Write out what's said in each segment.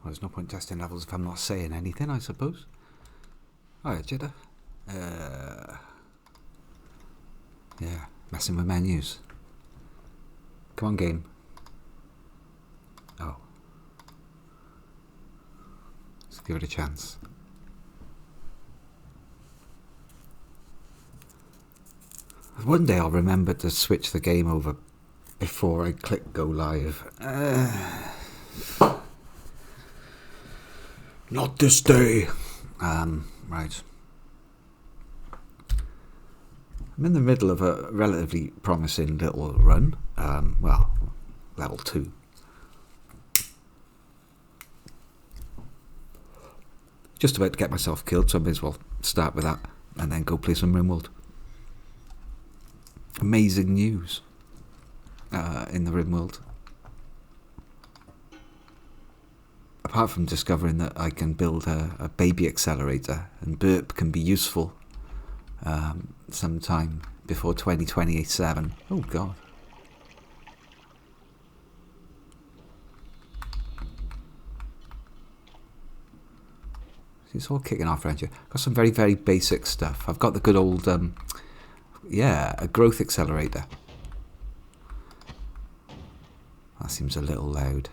Well, there's no point testing levels if I'm not saying anything, I suppose. Alright, Jidda. Yeah, messing with menus. Come on, game. Oh. Let's give it a chance. One day I'll remember to switch the game over before I click go live. Not this day. Right. I'm in the middle of a relatively promising little run. Well, level 2. Just about to get myself killed, so I may as well start with that and then go play some Rimworld. Amazing news in the Rimworld. Apart from discovering that I can build a baby accelerator, and burp can be useful sometime before 2027. Oh god. It's all kicking off around here. Got some very, very basic stuff. I've got the good old, a growth accelerator. That seems a little loud.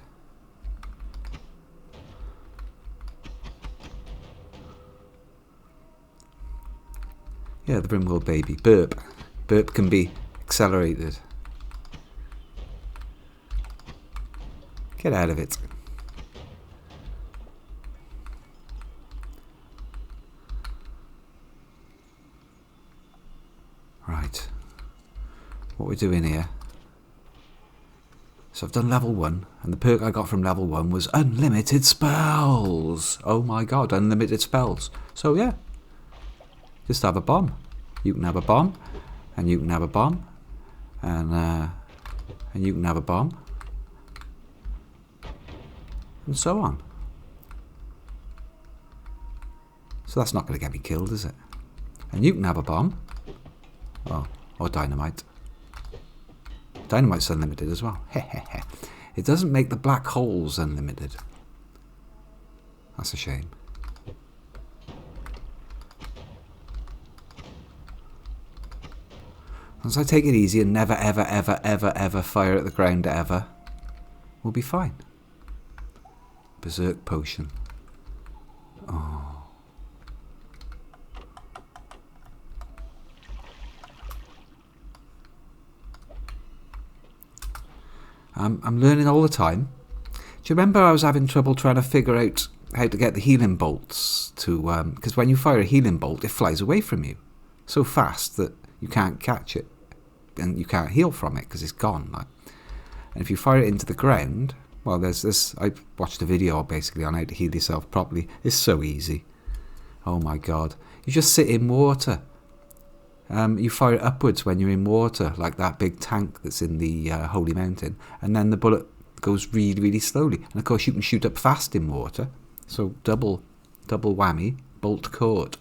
Yeah, the Rimworld baby. Burp. Burp can be accelerated. Get out of it. Right. What we're doing here. So I've done level 1, and the perk I got from level 1 was unlimited spells. Oh my god, unlimited spells. So yeah. Just have a bomb. You can have a bomb, and you can have a bomb, and you can have a bomb, and so on. So that's not going to get me killed, is it? And you can have a bomb, or dynamite. Dynamite's unlimited as well. It doesn't make the black holes unlimited. That's a shame. Once I take it easy and never, ever, ever, ever, ever fire at the ground ever, we'll be fine. Berserk potion. Oh. I'm learning all the time. Do you remember I was having trouble trying to figure out how to get the healing bolts to... because when you fire a healing bolt, it flies away from you so fast that you can't catch it. And you can't heal from it because it's gone. Like. And if you fire it into the ground, well, there's this. I watched a video basically on how to heal yourself properly. It's so easy. Oh my god! You just sit in water. You fire it upwards when you're in water, like that big tank that's in the Holy Mountain, and then the bullet goes really, really slowly. And of course, you can shoot up fast in water. So double whammy, bolt caught.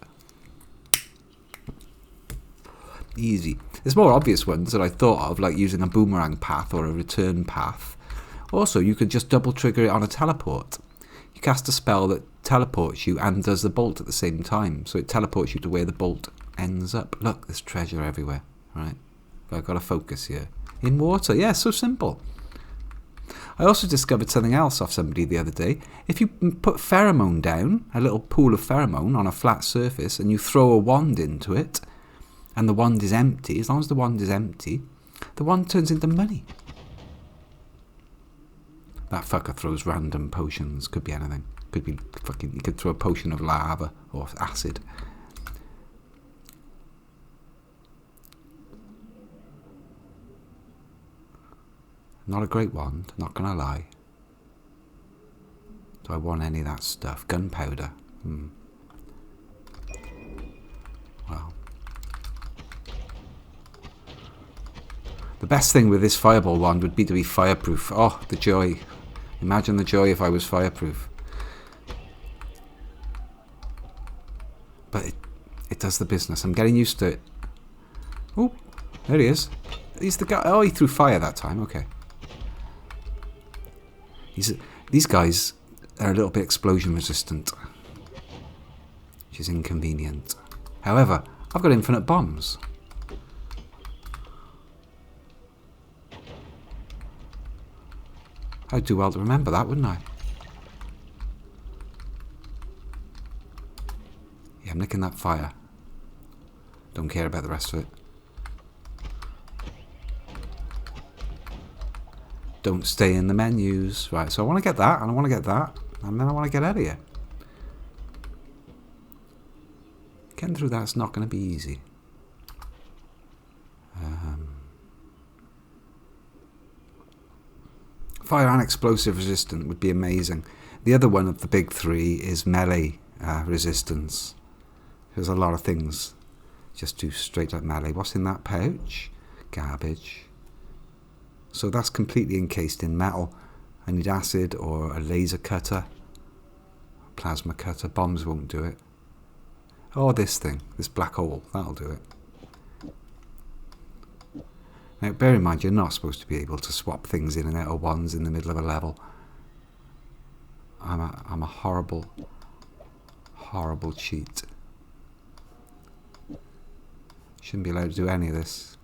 Easy. There's more obvious ones that I thought of, like using a boomerang path or a return path. Also, you could just double trigger it on a teleport. You cast a spell that teleports you and does the bolt at the same time, so it teleports you to where the bolt ends up. Look, there's treasure everywhere. Right, I've got to focus here. In water, yeah, so simple. I also discovered something else off somebody the other day. If you put pheromone down, a little pool of pheromone on a flat surface, and you throw a wand into it, and the wand is empty, as long as the wand is empty, the wand turns into money. That fucker throws random potions. Could be anything. Could be fucking... You could throw a potion of lava or acid. Not a great wand, not gonna lie. Do I want any of that stuff? Gunpowder. Well. The best thing with this fireball wand would be to be fireproof. Oh, the joy. Imagine the joy if I was fireproof. But it does the business. I'm getting used to it. Oh, there he is. He's the guy. Oh, he threw fire that time. Okay. These guys are a little bit explosion resistant, which is inconvenient. However, I've got infinite bombs. I'd do well to remember that, wouldn't I? Yeah, I'm nicking that fire. Don't care about the rest of it. Don't stay in the menus. Right, so I want to get that, and I want to get that, and then I want to get out of here. Getting through that's not going to be easy. Fire and explosive resistant would be amazing. The other one of the big three is melee resistance. There's a lot of things just do straight up melee. What's in that pouch? Garbage. So that's completely encased in metal. I need acid or a laser cutter. Plasma cutter. Bombs won't do it. Oh, this thing. This black hole. That'll do it. Now, bear in mind, you're not supposed to be able to swap things in and out of wands in the middle of a level. I'm a horrible, horrible cheat. Shouldn't be allowed to do any of this.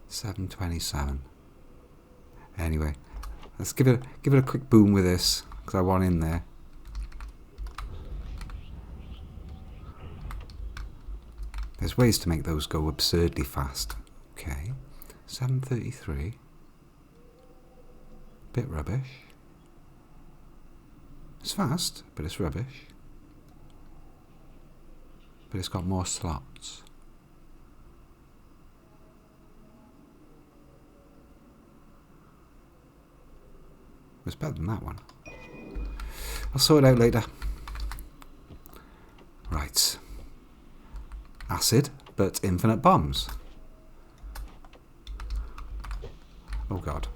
727. Anyway, let's give it a quick boom with this, because I want in there. There's ways to make those go absurdly fast. Okay, 733. Bit rubbish. It's fast, but it's rubbish. But it's got more slots. It's better than that one. I'll sort it out later. Right. Acid, but infinite bombs. Oh god.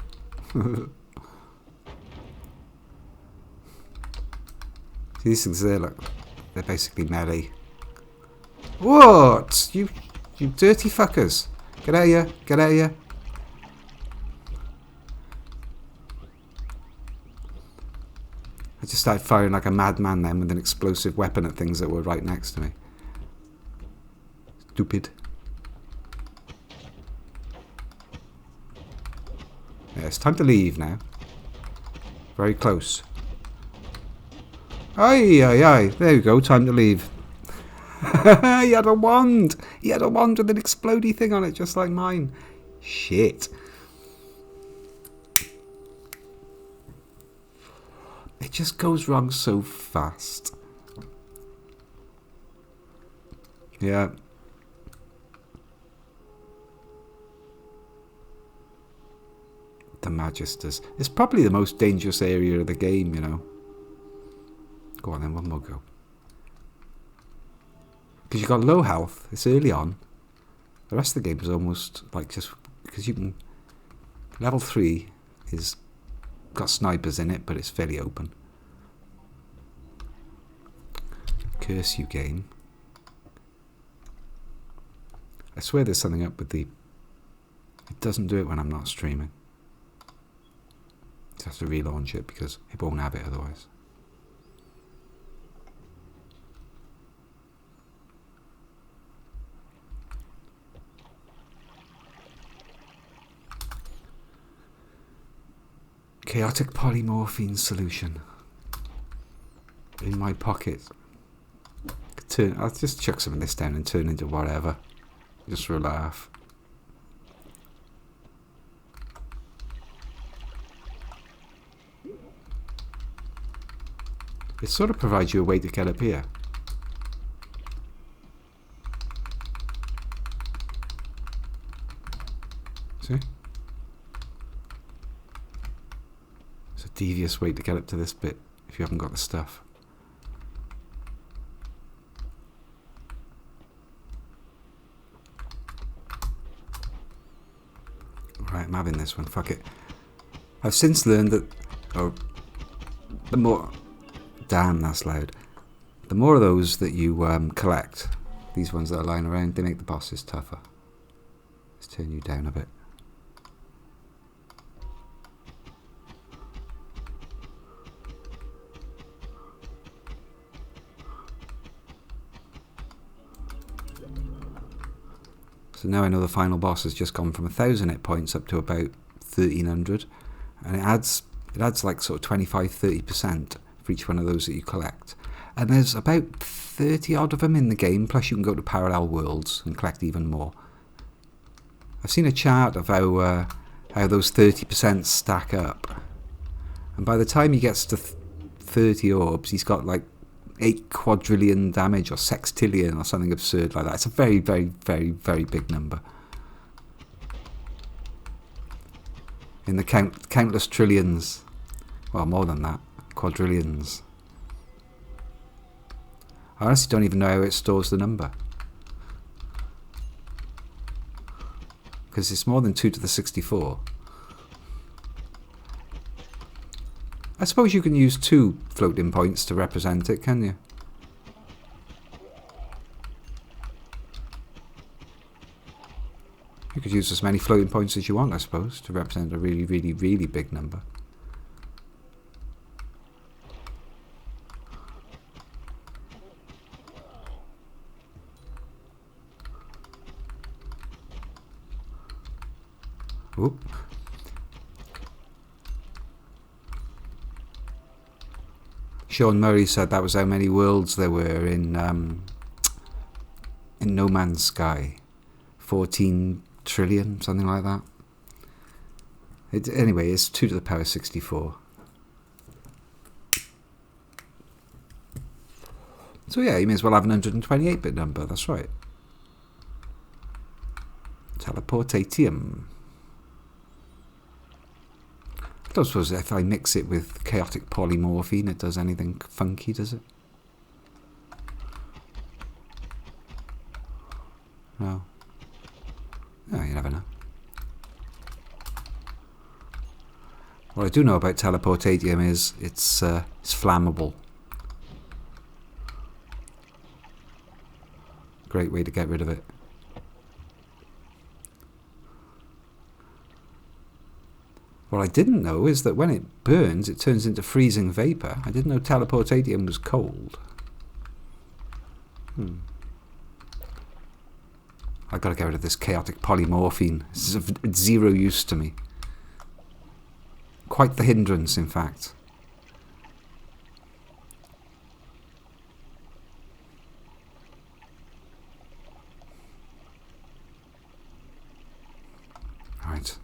See, these things there, look. They're basically melee. What? You dirty fuckers. Get out of here. Get out of here. I just started firing like a madman then with an explosive weapon at things that were right next to me. Stupid. Yeah, it's time to leave now. Very close. Aye, aye, aye. There you go, time to leave. He had a wand. He had a wand with an explodey thing on it, just like mine. Shit. It just goes wrong so fast. Yeah. The Magisters. It's probably the most dangerous area of the game, you know. Go on then, one more go. Because you've got low health, it's early on. The rest of the game is almost like just... Because you can... Level 3 is... got snipers in it, but it's fairly open. Curse you, game. I swear there's something up with the... It doesn't do it when I'm not streaming. I have to relaunch it because it won't have it otherwise. Chaotic polymorphine solution in my pocket. I'll just chuck some of this down and turn into whatever, just for a laugh. It sort of provides you a way to get up here. See? It's a devious way to get up to this bit if you haven't got the stuff. Right, I'm having this one. Fuck it. I've since learned that... Oh, the more... Damn, that's loud. The more of those that you collect, these ones that are lying around, they make the bosses tougher. Let's turn you down a bit. So now I know the final boss has just gone from 1,000 hit points up to about 1,300, and it adds like sort of 25-30% for each one of those that you collect. And there's about 30 odd of them in the game, plus you can go to parallel worlds and collect even more. I've seen a chart of how those 30% stack up, and by the time he gets to 30 orbs, he's got like 8 quadrillion damage or sextillion or something absurd like that. It's a very, very, very, very big number. In the countless trillions, well, more than that, quadrillions. I honestly don't even know how it stores the number, because it's more than 2 to the 64. I suppose you can use 2 floating points to represent it, can you? You could use as many floating points as you want, I suppose, to represent a really, really, really big number. Oop. Sean Murray said that was how many worlds there were in No Man's Sky. 14 trillion, something like that. Anyway, it's 2 to the power 64. So yeah, you may as well have an 128-bit number, that's right. Teleportatium. I don't suppose if I mix it with chaotic polymorphine it does anything funky, does it? No. Oh, you never know. What I do know about teleportatium is it's flammable. Great way to get rid of it. What I didn't know is that when it burns, it turns into freezing vapor. I didn't know teleportatium was cold. I've got to get rid of this chaotic polymorphine. It's of zero use to me. Quite the hindrance, in fact. Right.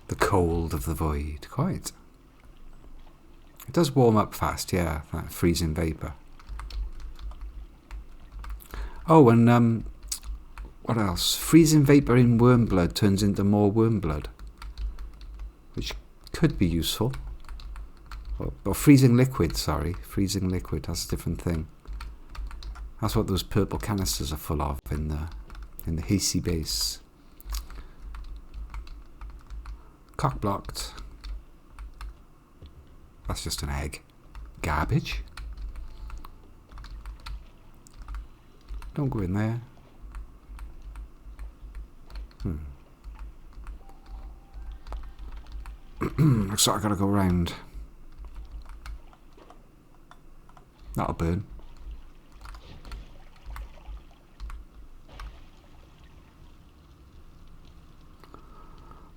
The cold of the void. Quite. It does warm up fast, yeah, that freezing vapor. Oh, and what else? Freezing vapor in worm blood turns into more worm blood, which could be useful. Or freezing liquid, sorry. Freezing liquid, that's a different thing. That's what those purple canisters are full of in the Hasty base. Cock blocked. That's just an egg. Garbage. Don't go in there. Looks like I gotta go round. That'll burn.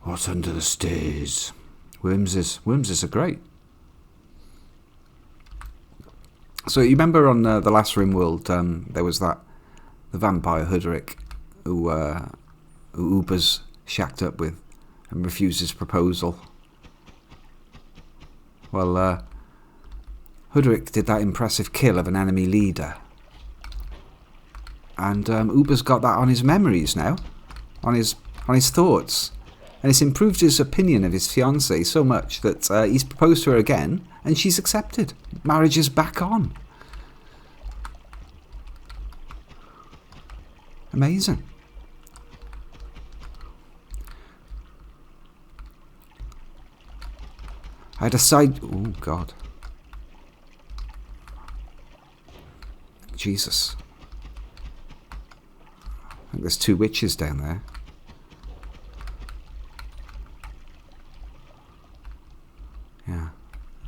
What's under the stairs? Wormses are great. So you remember on the last Rimworld, there was the vampire Hudrick who Uber's shacked up with and refused his proposal. Well, Hudrick did that impressive kill of an enemy leader. And Uber's got that on his memories now. On his thoughts. And it's improved his opinion of his fiancée so much that he's proposed to her again and she's accepted. Marriage is back on. Amazing. I had a side... Oh, God. Jesus. I think there's 2 witches down there. Yeah.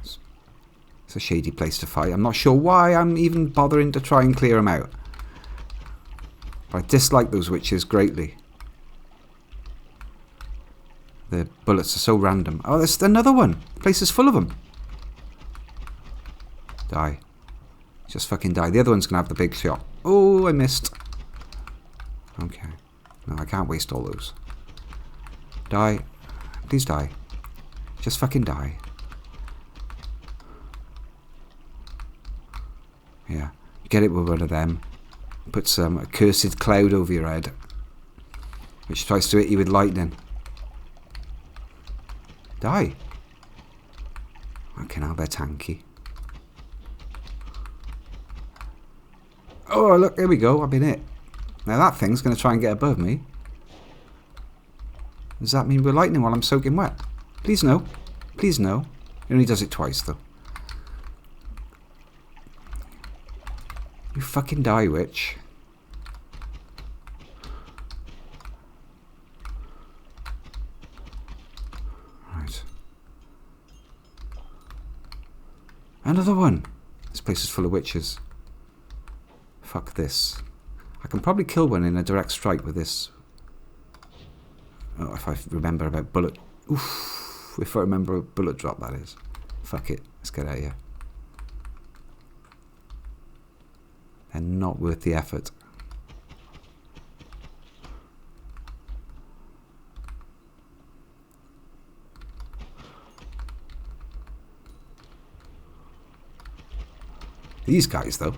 It's a shady place to fight. I'm not sure why I'm even bothering to try and clear them out. But I dislike those witches greatly. The bullets are so random. Oh, there's another one. The place is full of them. Die. Just fucking die. The other one's going to have the big shot. Oh, I missed. Okay. No, I can't waste all those. Die. Please die. Just fucking die. Yeah. Get it with one of them. Put some accursed cloud over your head, which tries to hit you with lightning. Die. Okay, now they're tanky. Oh, look, here we go. I've been hit. Now that thing's going to try and get above me. Does that mean we're lightning while I'm soaking wet? Please no. Please no. He only does it twice, though. You fucking die, witch. Right. Another one. This place is full of witches. Fuck this. I can probably kill one in a direct strike with this. Oh, if I remember about bullet... Oof. If I remember a bullet drop, that is. Fuck it. Let's get out of here. They're not worth the effort. These guys, though.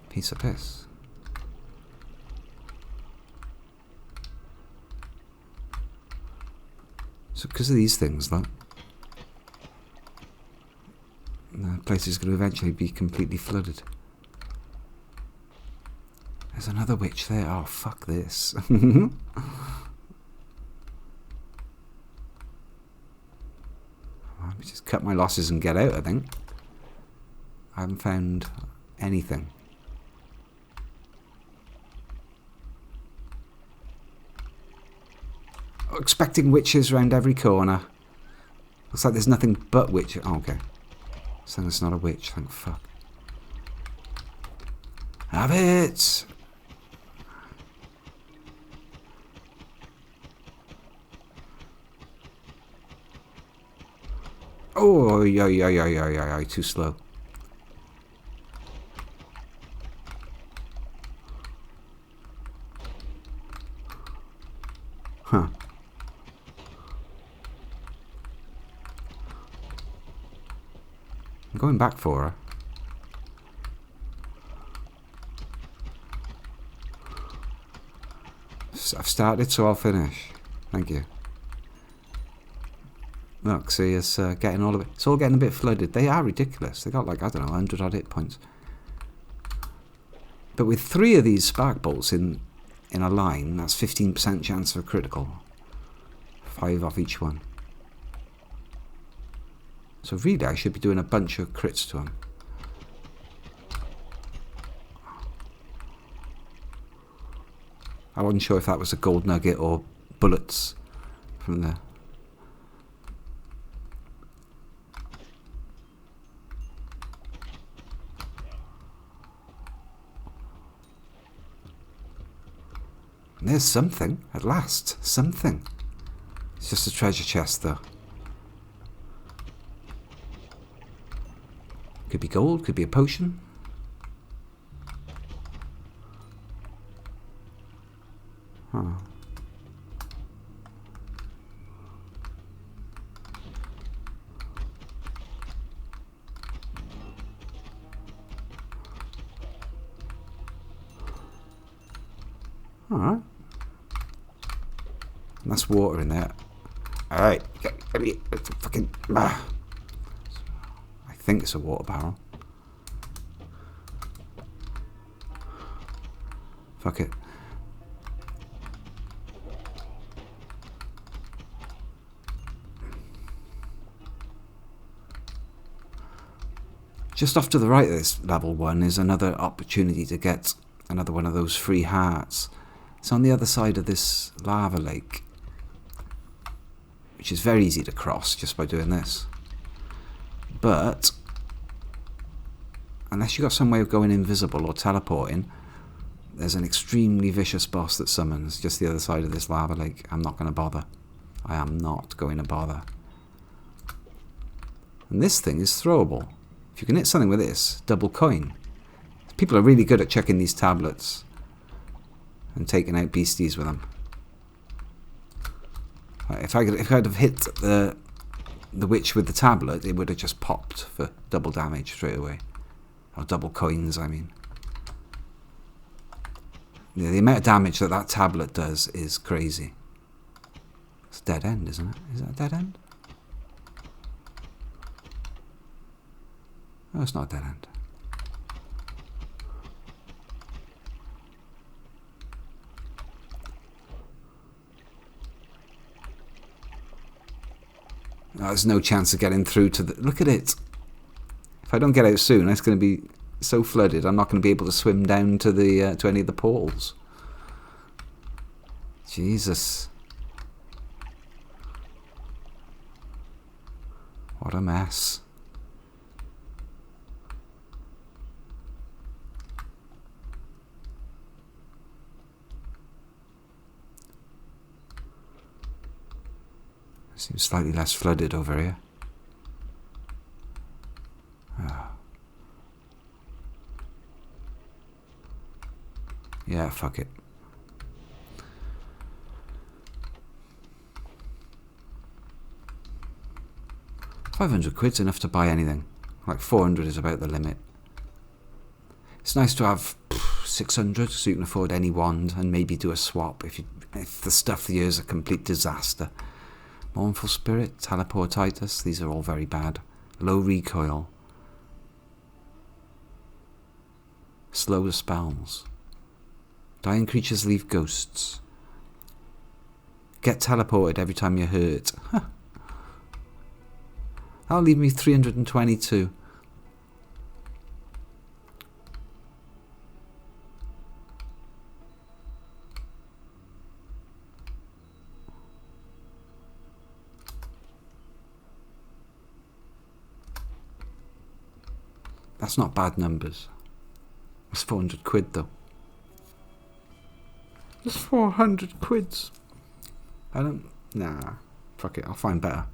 Piece of piss. So because of these things, though, the place is going to eventually be completely flooded. There's another witch there. Oh, fuck this. Let me just cut my losses and get out, I think. I haven't found anything. Oh, expecting witches around every corner. Looks like there's nothing but witches. Oh, okay. So it's not a witch, thank fuck. Have it! Oh, yeah, too slow. Huh. I'm going back for her. I've started, so I'll finish. Thank you. Look, see, it's getting all of it. It's all getting a bit flooded. They are ridiculous. They got like, I don't know, 100 odd hit points. But with 3 of these spark bolts in a line, that's 15% chance of a critical. 5 off each one. So really, I should be doing a bunch of crits to them. I wasn't sure if that was a gold nugget or bullets from there. And there's something, at last, something. It's just a treasure chest, though. Could be gold, could be a potion. Huh. Alright. And that's water in there. Alright. Fucking... I think it's a water barrel. Fuck it. Just off to the right of this level 1 is another opportunity to get another one of those free hearts. It's on the other side of this lava lake, which is very easy to cross just by doing this. But unless you've got some way of going invisible or teleporting, there's an extremely vicious boss that summons just the other side of this lava lake. I'm not going to bother. I am not going to bother. And this thing is throwable. If you can hit something with this, double coin. People are really good at checking these tablets and taking out beasties with them. If I'd have hit the witch with the tablet, it would have just popped for double damage straight away. Or double coins, I mean. Yeah, the amount of damage that tablet does is crazy. It's a dead end, isn't it? Is that a dead end? No, it's not a dead end. No, there's no chance of getting through to the... Look at it. If I don't get out soon, it's going to be so flooded, I'm not going to be able to swim down to the to any of the portals. Jesus. What a mess. Seems slightly less flooded over here. Oh. Yeah, fuck it. £500's enough to buy anything. Like 400 is about the limit. It's nice to have 600 so you can afford any wand and maybe do a swap if the stuff here is a complete disaster. Mournful Spirit, Teleportitis, these are all very bad. Low recoil. Slow spells. Dying creatures leave ghosts. Get teleported every time you're hurt. Huh. That'll leave me 322. That's not bad numbers. That's 400 quid though. That's 400 quids. I don't... Nah. Fuck it, I'll find better.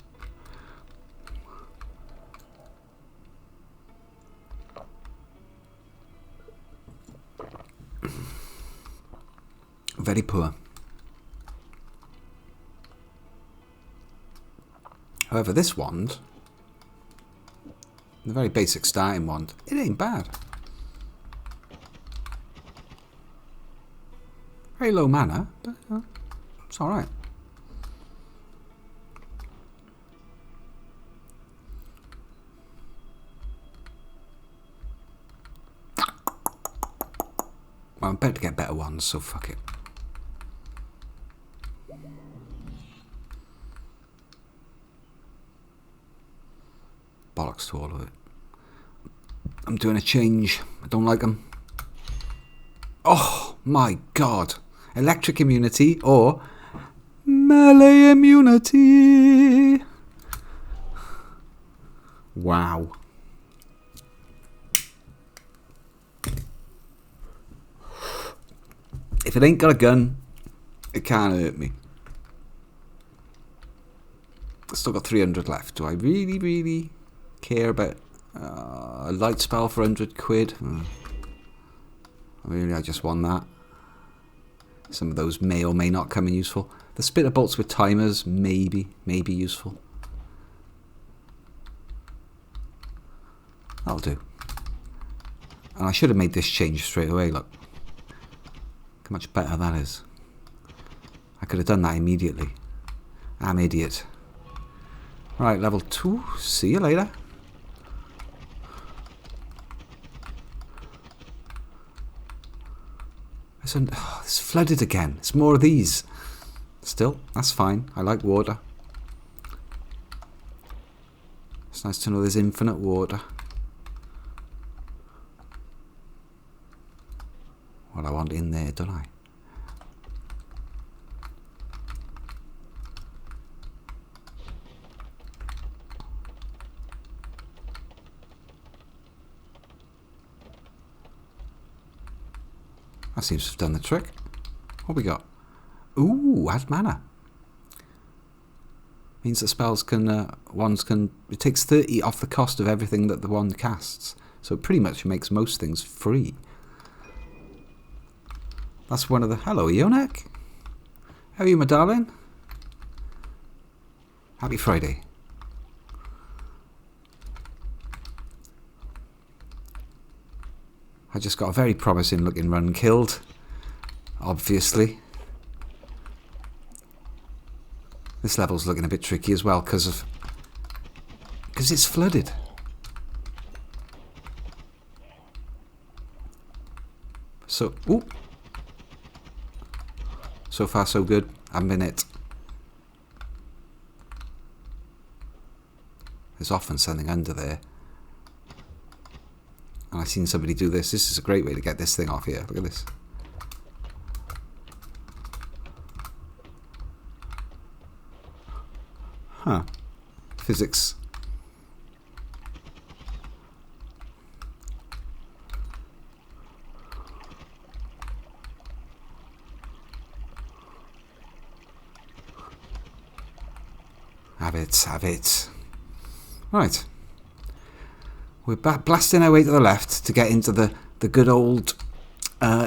Very poor. However, this wand, the very basic starting wand, it ain't bad. Very low mana, but it's alright. Well, I'm about to get better ones, so fuck it. Bollocks to all of it. I'm doing a change. I don't like them. Oh my god. Electric immunity or melee immunity. Wow. If it ain't got a gun, it can't hurt me. I've still got 300 left. Do I really care about a light spell for 100 quid? Really, I just won that. Some of those may or may not come in useful. The spitter bolts with timers may be useful. That'll do. And I should have made this change straight away, look. Look how much better that is. I could have done that immediately. I'm an idiot. Right, level 2. See you later. It's flooded again. It's more of these. Still, that's fine. I like water. It's nice to know there's infinite water. Well, I want in there, don't I? That seems to have done the trick. What we got? Ooh, add mana. Means that spells can, wands can, it takes 30 off the cost of everything that the wand casts. So it pretty much makes most things free. That's one of the... Hello, Ionek. How are you, my darling? Happy Friday. I just got a very promising looking run killed. Obviously. This level's looking a bit tricky as well because it's flooded. So, ooh. So far so good. I'm in it. There's often something under there. And I've seen somebody do this. This is a great way to get this thing off here. Look at this. Huh. Physics. Have it, have it. Right. We're blasting our way to the left to get into the good old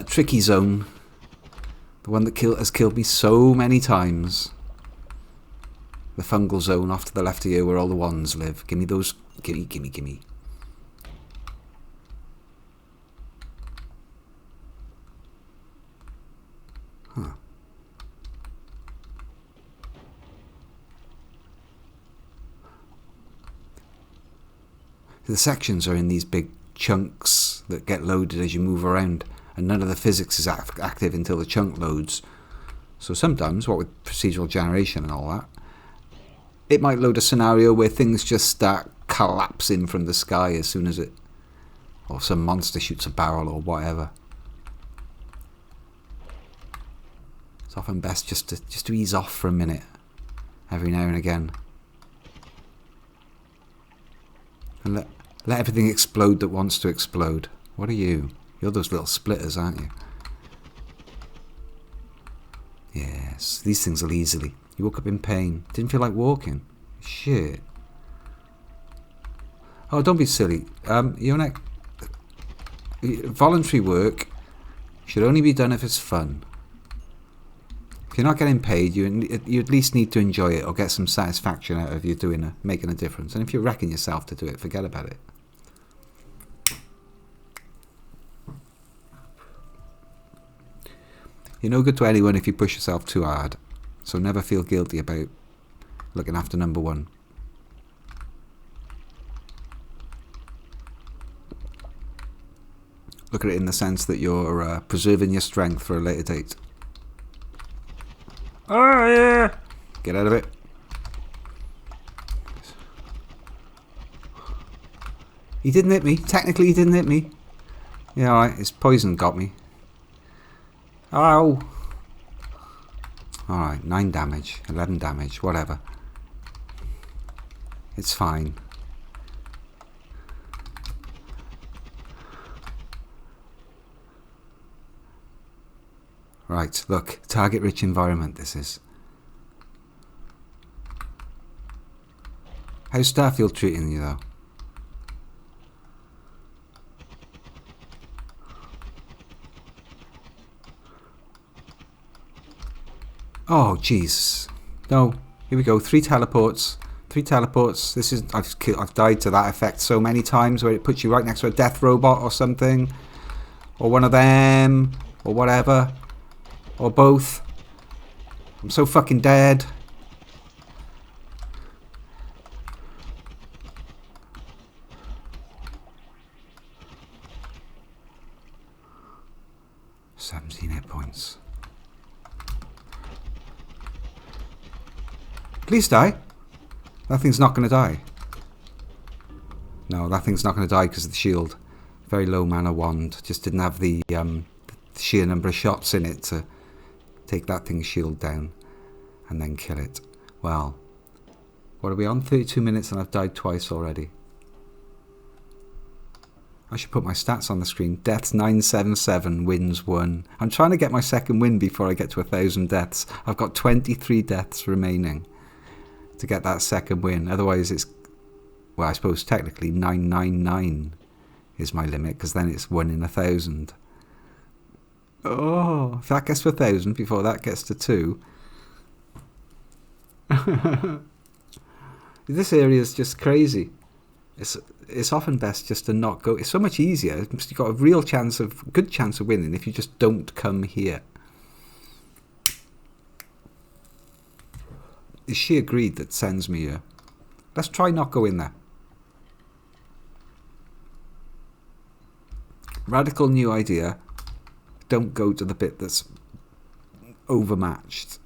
tricky zone. The one that has killed me so many times. The fungal zone off to the left of you where all the wands live. Give me those. Gimme, gimme, gimme. Huh. The sections are in these big chunks that get loaded as you move around, and none of the physics is active until the chunk loads. So sometimes, what with procedural generation and all that, it might load a scenario where things just start collapsing from the sky as soon as it, or some monster shoots a barrel or whatever. It's often best just to ease off for a minute, every now and again, and let everything explode that wants to explode. What are you? You're those little splitters, aren't you? Yes, these things will easily. You woke up in pain. Didn't feel like walking. Shit. Oh, don't be silly. Ionek, voluntary work should only be done if it's fun. If you're not getting paid, you at least need to enjoy it or get some satisfaction out of you making a difference. And if you're wrecking yourself to do it, forget about it. You're no good to anyone if you push yourself too hard. So never feel guilty about looking after number one. Look at it in the sense that you're preserving your strength for a later date. Oh yeah! Get out of it. He didn't hit me. Technically he didn't hit me. Yeah, alright. His poison got me. Ow! Alright, 9 damage, 11 damage, whatever. It's fine. Right, look, target-rich environment this is. How's Starfield treating you though? Oh, jeez. No. Here we go. 3 teleports. 3 teleports. This is... I've died to that effect so many times where it puts you right next to a death robot or something. Or one of them. Or whatever. Or both. I'm so fucking dead. "17 hit points. Please die. That thing's not going to die. No, that thing's not going to die because of the shield. Very low mana wand. Just didn't have the sheer number of shots in it to take that thing's shield down and then kill it. Well, what are we on? 32 minutes and I've died twice already. I should put my stats on the screen. Deaths 977, wins 1. I'm trying to get my second win before I get to 1,000 deaths. I've got 23 deaths remaining to get that second win. Otherwise it's, well, I suppose technically 999 is my limit, because then it's 1 in 1,000. Oh, if that gets to 1,000 before that gets to 2. This area is just crazy. It's often best just to not go. It's so much easier. You've got a real chance of, good chance of winning if you just don't come here. It's sheer greed that sends me here. Let's try not go in there. Radical new idea. Don't go to the bit that's overmatched.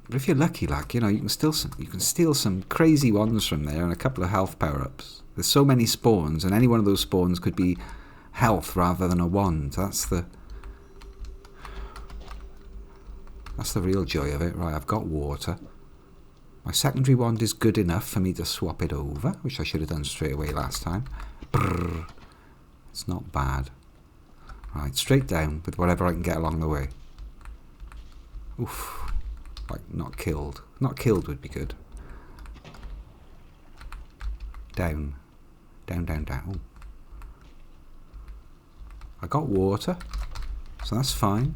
But if you're lucky, like, you know, you can steal some crazy ones from there and a couple of health power-ups. There's so many spawns, and any one of those spawns could be health rather than a wand. That's the real joy of it. Right, I've got water. My secondary wand is good enough for me to swap it over, which I should have done straight away last time. Brrr. It's not bad. Right, straight down with whatever I can get along the way. Oof. Like, not killed. Not killed would be good. Down. Down, down, down. Ooh. I got water, so that's fine.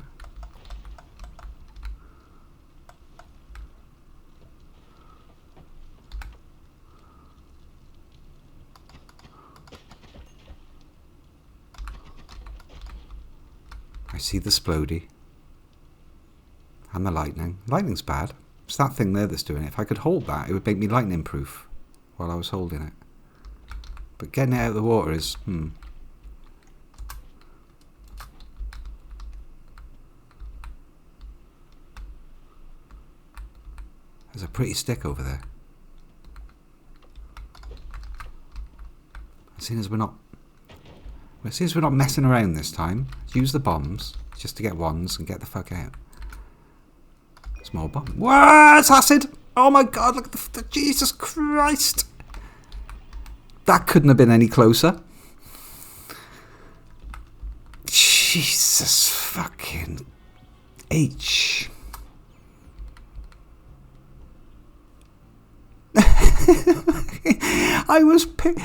I see the splody. And the lightning. Lightning's bad. It's that thing there that's doing it. If I could hold that, it would make me lightning proof while I was holding it. But getting it out of the water is, There's a pretty stick over there. Seeing as we're not messing around this time, use the bombs just to get wands and get the fuck out. More bomb. What? It's acid! Oh my god, look at the Jesus Christ! That couldn't have been any closer. Jesus fucking H.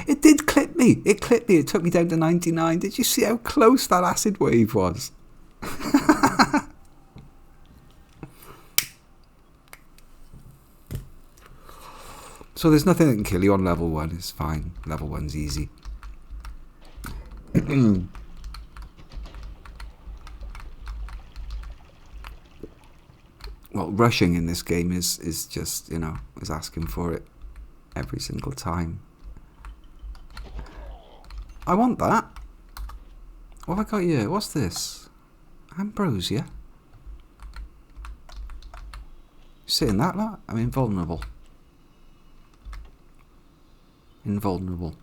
It did clip me. It clipped me. It took me down to 99. Did you see how close that acid wave was? So there's nothing that can kill you on level 1. It's fine. Level 1's easy. Well, rushing in this game is just, you know, is asking for it every single time. I want that. What have I got here? What's this? Ambrosia? Sit in that lot? I'm invulnerable. Invulnerable.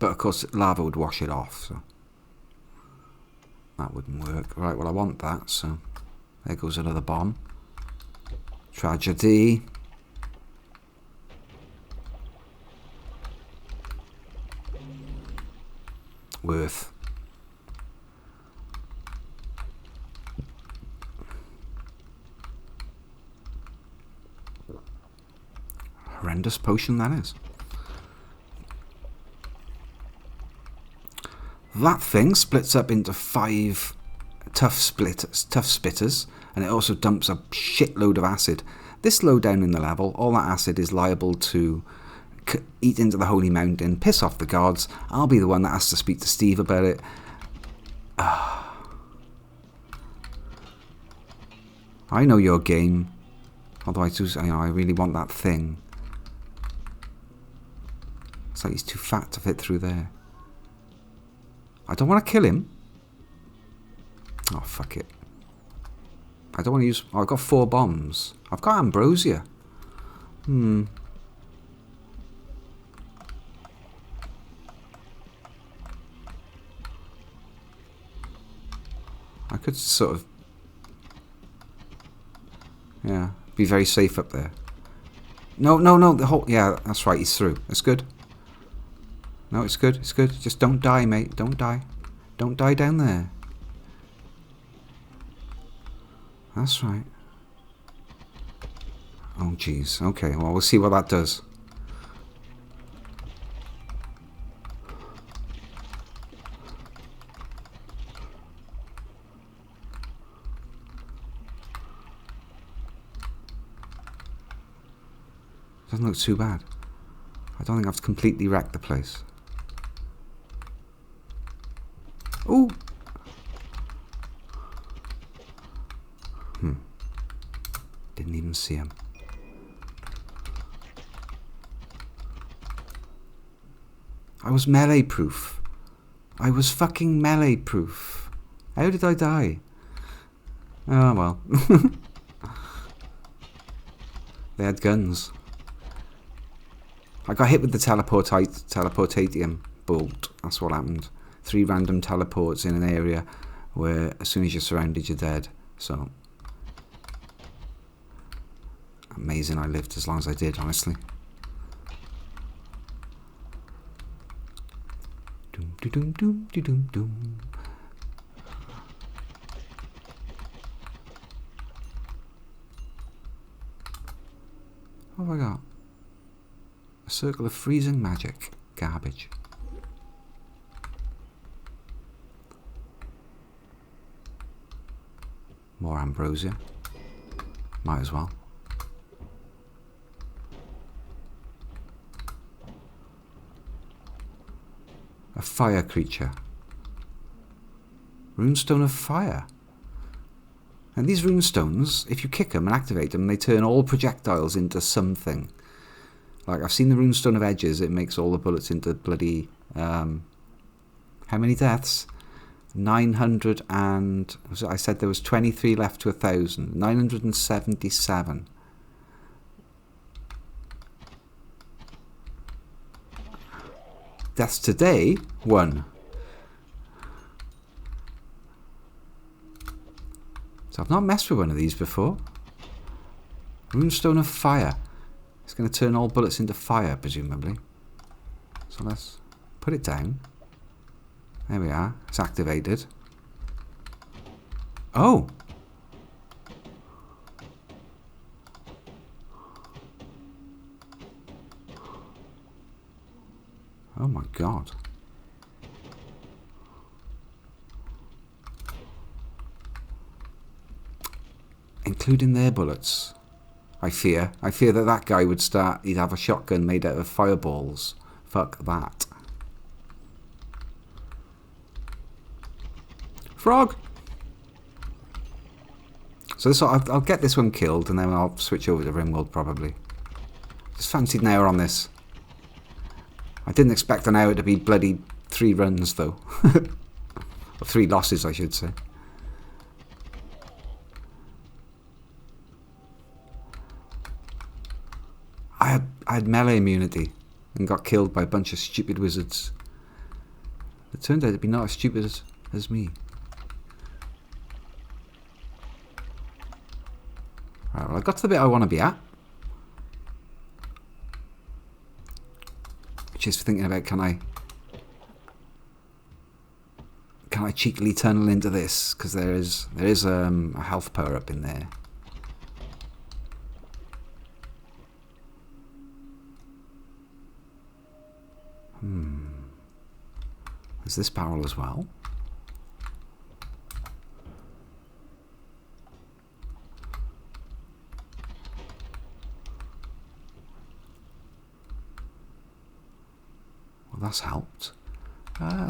But of course lava would wash it off, so that wouldn't work. Right, well I want that, so there goes another bomb. Tragedy. Worth. Horrendous potion that is. That thing splits up into 5 tough spitters, and it also dumps a shitload of acid. This low down in the level, all that acid is liable to eat into the holy mountain, piss off the gods. I'll be the one that has to speak to Steve about it. I know your game. Although I really want that thing. It's like he's too fat to fit through there. I don't want to kill him. Oh, fuck it. I don't want to use... Oh, I've got 4 bombs. I've got ambrosia. I could sort of... Yeah, be very safe up there. No, the whole... Yeah, that's right, he's through. That's good. No, it's good, it's good. Just don't die, mate. Don't die. Don't die down there. That's right. Oh, jeez. Okay, well, we'll see what that does. Doesn't look too bad. I don't think I've completely wrecked the place. Ooh! Didn't even see him. I was melee proof. I was fucking melee proof. How did I die? Oh well. They had guns. I got hit with the teleportatium bolt. That's what happened. 3 random teleports in an area where as soon as you're surrounded, you're dead. So amazing I lived as long as I did, honestly. Doom, doom, doom, doom, doom, doom. What have I got? A circle of freezing magic. Garbage. More ambrosia. Might as well. A fire creature. Runestone of fire. And these runestones, if you kick them and activate them, they turn all projectiles into something. Like, I've seen the runestone of edges, it makes all the bullets into bloody... how many deaths? 900 and... I said there was 23 left to 1,000. 977. Deaths today, 1. So I've not messed with one of these before. Runestone of fire. It's going to turn all bullets into fire, presumably. So let's put it down. There we are. It's activated. Oh! Oh my god. Including their bullets. I fear that that guy would start, he'd have a shotgun made out of fireballs. Fuck that. Frog! So this, I'll get this one killed and then I'll switch over to Rimworld probably. Just fancied an hour on this. I didn't expect an hour to be bloody 3 runs though. Or 3 losses I should say. I had melee immunity and got killed by a bunch of stupid wizards. It turned out to be not as stupid as me. Right, well I got to the bit I want to be at. Which is thinking about can I cheekily tunnel into this? Because there is a health power up in there. There's this barrel as well. Well, that's helped.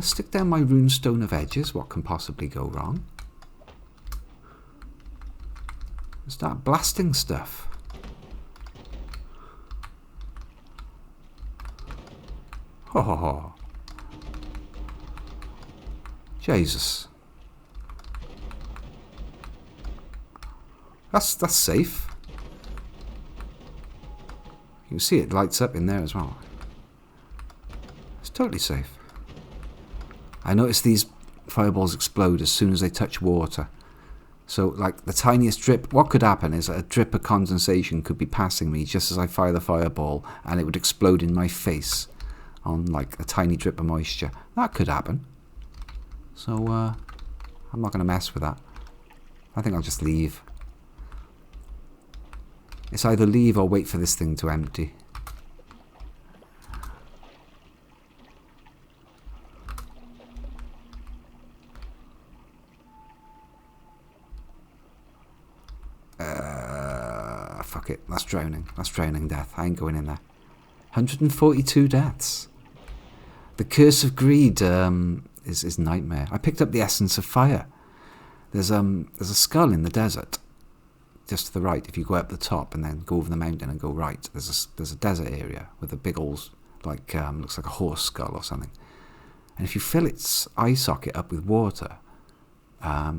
Stick down my runestone of edges. What can possibly go wrong? Start blasting stuff. Oh, Jesus. That's safe. You can see it lights up in there as well. It's totally safe. I noticed these fireballs explode as soon as they touch water. So, like, the tiniest drip, what could happen is a drip of condensation could be passing me just as I fire the fireball, and it would explode in my face on, like, a tiny drip of moisture. That could happen. So, I'm not going to mess with that. I think I'll just leave. It's either leave or wait for this thing to empty. Fuck it. That's drowning. That's drowning death. I ain't going in there. 142 deaths. The curse of greed is nightmare. I picked up the essence of fire. There's a skull in the desert. Just to the right, if you go up the top and then go over the mountain and go right, there's a desert area with a big old, like, looks like a horse skull or something. And if you fill its eye socket up with water, a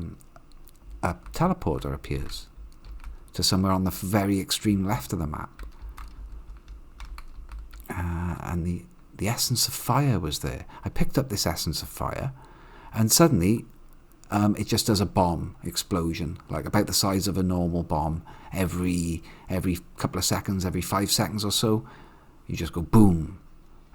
teleporter appears to somewhere on the very extreme left of the map. And the essence of fire was there. I picked up this essence of fire, and suddenly it just does a bomb explosion, like about the size of a normal bomb. Every couple of seconds, every 5 seconds or so, you just go boom.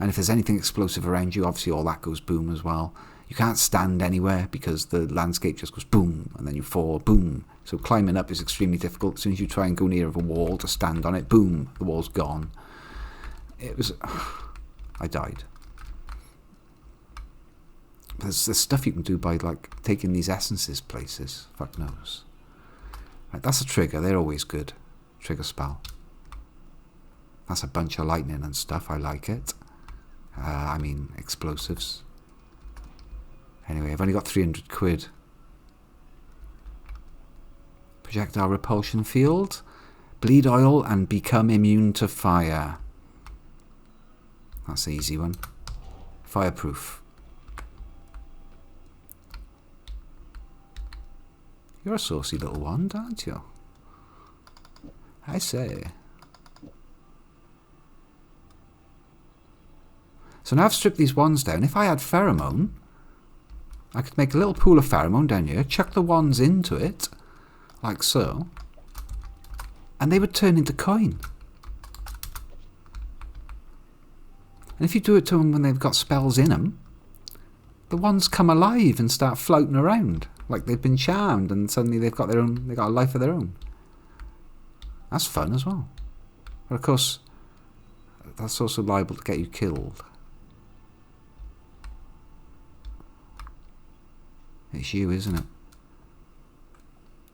And if there's anything explosive around you, obviously all that goes boom as well. You can't stand anywhere because the landscape just goes boom, and then you fall, boom. So climbing up is extremely difficult. As soon as you try and go near a wall to stand on it, boom, the wall's gone. It was... I died. There's stuff you can do by, like, taking these essences places. Fuck knows. Right, that's a trigger. They're always good. Trigger spell. That's a bunch of lightning and stuff. I like it. I mean, explosives. Anyway, I've only got 300 quid. Projectile repulsion field. Bleed oil and become immune to fire. That's the easy one. Fireproof. You're a saucy little wand, aren't you? I say. So now I've stripped these wands down. If I had pheromone, I could make a little pool of pheromone down here, chuck the wands into it, like so, and they would turn into coin. And if you do it to them when they've got spells in them, the wands come alive and start floating around like they've been charmed, and suddenly they've got their own. They got a life of their own. That's fun as well. But of course, that's also liable to get you killed. It's you, isn't it?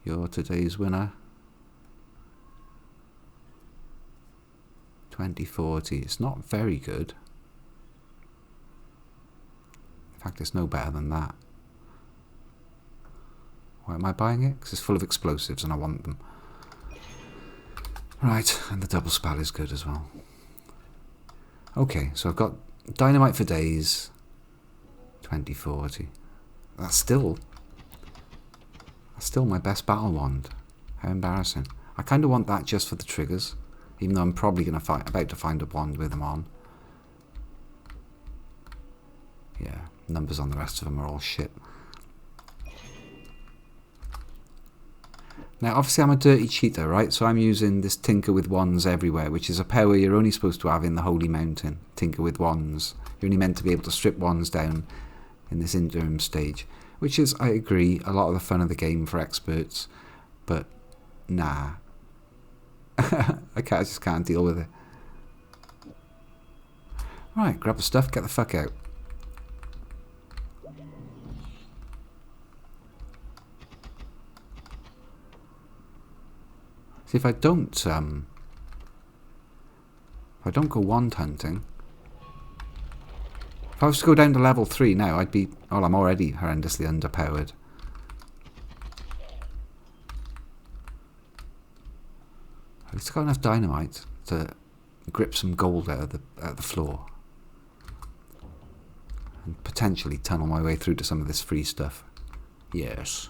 You're today's winner. 2040. It's not very good. In fact, it's no better than that. Why am I buying it? Because it's full of explosives and I want them. Right, and the double spell is good as well. Okay, so I've got dynamite for days. 2040. That's still my best battle wand. How embarrassing. I kind of want that just for the triggers, even though I'm probably about to find a wand with them on. Yeah, numbers on the rest of them are all shit. Now, obviously I'm a dirty cheater, right? So I'm using this Tinker with Wands everywhere, which is a power you're only supposed to have in the Holy Mountain. Tinker with Wands. You're only meant to be able to strip wands down in this interim stage, which is, I agree, a lot of the fun of the game for experts, but nah. I just can't deal with it. Right, grab the stuff, get the fuck out. See, if I don't go wand hunting, if I was to go down to level 3 now, I'd be... Oh, I'm already horrendously underpowered. least I've got enough dynamite to grip some gold out of the floor. And potentially tunnel my way through to some of this free stuff. Yes.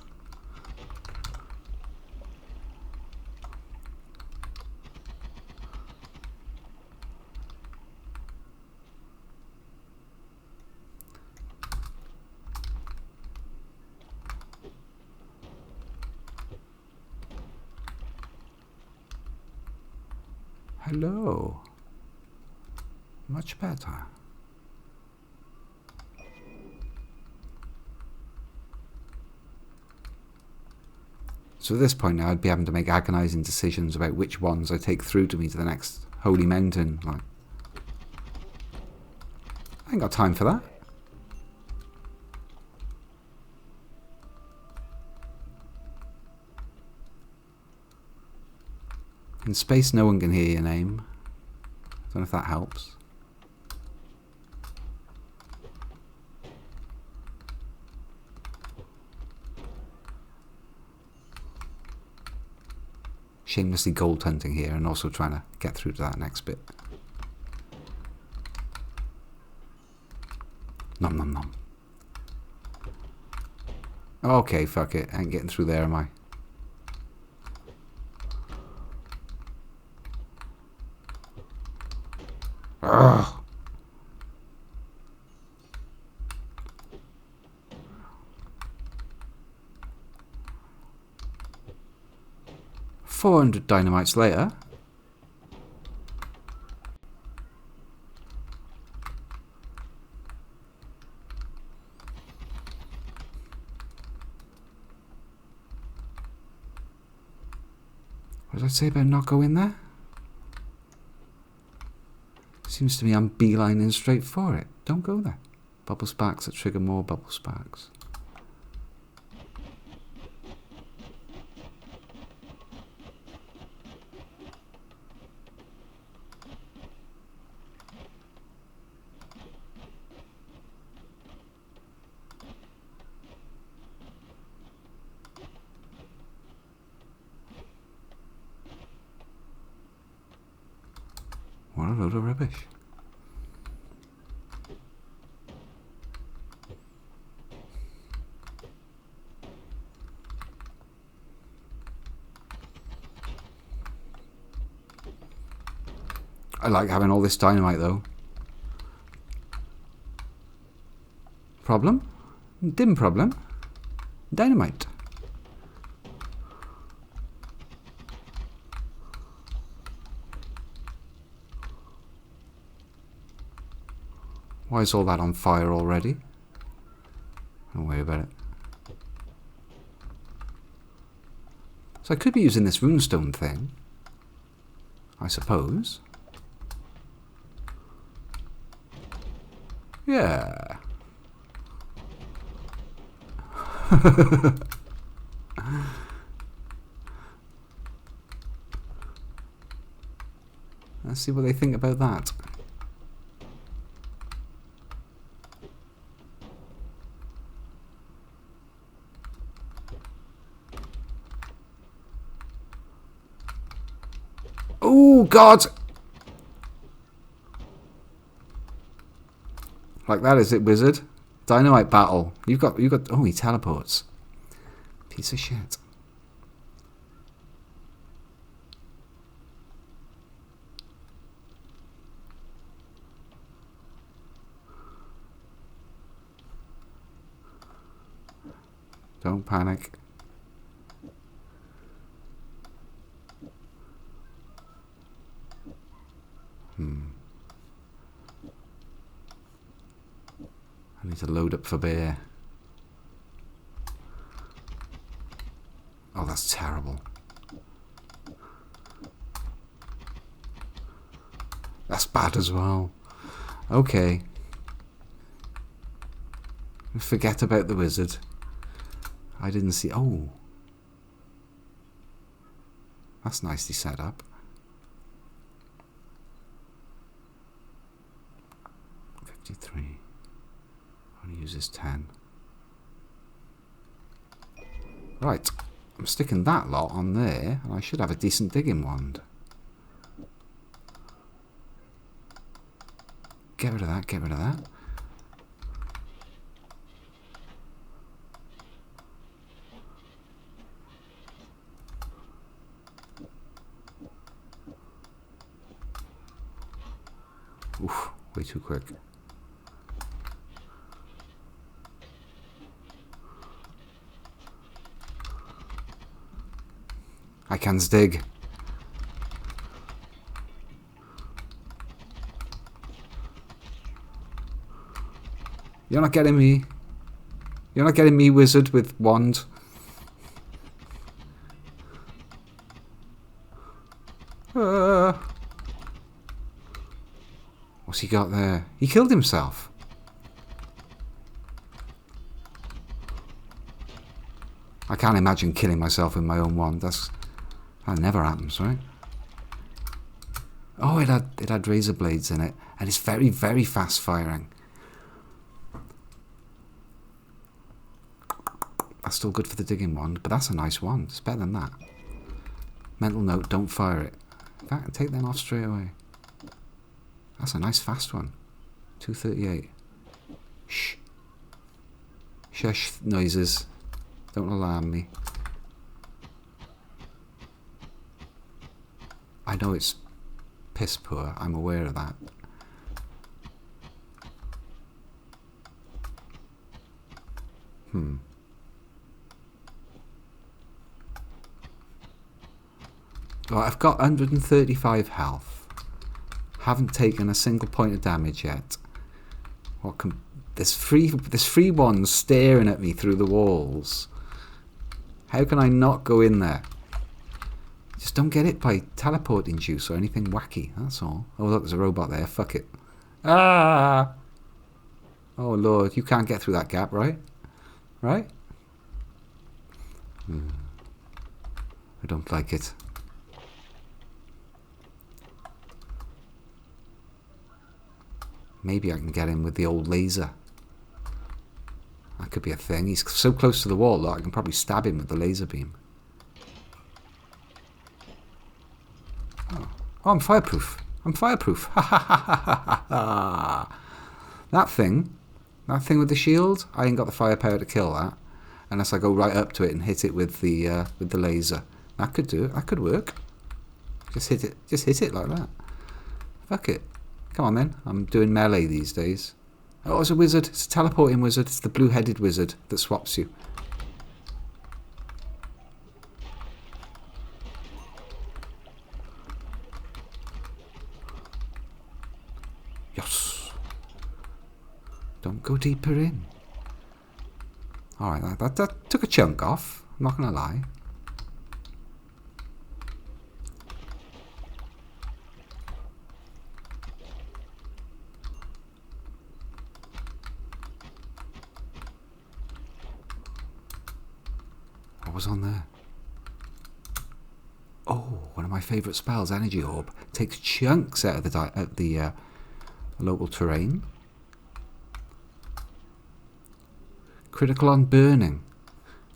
Hello. Much better. So at this point now, I'd be having to make agonising decisions about which ones I take through to me to the next holy mountain. Like, I ain't got time for that. In space, no one can hear your name. I don't know if that helps. Shamelessly gold hunting here and also trying to get through to that next bit. Nom nom nom. Okay, fuck it. I ain't getting through there, am I? Ugh. $400 dynamites later. What did I say about not going there? Seems to me I'm beelining straight for it. Don't go there. Bubble sparks that trigger more bubble sparks. What a load of rubbish. I like having all this dynamite though. Problem? Dim problem. Dynamite. Why is all that on fire already? Don't worry about it. So I could be using this runestone thing, I suppose. Yeah. Let's see what they think about that. Oh God! Like that, is it, wizard? Dynamite battle. You got. Oh, he teleports. Piece of shit. Don't panic. I need to load up for beer. Oh, that's terrible. That's bad as well. Okay. Forget about the wizard. I didn't see... Oh. That's nicely set up. 53. Only uses 10. Right. I'm sticking that lot on there, and I should have a decent digging wand. Get rid of that, get rid of that. Oof, way too quick. I can dig. You're not getting me. You're not getting me, wizard with wand. What's he got there? He killed himself. I can't imagine killing myself with my own wand. That never happens, right? Oh, it had razor blades in it, and it's very, very fast firing. That's still good for the digging wand, but that's a nice wand. It's better than that. Mental note: don't fire it. In fact, take them off straight away. That's a nice fast one. 238. Shh. Shush noises. Don't alarm me. I know it's piss poor. I'm aware of that. Well, I've got 135 health. Haven't taken a single point of damage yet. What can... There's three ones staring at me through the walls. How can I not go in there? Just don't get it by teleporting juice or anything wacky, that's all. Oh look, there's a robot there, fuck it. Ah! Oh lord, you can't get through that gap, right? Right? I don't like it. Maybe I can get him with the old laser. That could be a thing. He's so close to the wall that I can probably stab him with the laser beam. Oh, I'm fireproof. I'm fireproof. Ha ha ha ha ha ha. That thing with the shield, I ain't got the firepower to kill that. Unless I go right up to it and hit it with the laser. That could do it. That could work. Just hit it. Just hit it like that. Fuck it. Come on then. I'm doing melee these days. Oh, it's a wizard. It's a teleporting wizard. It's the blue-headed wizard that swaps you. Yes. Don't go deeper in. Alright, that took a chunk off. I'm not going to lie. What was on there? Oh, one of my favourite spells, Energy Orb. Takes chunks out of the local terrain. Critical on burning.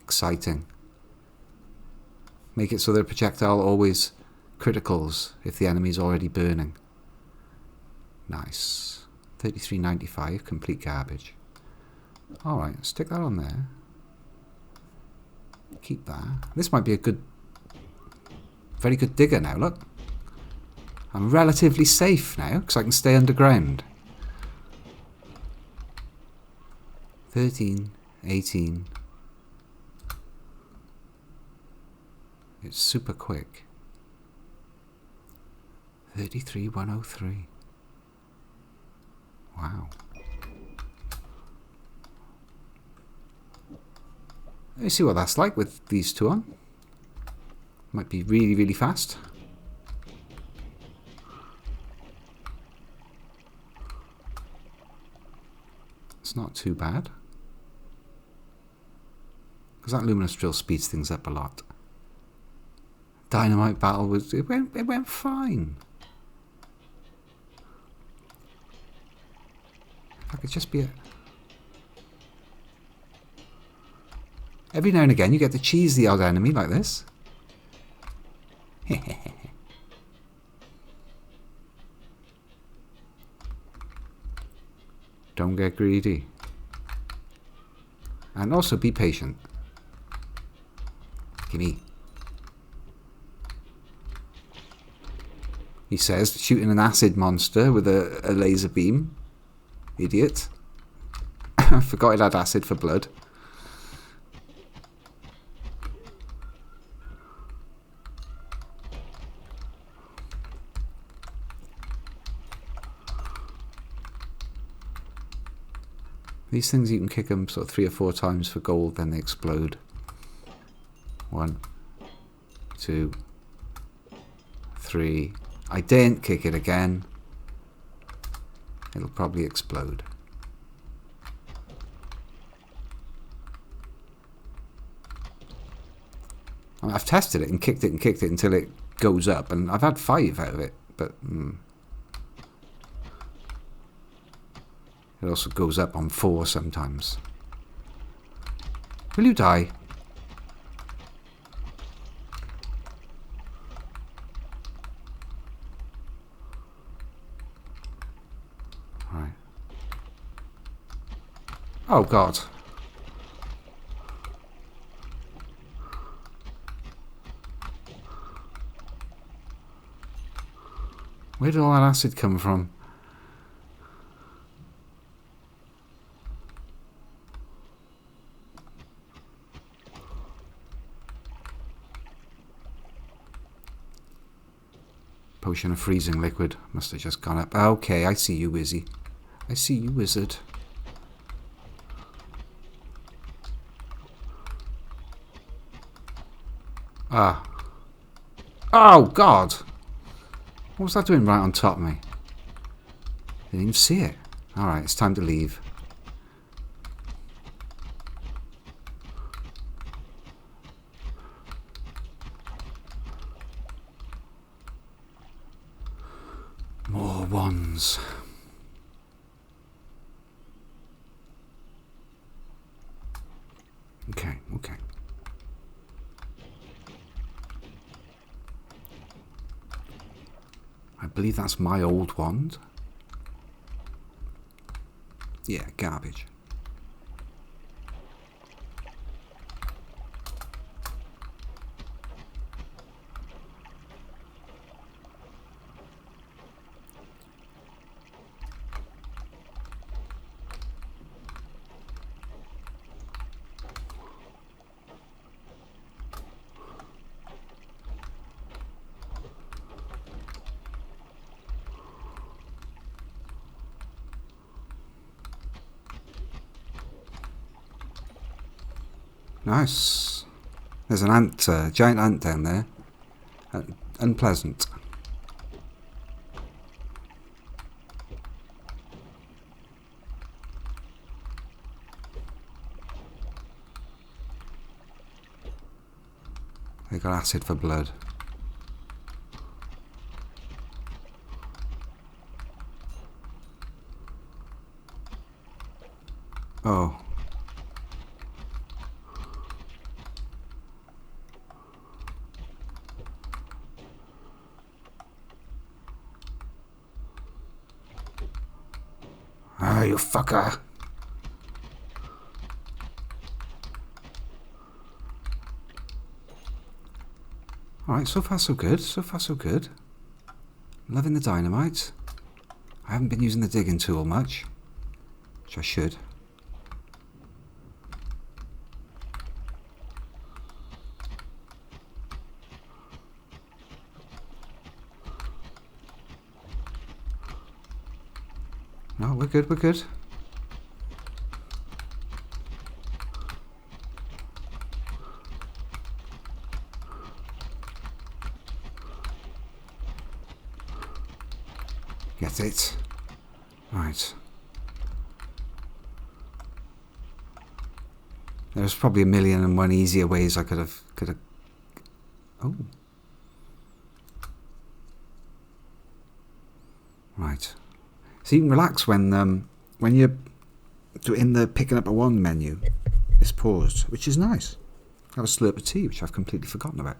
Exciting. Make it so that a projectile always criticals if the enemy's already burning. Nice. 33.95, complete garbage. Alright, stick that on there. Keep that. This might be a good, very good digger now, look. I'm relatively safe now, because I can stay underground. 13, 18. It's super quick. 33,103. Wow. Let me see what that's like with these two on. Might be really, really fast. It's not too bad. Because that luminous drill speeds things up a lot. Dynamite battle was... It went fine. If I could just be a... Every now and again you get to cheese the odd enemy like this. Don't get greedy. And also be patient. Gimme. He says, shooting an acid monster with a laser beam. Idiot. I forgot it had acid for blood. These things, you can kick them sort of 3 or 4 times for gold, then they explode. 1, 2, 3. I daren't kick it again. It'll probably explode. I've tested it and kicked it until it goes up, and I've had 5 out of it, but it also goes up on 4 sometimes. Will you die? Right. Oh God. Where did all that acid come from? Potion of freezing liquid. Must have just gone up. Okay, I see you, Wizzy. I see you, wizard. Ah. Oh, God! What was that doing right on top of me? Didn't even see it. Alright, it's time to leave. More wands. Okay, okay. I believe that's my old wand. Yeah, garbage. Nice. There's an ant, giant ant down there. Unpleasant. They got acid for blood. Oh. Ah, you fucker. Alright, so far so good. So far so good. Loving the dynamite. I haven't been using the digging tool much, which I should. No, we're good, we're good. Get it. Right. There's probably 1,000,001 easier ways I could have. Oh. Right. So you can relax when you're in the picking up a wand menu. It's paused, which is nice. Have a slurp of tea, which I've completely forgotten about.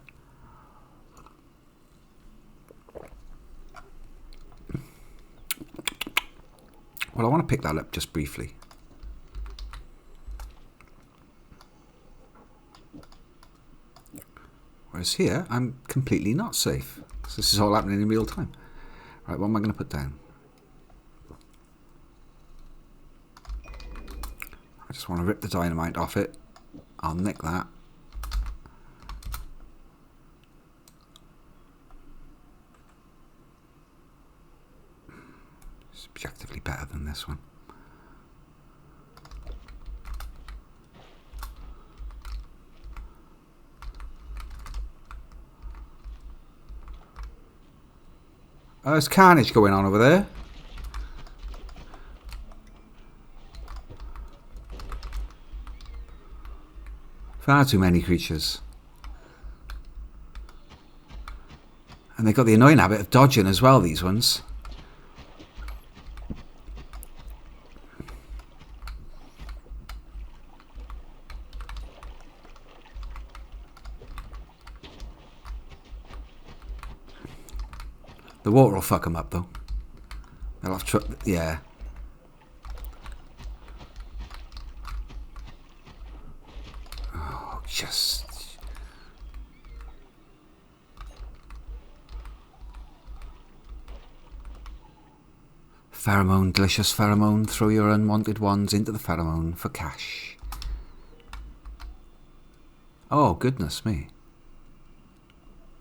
Well, I want to pick that up just briefly. Whereas here, I'm completely not safe. So this is all happening in real time. Right, what am I going to put down? I just want to rip the dynamite off it. I'll nick that. It's objectively better than this one. Oh, there's carnage going on over there. Far too many creatures. And they've got the annoying habit of dodging as well, these ones. The water will fuck them up, though. They'll have yeah. Oh, just... Pheromone, delicious pheromone. Throw your unwanted ones into the pheromone for cash. Oh, goodness me.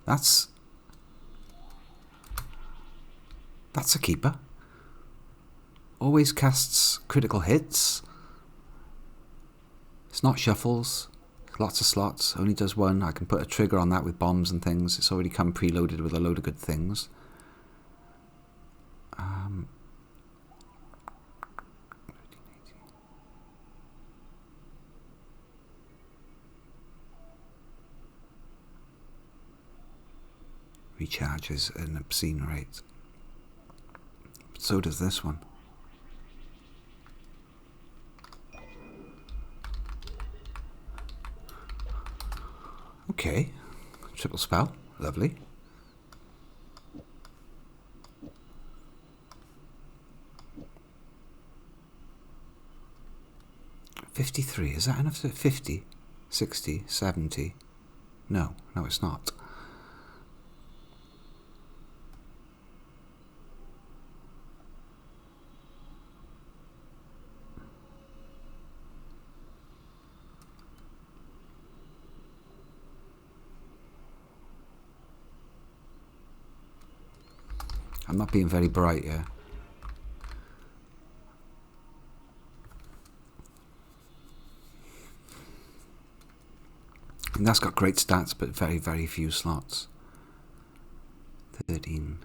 That's a keeper. Always casts critical hits. It's not shuffles. Lots of slots. Only does one. I can put a trigger on that with bombs and things. It's already come preloaded with a load of good things. Recharges at an obscene rate. So does this one. Okay. Triple spell. Lovely. $53. Is that enough? 50? 60? 70? No. No, it's not. I'm not being very bright here. And that's got great stats, but very, very few slots. 13.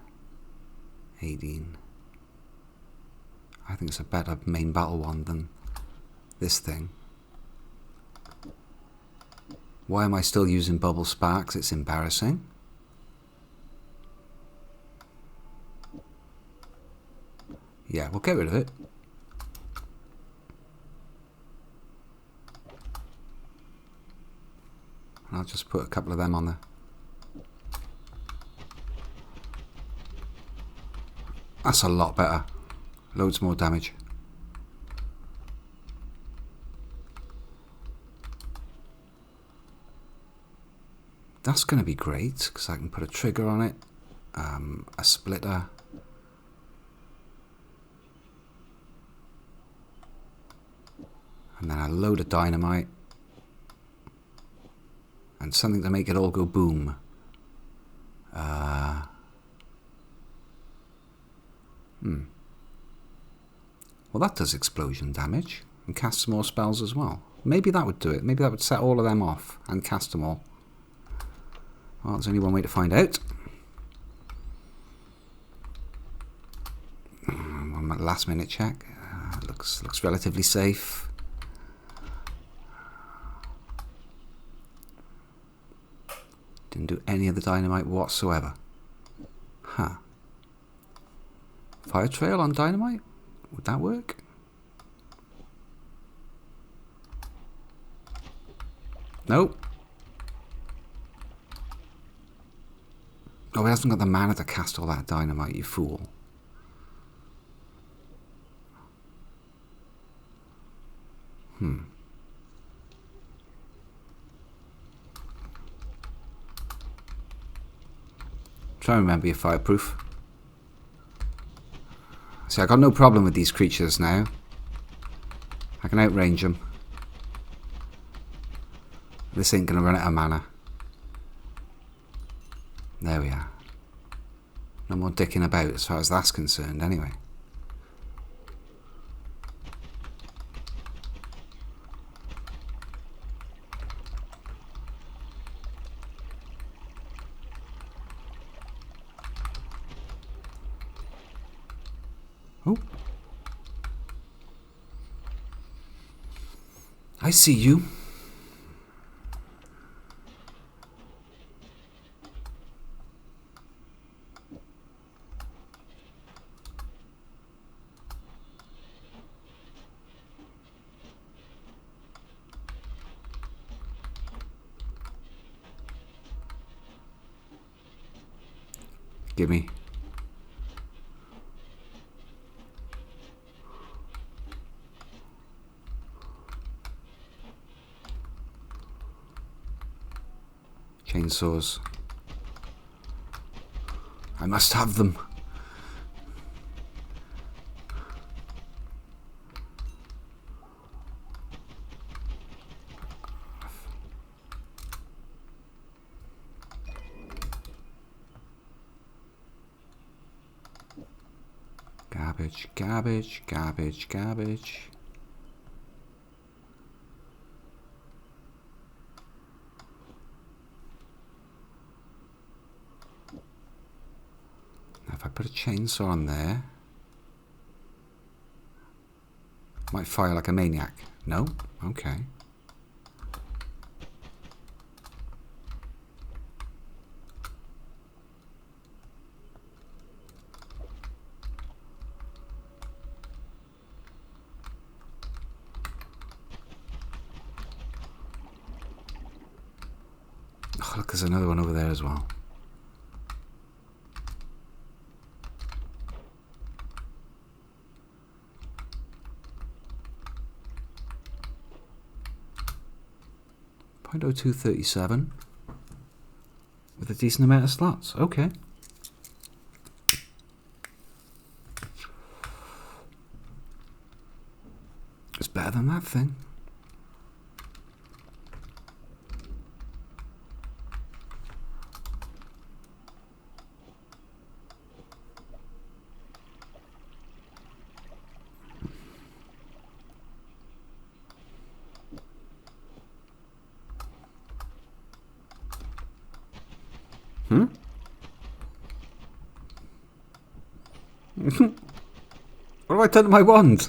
18. I think it's a better main battle one than this thing. Why am I still using bubble sparks? It's embarrassing. Yeah, we'll get rid of it. I'll just put a couple of them on there. That's a lot better. Loads more damage. That's going to be great, because I can put a trigger on it, a splitter. And then a load of dynamite. And something to make it all go boom. Well, that does explosion damage. And casts more spells as well. Maybe that would do it. Maybe that would set all of them off and cast them all. Well, there's only one way to find out. One last minute check. Looks relatively safe. Didn't do any of the dynamite whatsoever. Huh. Fire trail on dynamite? Would that work? Nope. Oh, he hasn't got the mana to cast all that dynamite, you fool. Try and remember you're fireproof. See, I got no problem with these creatures now. I can outrange them. This ain't gonna run out of mana. There we are. No more dicking about as far as that's concerned, anyway. Oh. I see you. Gimme. Chainsaws. I must have them. Garbage, garbage, garbage, garbage. Now if I put a chainsaw on there, might fire like a maniac. No? Okay. Oh, look, there's another one over there as well. .0237 with a decent amount of slots. Okay. It's better than that thing. What have I done to my wand?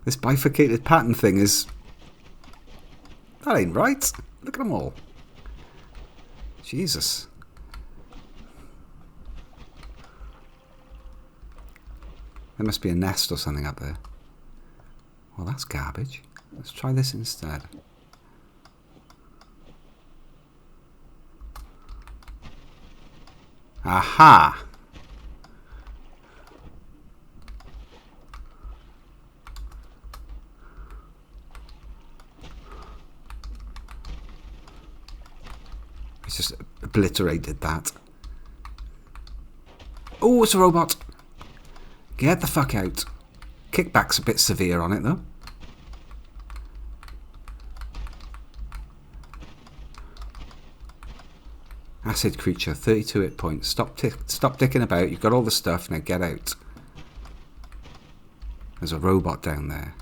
This bifurcated pattern thing is... That ain't right. Look at them all. Jesus. There must be a nest or something up there. Well, that's garbage. Let's try this instead. Aha! It's just obliterated that. Oh, it's a robot! Get the fuck out. Kickback's a bit severe on it, though. Acid creature, 32 hit points. Stop dicking about. You've got all the stuff. Now get out. There's a robot down there.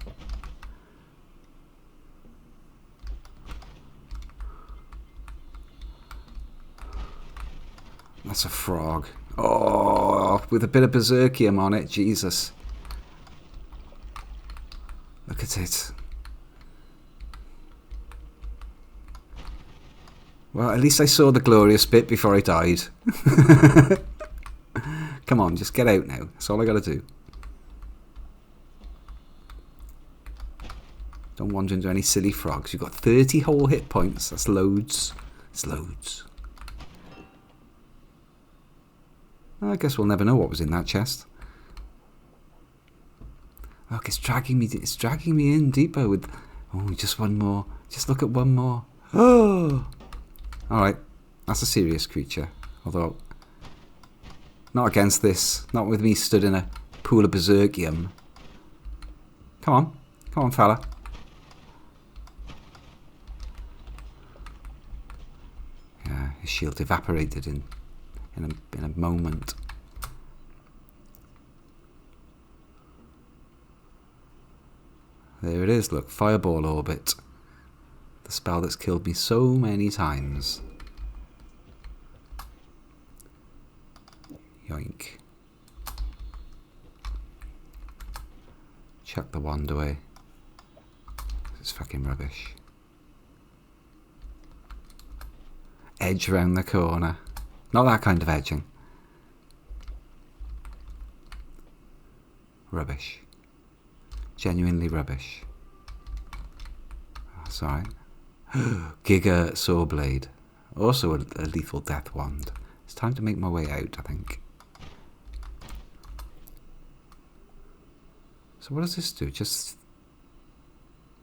That's a frog. Oh, with a bit of berserkium on it. Jesus. Look at it. Well, at least I saw the glorious bit before I died. Come on, just get out now. That's all I gotta do. Don't wander into any silly frogs. You've got 30 whole hit points. That's loads. It's loads. Well, I guess we'll never know what was in that chest. Look, it's dragging me in deeper with... Oh, just one more. Just look at one more. Oh! Alright. That's a serious creature. Although, not against this. Not with me stood in a pool of berserkium. Come on. Come on, fella. Yeah, his shield evaporated in a moment. There it is, look. Fireball Orbit. The spell that's killed me so many times. Yoink. Chuck the wand away. It's fucking rubbish. Edge round the corner. Not that kind of edging. Rubbish. Genuinely rubbish. That's alright. Giga Sawblade. Also a lethal death wand. It's time to make my way out, I think. So what does this do? Just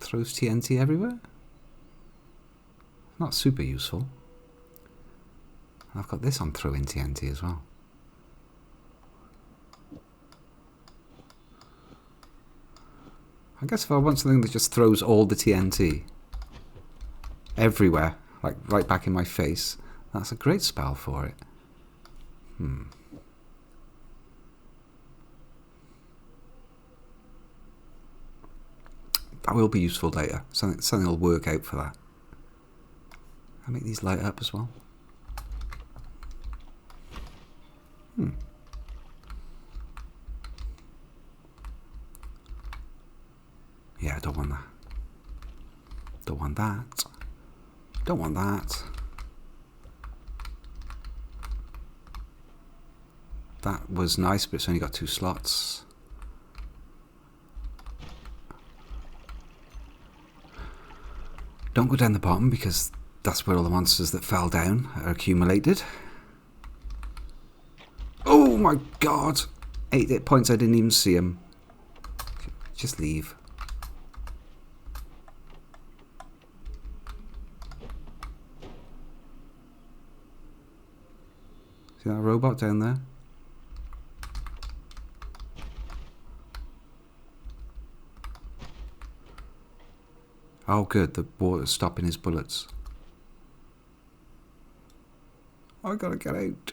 throws TNT everywhere? Not super useful. I've got this on throwing TNT as well. I guess if I want something that just throws all the TNT everywhere, like right back in my face, that's a great spell for it. That will be useful later. Something will work out for that. I'll make these light up as well. Yeah, I don't want that. Don't want that. Don't want that. That was nice, but it's only got 2 slots. Don't go down the bottom because that's where all the monsters that fell down are accumulated. Oh my god! 8 points, I didn't even see him. Just leave. See that robot down there? Oh good, the water's stopping his bullets. I gotta get out.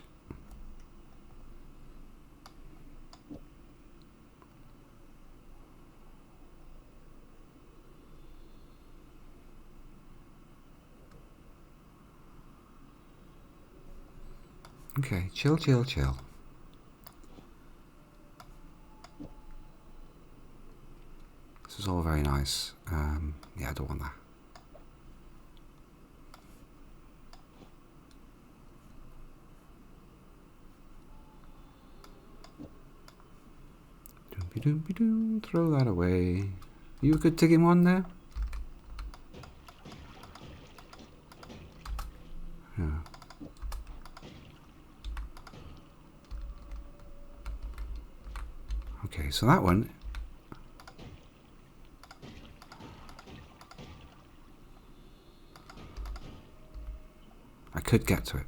Okay, chill, chill, chill. This is all very nice. Yeah, I don't want that. Doompy doompy doom, throw that away. You a good ticking one there? Yeah. Okay, so that one. I could get to it.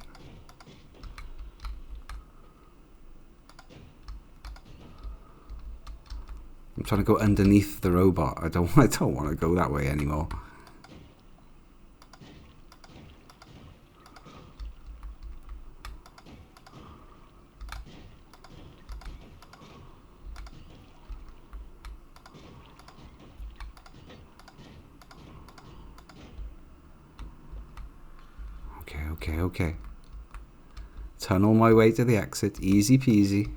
I'm trying to go underneath the robot. I don't want to go that way anymore. Okay. Tunnel my way to the exit. Easy peasy.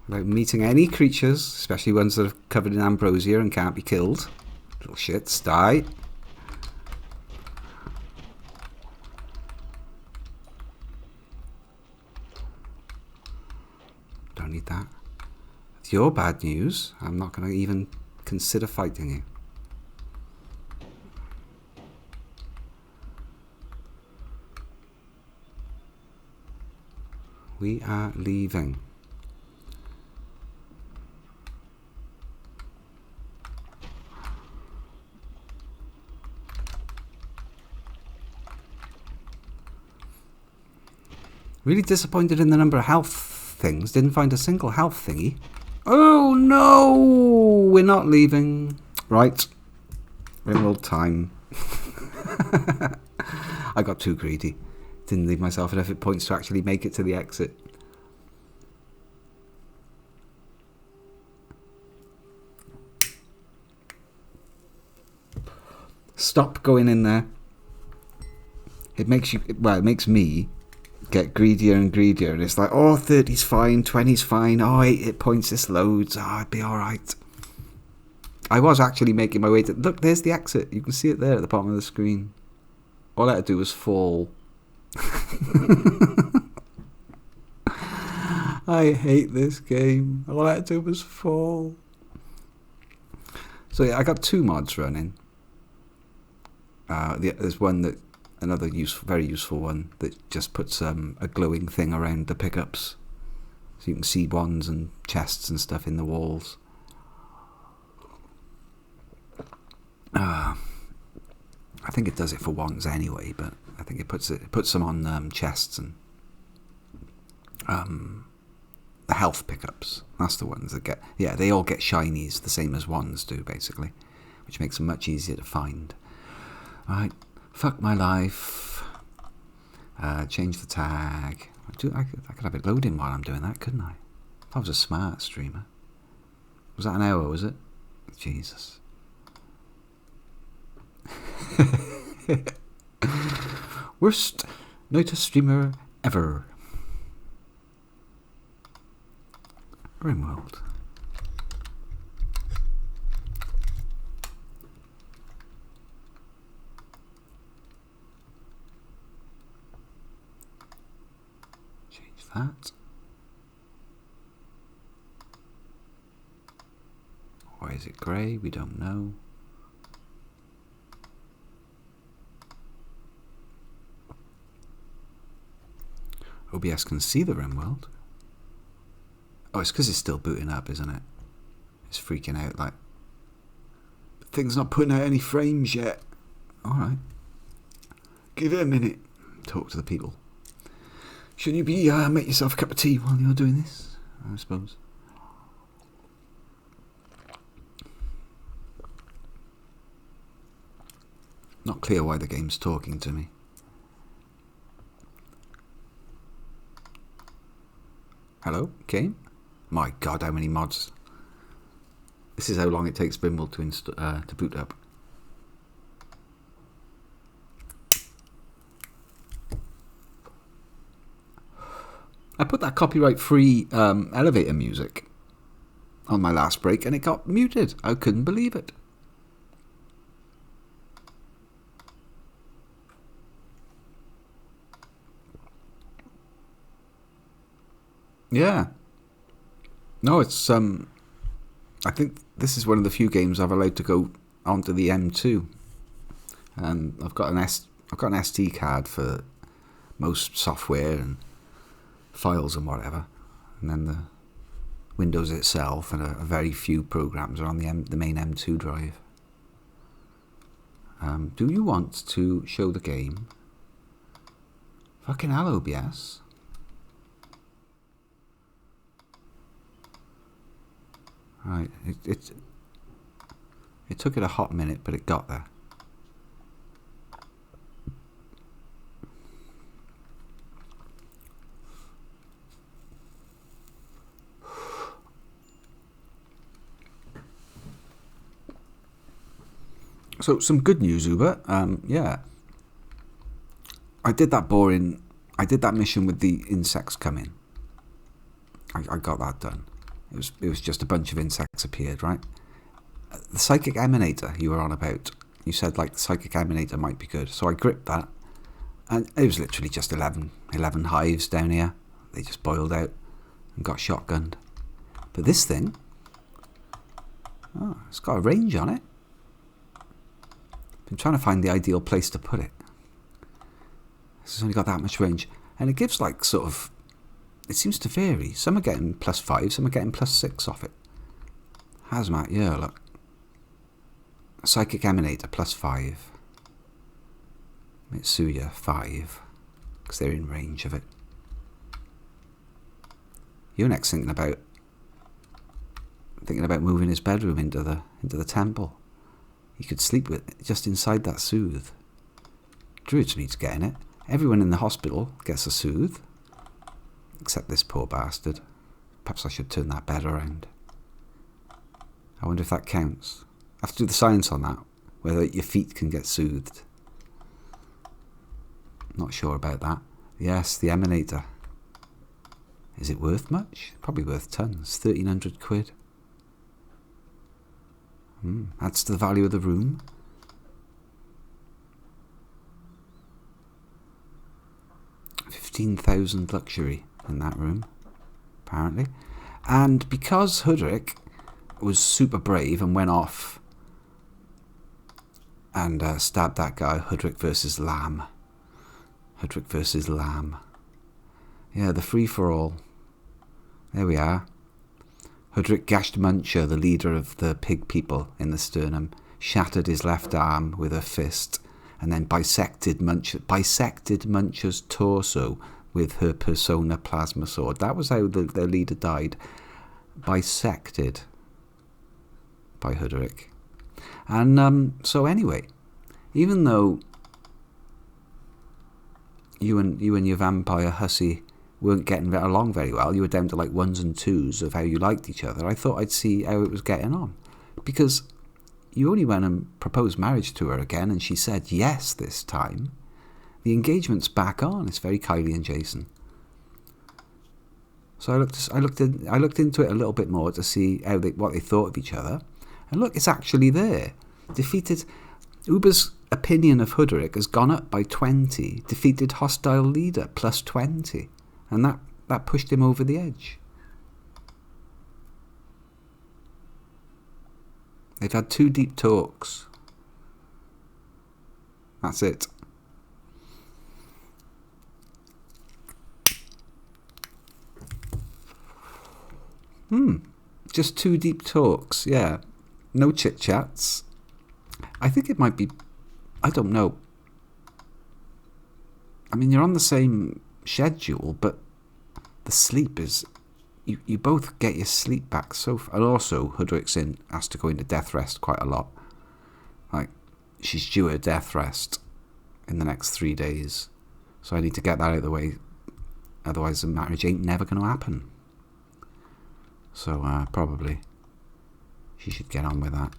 Without meeting any creatures, especially ones that are covered in ambrosia and can't be killed. Little shits, die. Don't need that. It's your bad news. I'm not going to even consider fighting you. We are leaving. Really disappointed in the number of health things. Didn't find a single health thingy. Oh no! We're not leaving. Right. Rimworld time. I got too greedy. Didn't leave myself enough hit points to actually make it to the exit. Stop going in there. It makes you, well, it makes me get greedier and greedier, and it's like, oh, 30's fine, 20's fine, oh, 8 hit points, this loads, oh, I'd be alright. I was actually making my way to, look, there's the exit, you can see it there at the bottom of the screen. All I had to do was fall. I hate this game. All I had to do was fall. So yeah, I got 2 mods running. There's one that, another very useful one that just puts a glowing thing around the pickups, so you can see wands and chests and stuff in the walls. I think it does it for wands anyway, but I think it puts them on chests and the health pickups. That's the ones that get, yeah, they all get shinies the same as wands do basically, which makes them much easier to find. Right, fuck my life. Change the tag. I could have it loading while I'm doing that, couldn't I? I was a smart streamer. Was that an hour, was it? Jesus. Worst NOITA streamer ever. Rimworld. That. Or is it grey? We don't know. OBS can see the Rimworld. Oh, it's because it's still booting up, isn't it? It's freaking out like, thing's not putting out any frames yet. Alright. Give it a minute. Talk to the people. Shouldn't you be make yourself a cup of tea while you're doing this, I suppose. Not clear why the game's talking to me. Hello, game? My God, how many mods? This is how long it takes Rimworld to boot up. I put that copyright-free elevator music on my last break and it got muted. I couldn't believe it. Yeah. No, it's I think this is one of the few games I've allowed to go onto the M2, and I've got an SD card for most software and files and whatever, and then the Windows itself and a very few programs are on the main M2 drive. Do you want to show the game? Fucking hell, OBS. Right, it took it a hot minute, but it got there. So some good news, Uber. Yeah, I did that mission with the insects coming. I got that done. It was just a bunch of insects appeared, right? The psychic emanator you were on about. You said like the psychic emanator might be good, so I gripped that, and it was literally just 11 hives down here. They just boiled out and got shotgunned. But this thing, oh, it's got a range on it. Been trying to find the ideal place to put it. It's only got that much range, and it gives like sort of. It seems to vary. Some are getting +5, some are getting +6 off it. Hazmat, yeah, look. Psychic Emanator +5. Mitsuya 5, because they're in range of it. Eunuch's thinking about moving his bedroom into the temple. He could sleep with just inside that soothe. Druids needs getting it. Everyone in the hospital gets a soothe, except this poor bastard. Perhaps I should turn that bed around. I wonder if that counts. I have to do the science on that, whether your feet can get soothed. Not sure about that. Yes, the emanator. Is it worth much? Probably worth tons. 1,300 quid. Adds to the value of the room. $15,000 luxury in that room, apparently. And because Hudrick was super brave and went off and stabbed that guy, Hudrick versus Lamb. Hudrick versus Lamb. Yeah, the free-for-all. There we are. Hudrick gashed Muncher, the leader of the pig people, in the sternum, shattered his left arm with a fist, and then bisected Muncher's torso with her persona plasma sword. That was how their leader died. Bisected by Hudrick. And so anyway, even though you and your vampire hussy weren't getting along very well, you were down to like ones and twos of how you liked each other, I thought I'd see how it was getting on. Because you only went and proposed marriage to her again, and she said yes this time. The engagement's back on. It's very Kylie and Jason. So I looked into it a little bit more to see what they thought of each other. And look, it's actually there. Defeated. Uber's opinion of Hudrick has gone up by 20. Defeated hostile leader plus 20. And that pushed him over the edge. They've had 2 deep talks. That's it. Just 2 deep talks, yeah. No chit-chats. I think it might be... I don't know. I mean, you're on the same schedule, but the sleep is... You both get your sleep back so... And also, Hudrick's has to go into death rest quite a lot. Like, she's due a death rest in the next 3 days. So I need to get that out of the way. Otherwise, the marriage ain't never going to happen. So, probably she should get on with that.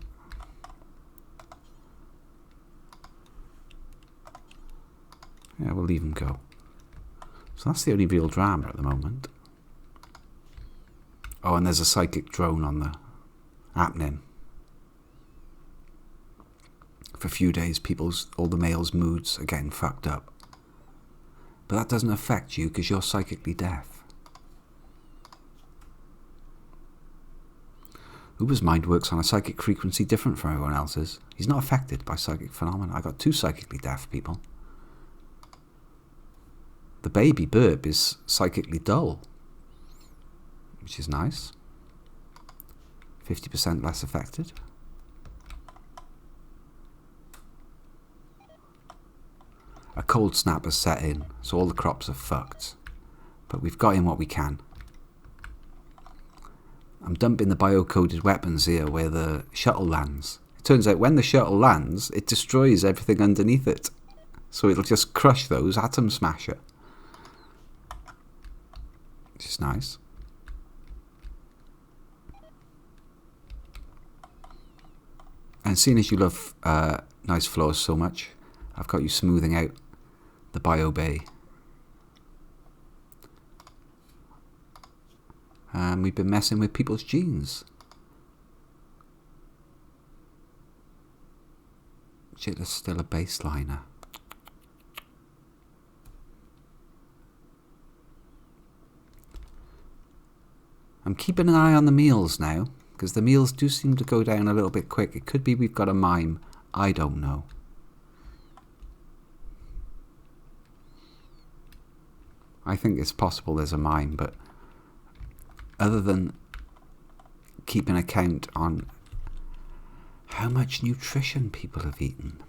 Yeah, we'll leave him go. So that's the only real drama at the moment. Oh, and there's a psychic drone on the happening. For a few days, all the males' moods are getting fucked up. But that doesn't affect you because you're psychically deaf. Uber's mind works on a psychic frequency different from everyone else's. He's not affected by psychic phenomena. I got 2 psychically deaf people. The baby burp is psychically dull, which is nice. 50% less affected. A cold snap has set in, so all the crops are fucked. But we've got in what we can. I'm dumping the bio-coded weapons here where the shuttle lands. It turns out when the shuttle lands, it destroys everything underneath it. So it'll just crush those, atom smasher. Which is nice. And seeing as you love nice floors so much, I've got you smoothing out the bio bay. And we've been messing with people's genes. Chittler's still a baseliner. I'm keeping an eye on the meals now, because the meals do seem to go down a little bit quick. It could be we've got a mime. I don't know. I think it's possible there's a mime, but other than keeping account on how much nutrition people have eaten.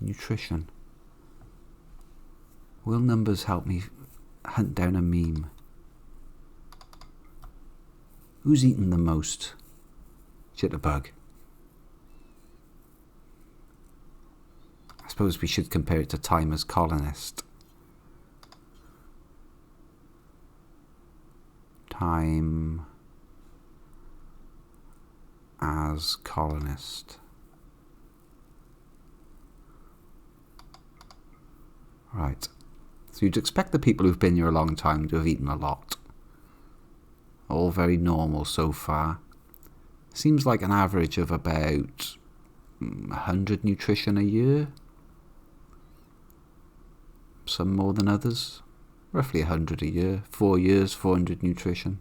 Nutrition. Will numbers help me hunt down a meme. Who's eaten the most? Jitterbug. I suppose we should compare it to time as colonist. Time as colonist. Right. So you'd expect the people who've been here a long time to have eaten a lot. All very normal so far. Seems like an average of about 100 nutrition a year. Some more than others. Roughly 100 a year. 4 years, 400 nutrition.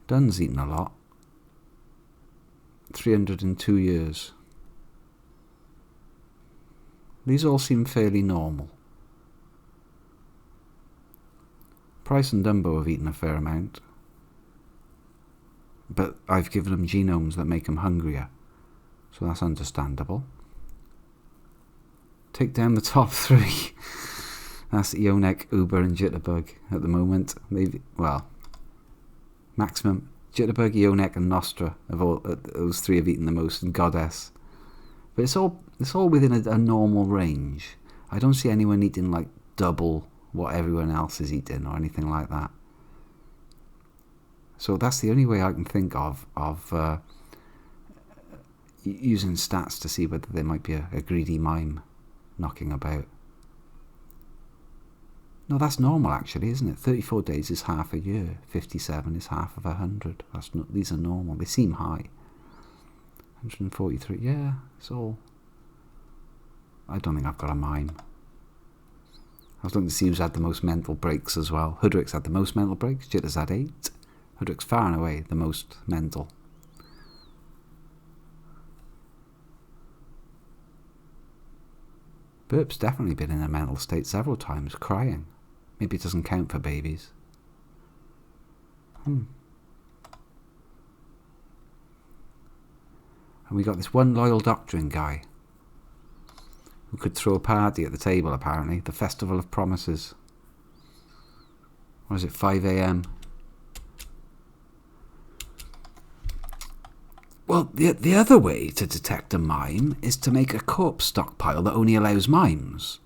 Dunn's eaten a lot. 302 years. These all seem fairly normal. Price and Dumbo have eaten a fair amount. But I've given them genomes that make them hungrier. So that's understandable. Take down the top 3. That's Yonek, Uber and Jitterbug at the moment. Well, maximum. Jitterbug, Yonek and Nostra of all those 3 have eaten the most, and Goddess. But it's all within a normal range. I don't see anyone eating like double what everyone else is eating or anything like that. So that's the only way I can think of using stats to see whether there might be a greedy mime knocking about. No, that's normal actually, isn't it? 34 days is half a year. 57 is half of 100. These are normal. They seem high. 143. Yeah, it's all. I don't think I've got a mime. I was looking to see who's had the most mental breaks as well. Hoodrick's had the most mental breaks. Jitter's had 8. Hoodrick's far and away the most mental. Burp's definitely been in a mental state several times, crying. Maybe it doesn't count for babies. And we got this one loyal doctrine guy who could throw a party at the table, apparently. The Festival of Promises. What is it, 5 a.m? Well, the other way to detect a mime is to make a corpse stockpile that only allows mimes.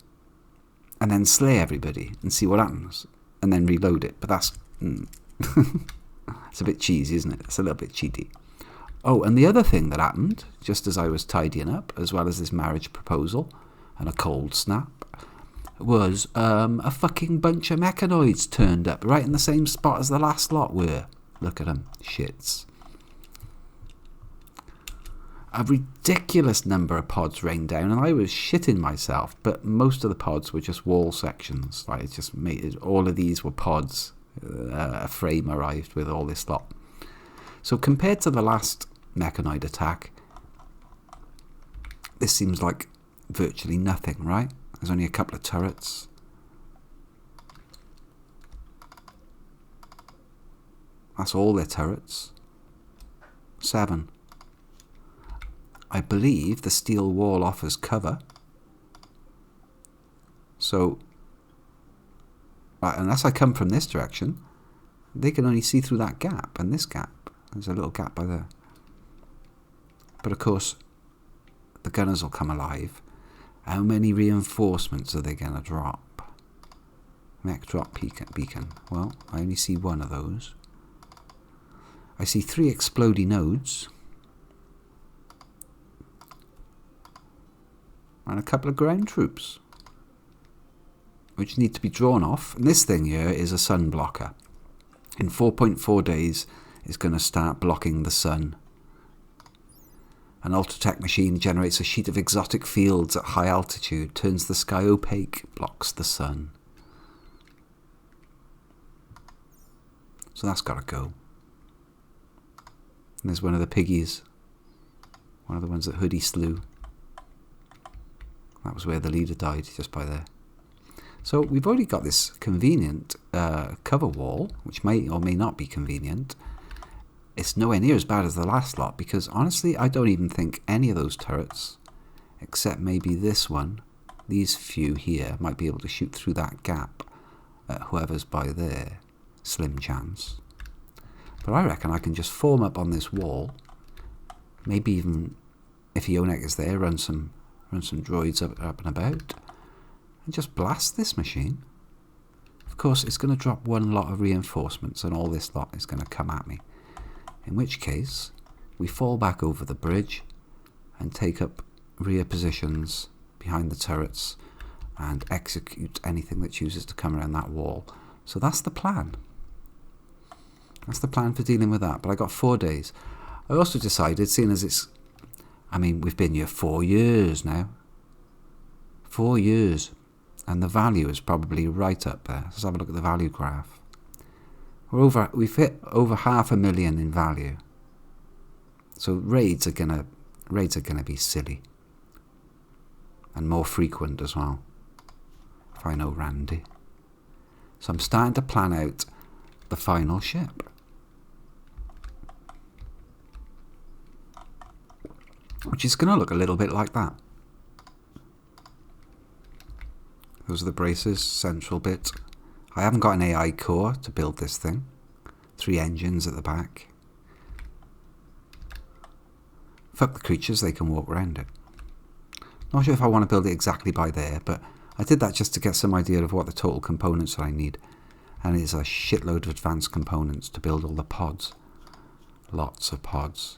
And then slay everybody and see what happens. And then reload it. But that's... it's a bit cheesy, isn't it? It's a little bit cheaty. Oh, and the other thing that happened, just as I was tidying up, as well as this marriage proposal and a cold snap, was a fucking bunch of mechanoids turned up right in the same spot as the last lot were. Look at them. Shits. A ridiculous number of pods rained down, and I was shitting myself, but most of the pods were just wall sections. Like, it just made it, all of these were pods. A frame arrived with all this lot. So compared to the last mechanoid attack, this seems like virtually nothing, right? There's only a couple of turrets. That's all their turrets. 7. I believe the steel wall offers cover. So, unless I come from this direction, they can only see through that gap and this gap. There's a little gap by there. But of course, the gunners will come alive. How many reinforcements are they going to drop? Mech drop beacon. Well, I only see one of those. I see 3 exploding nodes. And a couple of ground troops, which need to be drawn off. And this thing here is a sun blocker. In 4.4 days, it's going to start blocking the sun. An Ultratech machine generates a sheet of exotic fields at high altitude, turns the sky opaque, blocks the sun. So that's got to go. And there's one of the piggies. One of the ones that Hoodie slew. That was where the leader died, just by there. So we've already got this convenient cover wall, which may or may not be convenient. It's nowhere near as bad as the last lot, because honestly, I don't even think any of those turrets except maybe this one, these few here, might be able to shoot through that gap at whoever's by there. Slim chance. But I reckon I can just form up on this wall. Maybe even if Ionek is there, run some droids up and about, and just blast this machine. Of course, it's going to drop one lot of reinforcements, and all this lot is going to come at me. In which case, we fall back over the bridge and take up rear positions behind the turrets and execute anything that chooses to come around that wall. So that's the plan. That's the plan for dealing with that. But I got 4 days. I also decided, seeing as it's... I mean, we've been here 4 years now. 4 years. And the value is probably right up there. Let's have a look at the value graph. We've hit over 500,000 in value. So raids are gonna be silly. And more frequent as well. If I know Randy. So I'm starting to plan out the final ship. Which is going to look a little bit like that. Those are the braces, central bit. I haven't got an AI core to build this thing. 3 engines at the back. Fuck the creatures, they can walk around it. Not sure if I want to build it exactly by there, but I did that just to get some idea of what the total components that I need. And it's a shitload of advanced components to build all the pods. Lots of pods.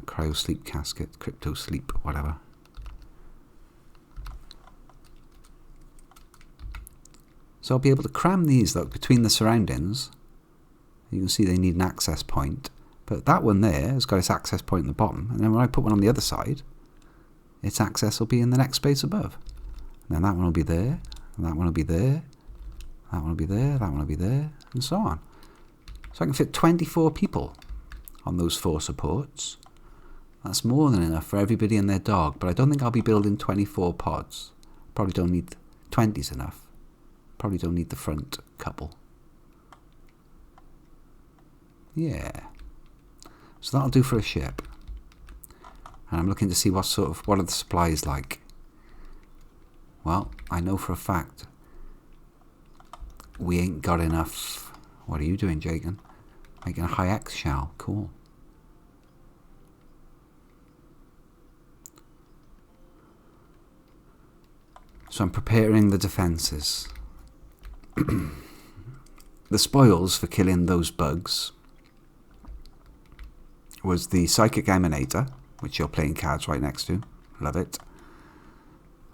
Cryo sleep casket, crypto sleep, whatever. So I'll be able to cram these though between the surroundings. You can see they need an access point. But that one there has got its access point in the bottom. And then when I put one on the other side, its access will be in the next space above. And then that one will be there. And that one will be there. That one will be there. That one will be there. And so on. So I can fit 24 people on those 4 supports. That's more than enough for everybody and their dog. But I don't think I'll be building 24 pods. Probably don't need 20's enough. Probably don't need the front couple. Yeah. So that'll do for a ship. And I'm looking to see what are the supplies like. Well, I know for a fact we ain't got enough. What are you doing, Jagan? Making a high X shell. Cool. So I'm preparing the defences. The spoils for killing those bugs was the Psychic Emanator, which you're playing cards right next to. Love it.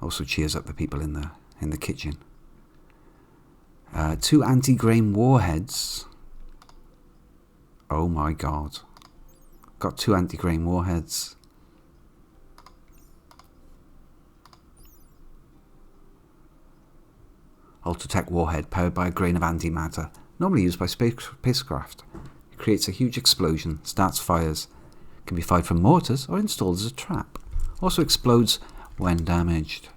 Also cheers up the people in the kitchen. 2 anti-grain warheads. Oh my god. Got 2 anti-grain warheads. Ultratech warhead powered by a grain of antimatter, normally used by spacecraft. It creates a huge explosion, starts fires, can be fired from mortars or installed as a trap. Also explodes when damaged.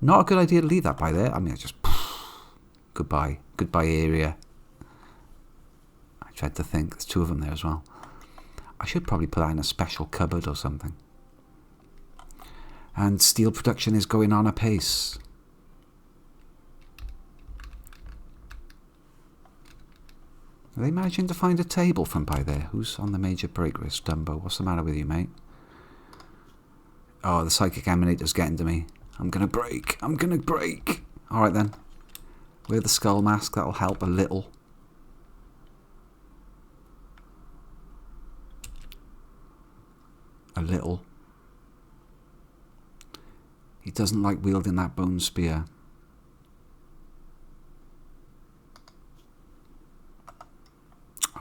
Not a good idea to leave that by there. I mean, just goodbye area. I tried to think. There's 2 of them there as well. I should probably put that in a special cupboard or something. And steel production is going on apace. Are they managing to find a table from by there? Who's on the major break risk, Dumbo? What's the matter with you, mate? Oh, the Psychic Emanator's getting to me. I'm gonna break. I'm gonna break. Alright then. Wear the skull mask. That'll help a little. A little. He doesn't like wielding that bone spear.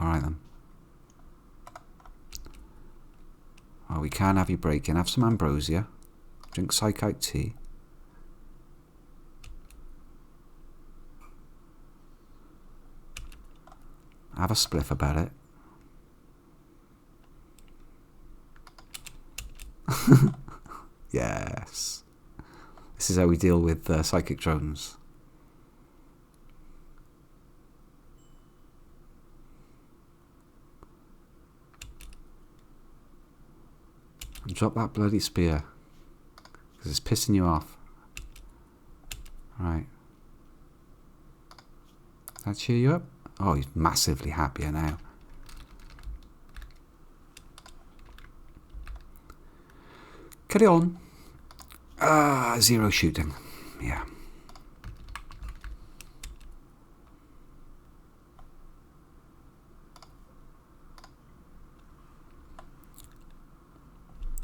Alright then. Oh, we can have you break in. Have some ambrosia. Drink psychite tea. Have a spliff about it. Yes. This is how we deal with psychic drones. I'm drop that bloody spear. Because it's pissing you off. Right. Does that cheer you up? Oh, he's massively happier now. Carry on. 0 shooting. Yeah.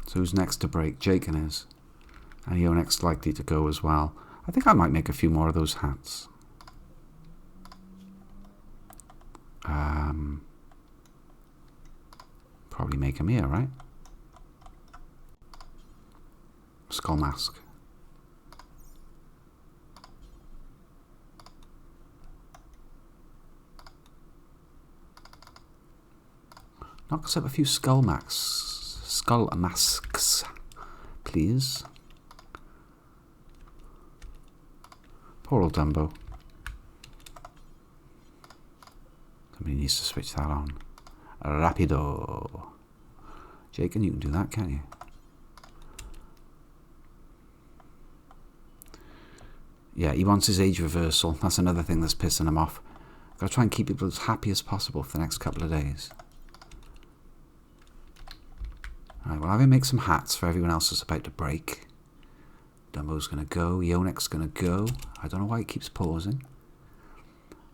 So who's next to break? Jaken is. And you're next likely to go as well. I think I might make a few more of those hats. Probably make them here, right? Skull mask. Knock us up a few skull masks, please. Poor old Dumbo. Somebody needs to switch that on. Rapido. Jaken, you can do that, can't you? Yeah, he wants his age reversal. That's another thing that's pissing him off. Gotta try and keep people as happy as possible for the next couple of days. Alright, we'll have him make some hats for everyone else that's about to break. Dumbo's gonna go. Yonek's gonna go. I don't know why it keeps pausing.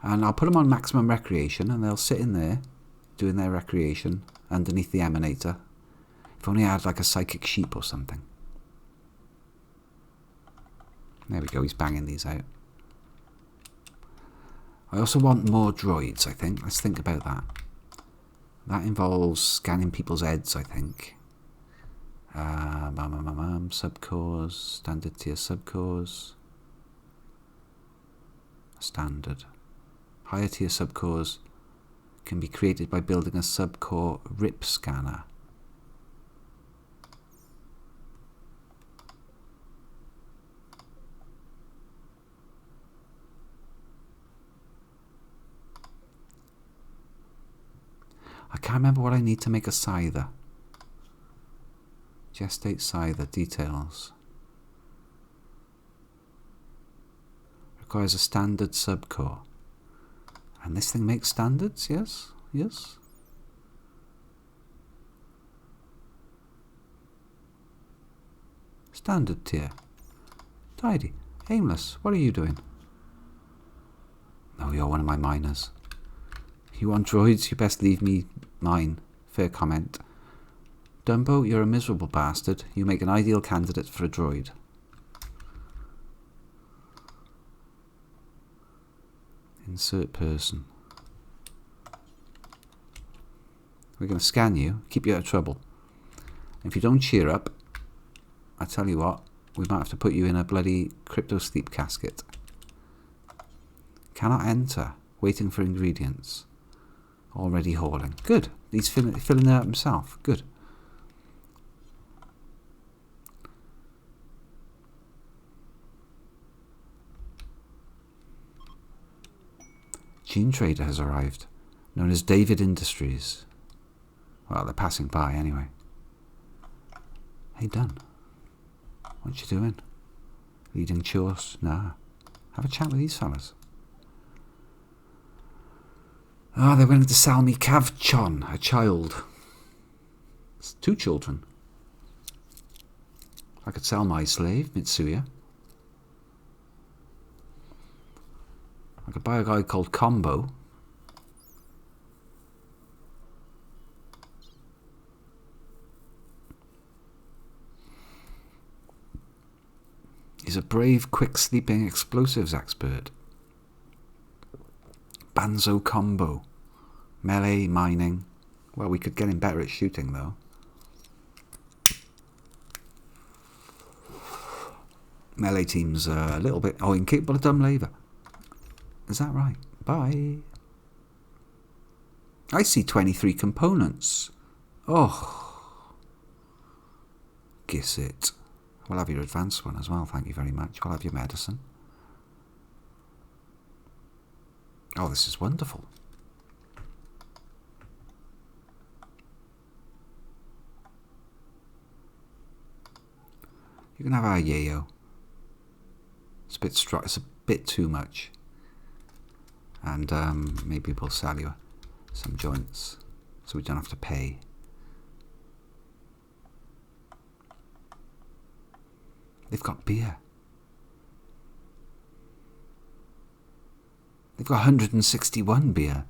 And I'll put them on maximum recreation and they'll sit in there doing their recreation underneath the emanator. If only I had like a psychic sheep or something. There we go, he's banging these out. I also want more droids, I think. Let's think about that. That involves scanning people's heads, I think. Subcores, standard tier subcores. Standard. Higher tier subcores can be created by building a subcore RIP scanner. I can't remember what I need to make a scyther. Gestate scyther details. Requires a standard subcore. And this thing makes standards, yes? Yes? Standard tier. Tidy. Aimless. What are you doing? No, you're one of my miners. You want droids? You best leave me mine. Fair comment. Dumbo, you're a miserable bastard. You make an ideal candidate for a droid. Insert person. We're going to scan you, keep you out of trouble. If you don't cheer up, I tell you what, we might have to put you in a bloody crypto sleep casket. Cannot enter. Waiting for ingredients. Already hauling. Good. He's filling it out himself. Good. Gene Trader has arrived, known as David Industries. Well, they're passing by anyway. Hey, Dunn. What you doing? Leading chores? Nah. Have a chat with these fellas. Ah, they're willing to sell me Kavchon, a child. It's 2 children. I could sell my slave, Mitsuya. I could buy a guy called Combo. He's a brave, quick-sleeping explosives expert. Banzo Combo. Melee, mining. Well, we could get him better at shooting, though. Melee team's a little bit... Oh, incapable of dumb labour. Is that right? Bye. I see 23 components. Oh. Guess it. We'll have your advanced one as well, thank you very much. We'll have your medicine. Oh, this is wonderful. You can have our yayo. It's a bit strong. It's a bit too much. And maybe we'll sell you some joints so we don't have to pay. They've got beer. They've got 161 beer.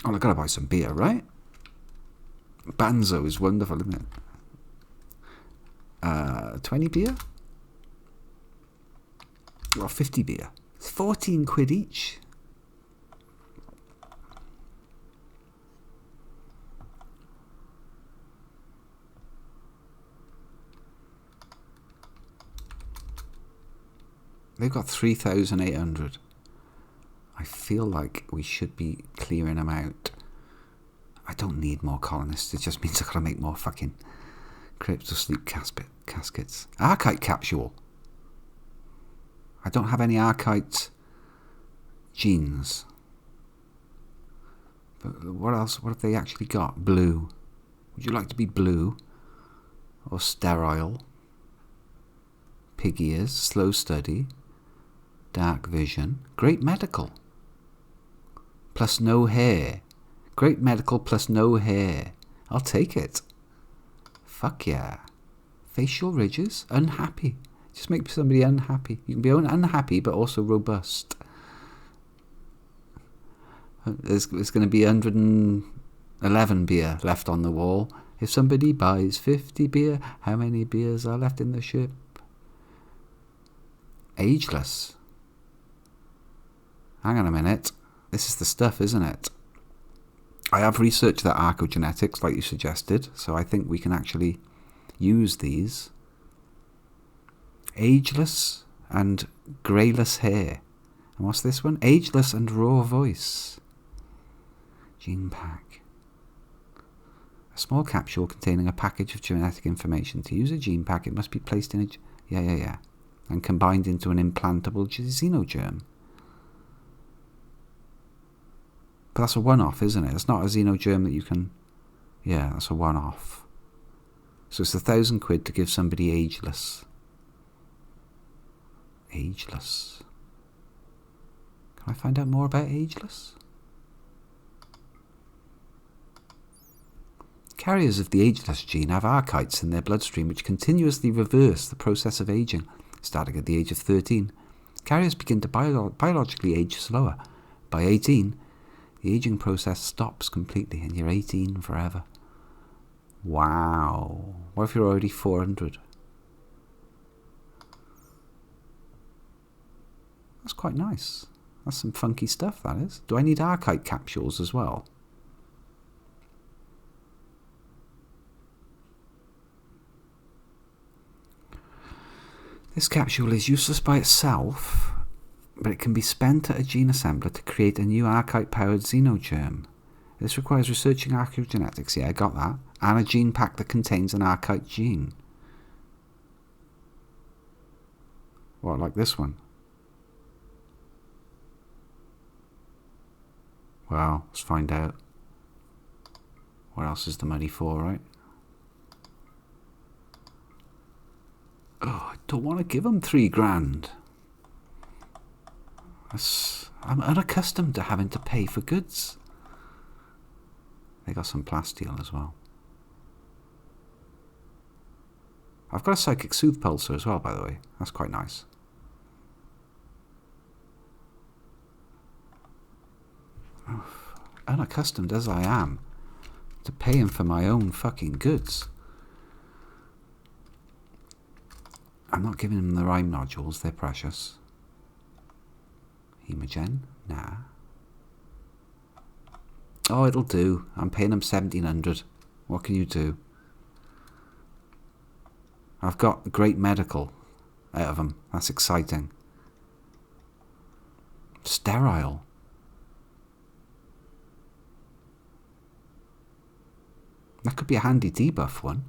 Oh, I've got to buy some beer, right? Banzo is wonderful, isn't it? 20 beer? Well, 50 beer. It's 14 quid each. They've got 3,800. I feel like we should be clearing them out. I don't need more colonists. It just means I've got to make more fucking crypto sleep caskets. Archite capsule. I don't have any archite genes. But what else? What have they actually got? Blue. Would you like to be blue? Or sterile? Pig ears. Slow study. Dark vision. Great medical. Plus no hair. Great medical plus no hair. I'll take it. Fuck yeah. Facial ridges. Unhappy. Just make somebody unhappy. You can be unhappy but also robust. There's going to be 111 beer left on the wall. If somebody buys 50 beer, how many beers are left in the ship? Ageless. Hang on a minute. This is the stuff, isn't it? I have researched that archaeogenetics like you suggested, so I think we can actually use these. Ageless and greyless hair. And what's this one? Ageless and raw voice. Gene pack. A small capsule containing a package of genetic information. To use a gene pack, it must be placed in a... Yeah. And combined into an implantable xenogerm. But that's a one-off, isn't it? It's not a xenogerm that you can... Yeah, that's a one-off. So it's 1,000 quid to give somebody ageless. Ageless. Can I find out more about ageless? Carriers of the ageless gene have archites in their bloodstream which continuously reverse the process of aging, starting at the age of 13. Carriers begin to biologically age slower. By 18, the aging process stops completely and you're 18 forever. Wow. What if you're already 400? That's quite nice. That's some funky stuff, that is. Do I need archite capsules as well? This capsule is useless by itself, but it can be spent at a gene assembler to create a new archite-powered xenogerm. This requires researching archaeogenetics, yeah, I got that, and a gene pack that contains an archite gene. What, like this one? Well, let's find out. What else is the money for, right? Oh, I don't want to give them $3,000. I'm unaccustomed to having to pay for goods. They got some plasteel as well. I've got a psychic soothe pulsar as well, by the way. That's quite nice. Unaccustomed as I am to paying for my own fucking goods. I'm not giving them the rhyme nodules, they're precious. Hemogen? Nah. Oh, it'll do. I'm paying them 1,700. What can you do? I've got great medical out of them. That's exciting. Sterile. That could be a handy debuff one.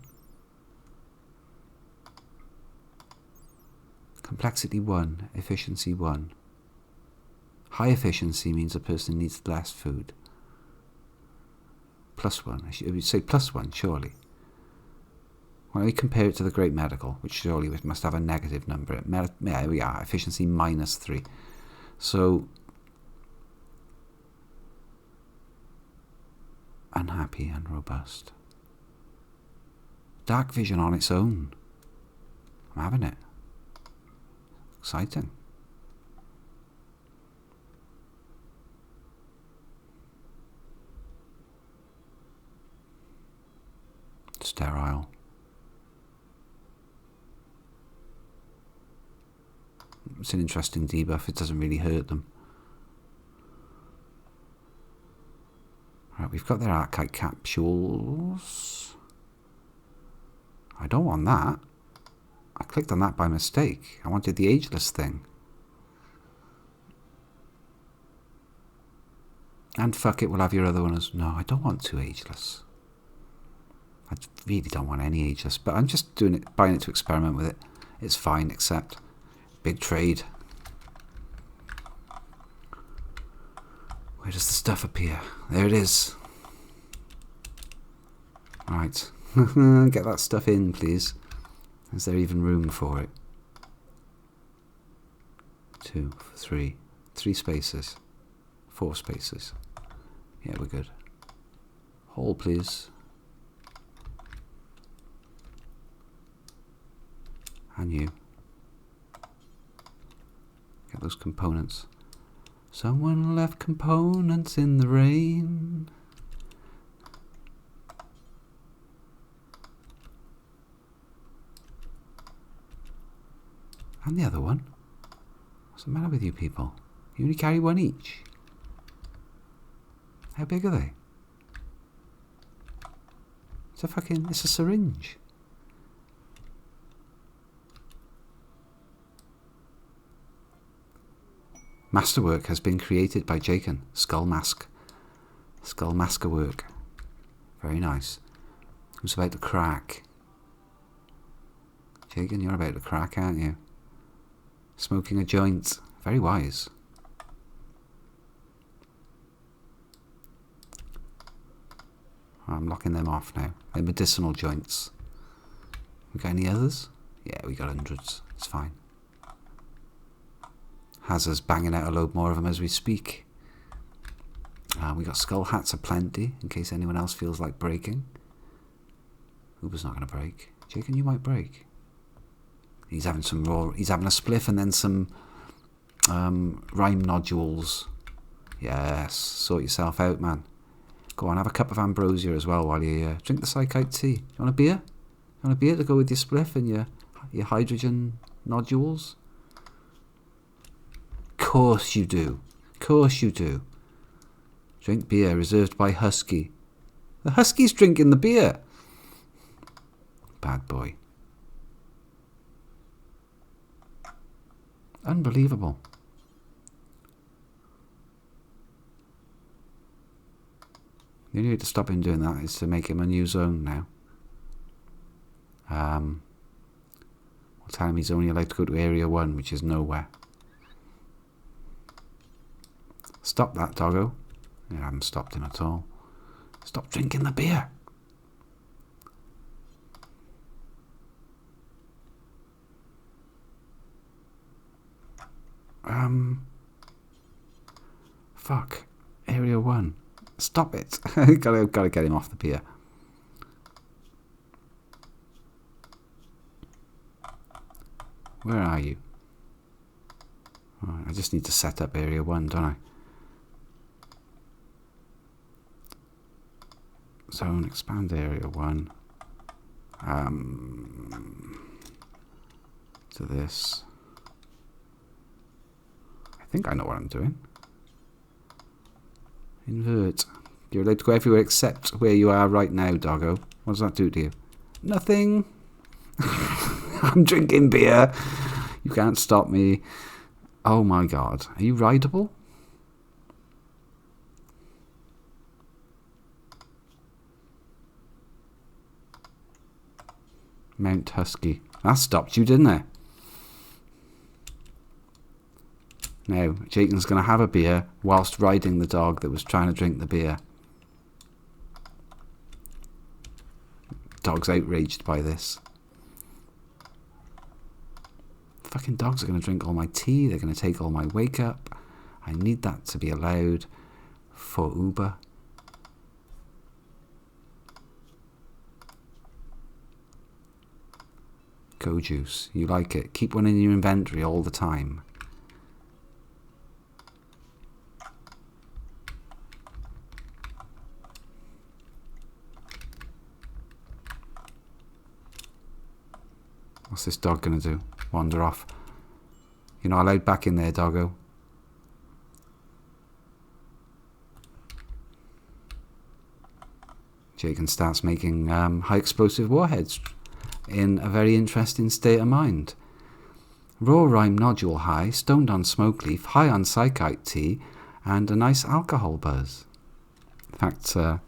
Complexity 1, efficiency 1. High efficiency means a person needs less food. +1. It would say +1, surely. When we compare it to the Great Medical, which surely must have a negative number. Yeah, we are. Efficiency -3. So, unhappy and robust. Dark vision on its own. I'm having it. Exciting. Sterile. It's an interesting debuff. It doesn't really hurt them. Right, we've got their archite capsules. I don't want that. I clicked on that by mistake. I wanted the ageless thing. And fuck it, we'll have your other one as... No, I don't want 2 ageless. I really don't want any ageless, but I'm just doing it, buying it to experiment with it. It's fine, except big trade. Where does the stuff appear? There it is. Right. Get that stuff in, please. Is there even room for it? 2, 3. 3 spaces. 4 spaces. Yeah, we're good. Hole, please. And you. Get those components. Someone left components in the rain. And the other one. What's the matter with you people? You only carry 1 each. How big are they? It's a syringe. Masterwork has been created by Jaken. Skull mask. Skull masker work. Very nice. Who's about to crack? Jaken, you're about to crack, aren't you? Smoking a joint. Very wise. I'm locking them off now. They're medicinal joints. We got any others? Yeah, we got hundreds. It's fine. Has us banging out a load more of them as we speak. We got skull hats aplenty, in case anyone else feels like breaking. Uber's not going to break. Jaken, you might break. He's having some raw... He's having a spliff and then some rhyme nodules. Yes, sort yourself out, man. Go on, have a cup of ambrosia as well while you drink the psychite tea. You want a beer? You want a beer to go with your spliff and your hydrogen nodules? Course you do. Course you do. Drink beer reserved by Husky. The Husky's drinking the beer. Bad boy. Unbelievable. The only way to stop him doing that is to make him a new zone now. We'll tell him he's only allowed to go to Area 1, which is nowhere. Stop that, doggo. I haven't stopped him at all. Stop drinking the beer. Fuck. Area 1. Stop it. gotta get him off the beer. Where are you? Right, I just need to set up Area 1, don't I? Zone, expand Area 1. To this. I think I know what I'm doing. Invert. You're allowed to go everywhere except where you are right now, doggo. What does that do to you? Nothing. I'm drinking beer. You can't stop me. Oh my god. Are you rideable? Mount Husky. That stopped you, didn't it? Now, Jaken's going to have a beer whilst riding the dog that was trying to drink the beer. dog's outraged by this. Fucking dogs are going to drink all my tea. They're going to take all my wake up. I need that to be allowed for Uber. Go juice. You like it. Keep one in your inventory all the time. What's this dog going to do? Wander off. You're not allowed back in there, doggo. Jacob starts making high explosive warheads in a very interesting state of mind. Raw rime nodule high, stoned on smoke leaf, high on psychite tea, and a nice alcohol buzz. In fact, I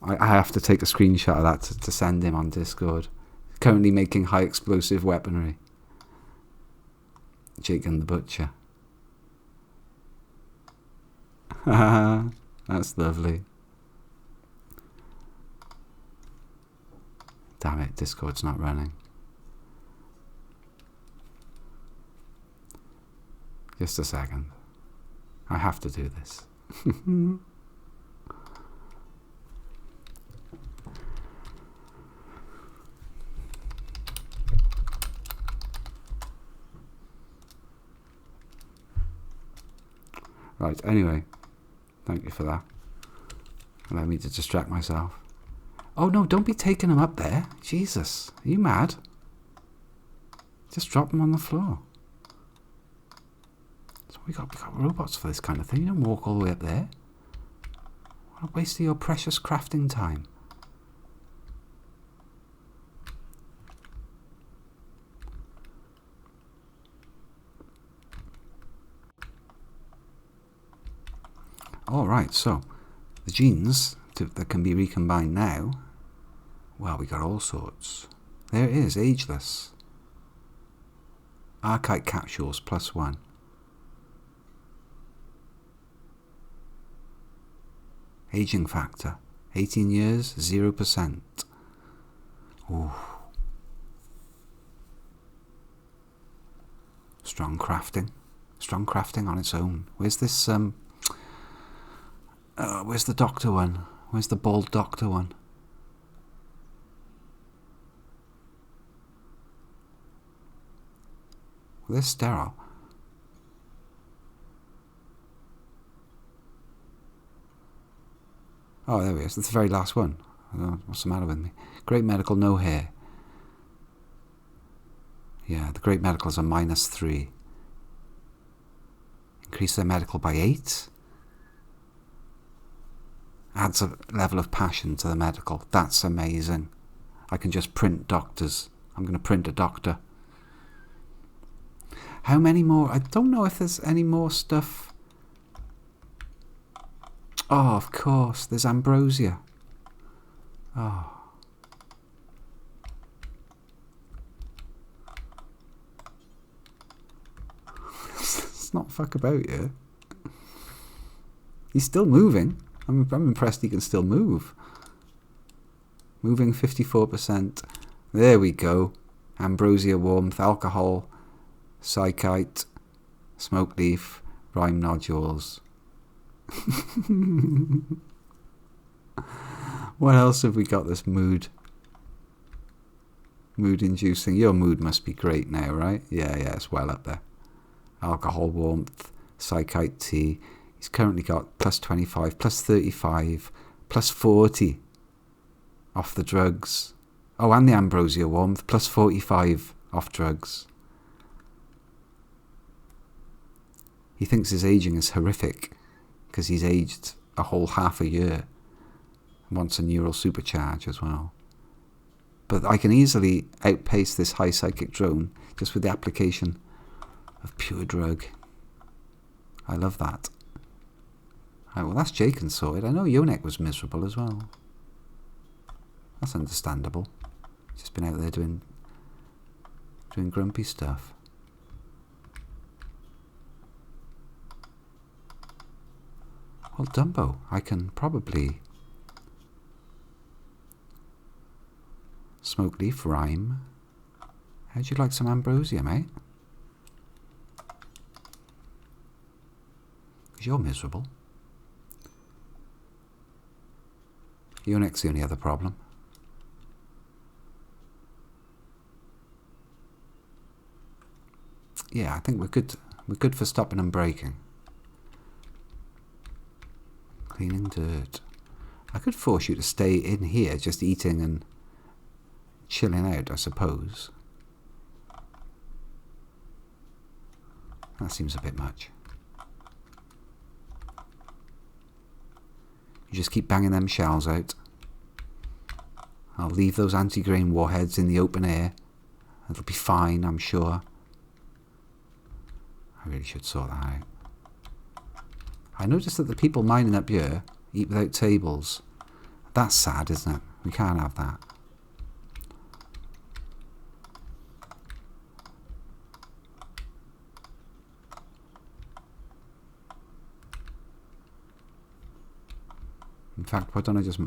have to take a screenshot of that to send him on Discord. Currently making high explosive weaponry. Jake and the Butcher. That's lovely. Damn it, Discord's not running. Just a second. I have to do this. Right, anyway. Thank you for that. Allow me to distract myself. Oh no, don't be taking them up there. Jesus, are you mad? Just drop them on the floor. So we got robots for this kind of thing. You don't walk all the way up there. What a waste of your precious crafting time. Alright, so the genes that can be recombined now, well, we got all sorts. There it is, ageless. Archite capsules +1. Aging factor, 18 years, 0%. Ooh. Strong crafting. Strong crafting on its own. Where's this, where's the doctor one? Where's the bald doctor one? Well, they're sterile. Oh, there we go. That's the very last one. What's the matter with me? Great medical, no hair. Yeah, the great medicals are -3. Increase their medical by 8. Adds a level of passion to the medical. That's amazing. I can just print doctors. I'm going to print a doctor. How many more? I don't know if there's any more stuff. Oh, of course. There's ambrosia. Oh. Let's not fuck about here. He's still moving. I'm impressed he can still move. Moving 54%. There we go. Ambrosia warmth, alcohol, psychite, smoke leaf, rime nodules. What else have we got that's mood inducing? Your mood must be great now, right? Yeah, it's well up there. Alcohol warmth, psychite tea. He's currently got +25, +35, +40 off the drugs. Oh, and the ambrosia warmth, +45 off drugs. He thinks his aging is horrific because he's aged a whole half a year. Wants a neural supercharge as well. But I can easily outpace this high psychic drone just with the application of pure drug. I love that. Right, well, that's Jaken sorted. I know Yonek was miserable as well. That's understandable. Just been out there doing grumpy stuff. Well, Dumbo, I can probably Smoke leaf, rime. How'd you like some ambrosia, mate? Because you're miserable. Unix the only other problem. Yeah, I think we're good. We're good for stopping and breaking. Cleaning dirt. I could force you to stay in here just eating and chilling out, I suppose. That seems a bit much. You just keep banging them shells out. I'll leave those anti-grain warheads in the open air. It'll be fine, I'm sure. I really should sort that out. I noticed that the people mining up here eat without tables. That's sad, isn't it? We can't have that. In fact, why don't I just...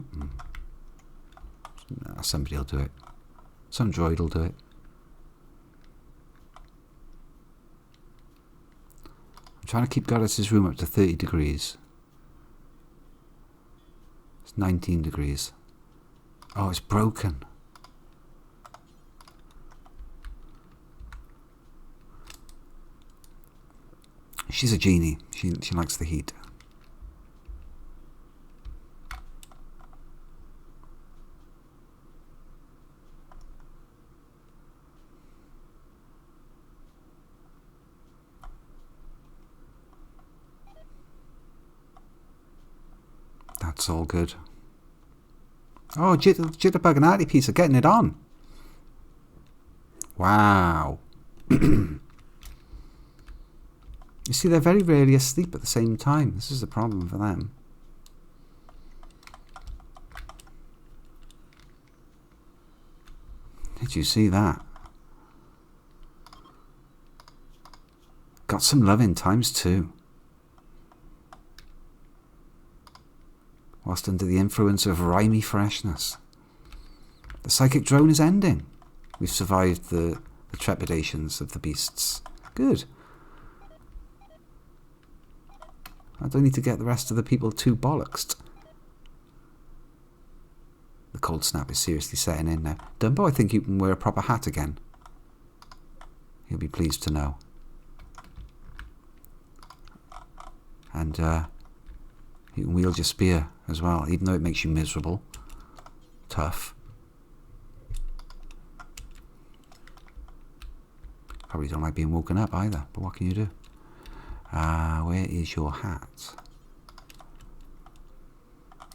somebody will do it. Some droid will do it. I'm trying to keep Goddess's room up to 30 degrees. It's 19 degrees. Oh, it's broken. She's a genie. She likes the heat. That's all good. Oh, Jitterbug and Artipiece are getting it on. Wow. You see, they're very rarely asleep at the same time. This is a problem for them. Did you see that? Got some loving times two. Whilst under the influence of rhymy freshness. The psychic drone is ending. We've survived the trepidations of the beasts. Good. I don't need to get the rest of the people too bollocksed. The cold snap is seriously setting in now. Dumbo, I think you can wear a proper hat again. He'll be pleased to know. And you can wield your spear as well, even though it makes you miserable. Tough. Probably don't like being woken up either, but what can you do? Where is your hat?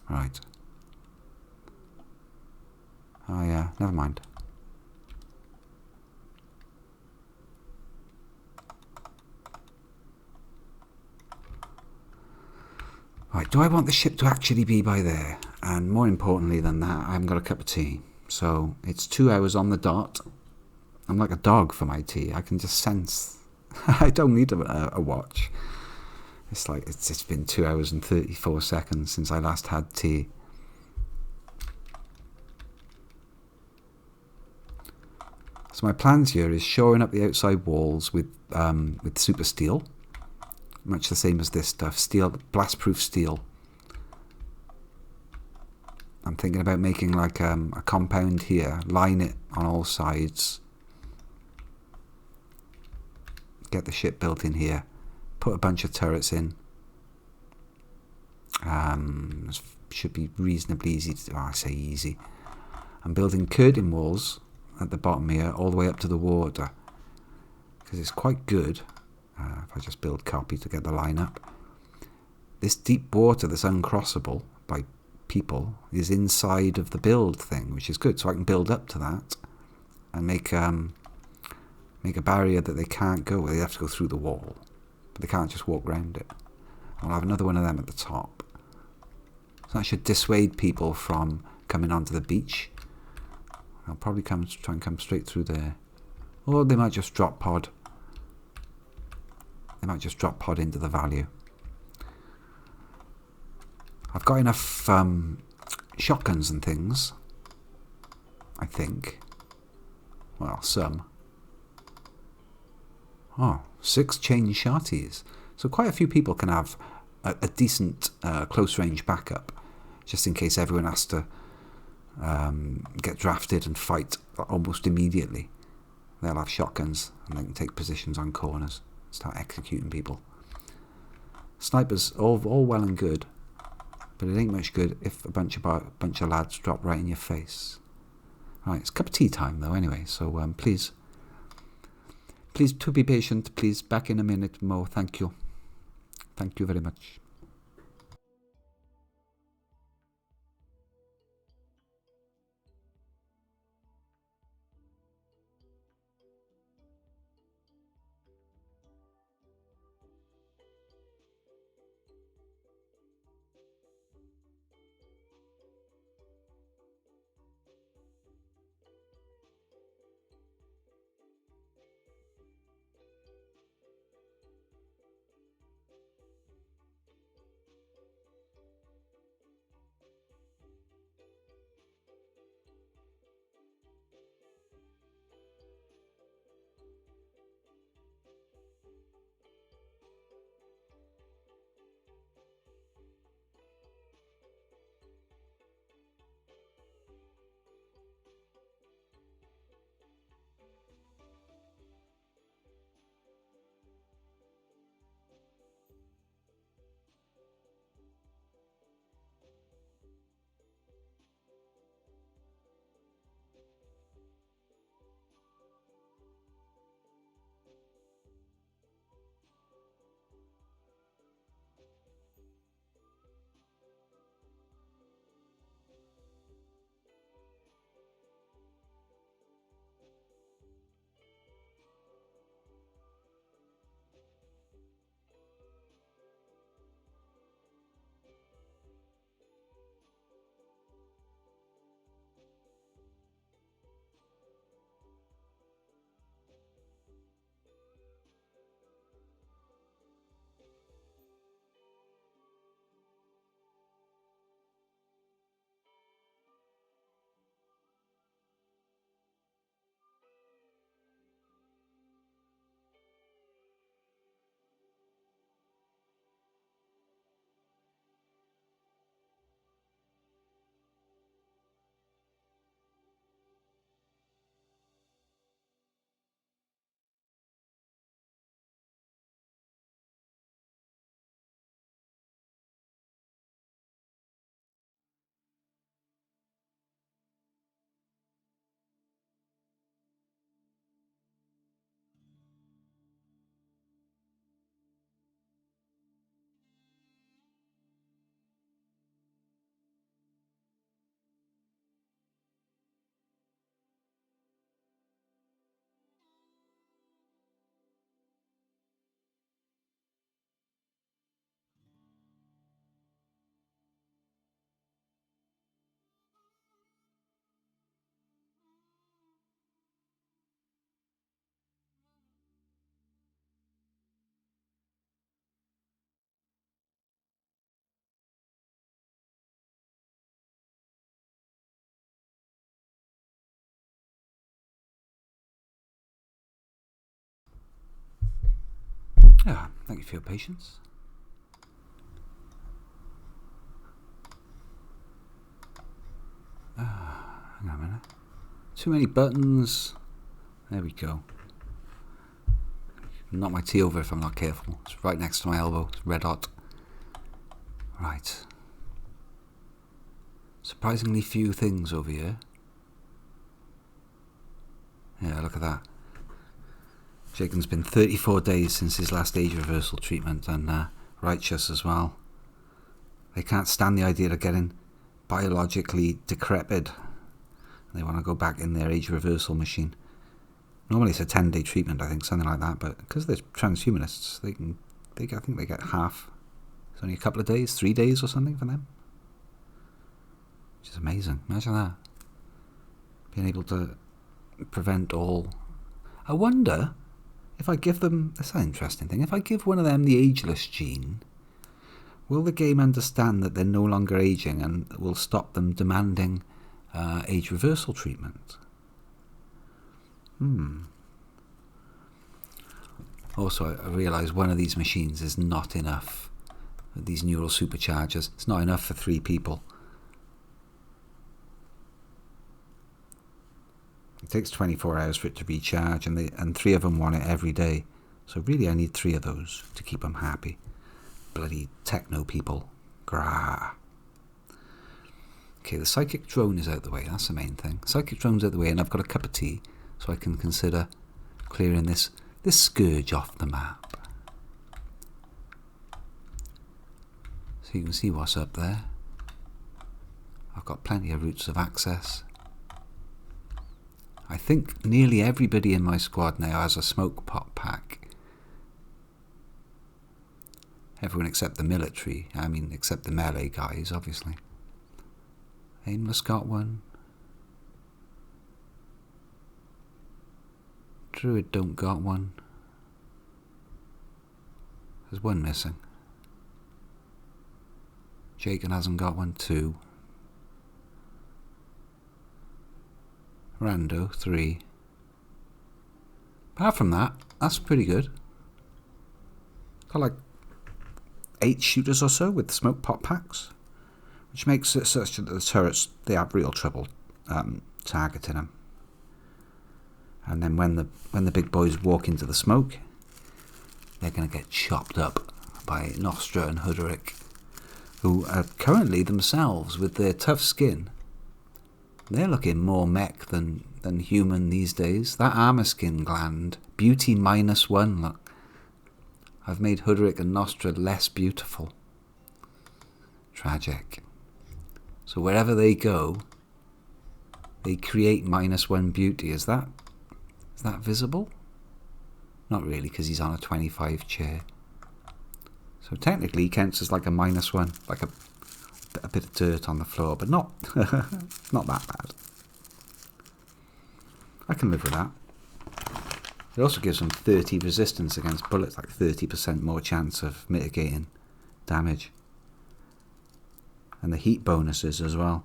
Right. Oh yeah, never mind. Right, do I want the ship to actually be by there? And more importantly than that, I haven't got a cup of tea. So it's 2 hours on the dot. I'm like a dog for my tea. I can just sense. I don't need a watch. It's like it's been 2 hours and 34 seconds since I last had tea. So my plans here is shoring up the outside walls with super steel. Much the same as this stuff, steel, blast-proof steel. I'm thinking about making like a compound here, line it on all sides, get the ship built in here, put a bunch of turrets in. Should be reasonably easy to do. I say easy. I'm building curtain walls at the bottom here, all the way up to the water, because it's quite good. If I just build copy to get the line up. This deep water that's uncrossable by people is inside of the build thing, which is good. So I can build up to that and make a barrier that they can't go. They have to go through the wall, but they can't just walk around it. I'll have another one of them at the top. So that should dissuade people from coming onto the beach. They'll probably try and come straight through there. Or they might just drop pod. They might just drop pod into the value. I've got enough shotguns and things. I think. Well, some. Oh, 6 chain shotties. So quite a few people can have a decent close-range backup, just in case everyone has to get drafted and fight almost immediately. They'll have shotguns and they can take positions on corners, start executing people. Snipers, all well and good, but it ain't much good if a bunch of lads drop right in your face. Right, it's cup of tea time though anyway, so please to be patient, please, back in a minute more, thank you. Thank you very much. Yeah, thank you for your patience. Hang on a minute. Too many buttons. There we go. Knock my tea over if I'm not careful. It's right next to my elbow. It's red hot. Right. Surprisingly few things over here. Yeah, look at that. Jaken's been 34 days since his last age reversal treatment, and righteous as well. They can't stand the idea of getting biologically decrepit. They want to go back in their age reversal machine. Normally it's a 10-day treatment, I think, something like that, but because they're transhumanists, I think they get half. It's only a couple of days, 3 days or something for them. Which is amazing. Imagine that. Being able to prevent all. I wonder if I give them, that's an interesting thing, if I give one of them the ageless gene, will the game understand that they're no longer aging and will stop them demanding age reversal treatment. Also, I realise one of these machines is not enough. These neural superchargers, it's not enough for 3 people. It takes 24 hours for it to recharge, and 3 of them want it every day. So really I need 3 of those to keep them happy. Bloody techno people. Grah. Okay, the psychic drone is out the way. That's the main thing. Psychic drone's out the way, and I've got a cup of tea, so I can consider clearing this scourge off the map. So you can see what's up there. I've got plenty of routes of access. I think nearly everybody in my squad now has a smoke pot pack. Everyone except the military. I mean, except the melee guys, obviously. Aimless got one. Druid don't got one. There's one missing. Jacob hasn't got one. 2. Rando 3. Apart from that, that's pretty good. Got like 8 shooters or so with smoke pot packs, which makes it such that the turrets, they have real trouble targeting them. And then when the big boys walk into the smoke, they're going to get chopped up by Nostra and Huderick, who are currently themselves, with their tough skin, they're looking more mech than human these days. That armor skin gland, beauty -1, look. I've made Huderick and Nostra less beautiful. Tragic. So wherever they go, they create -1 beauty. Is that visible? Not really, because he's on a 25 chair. So technically he counts as like a -1, like a bit of dirt on the floor, but not not that bad. I can live with that. It also gives them 30 resistance against bullets, like 30% more chance of mitigating damage. And the heat bonuses as well.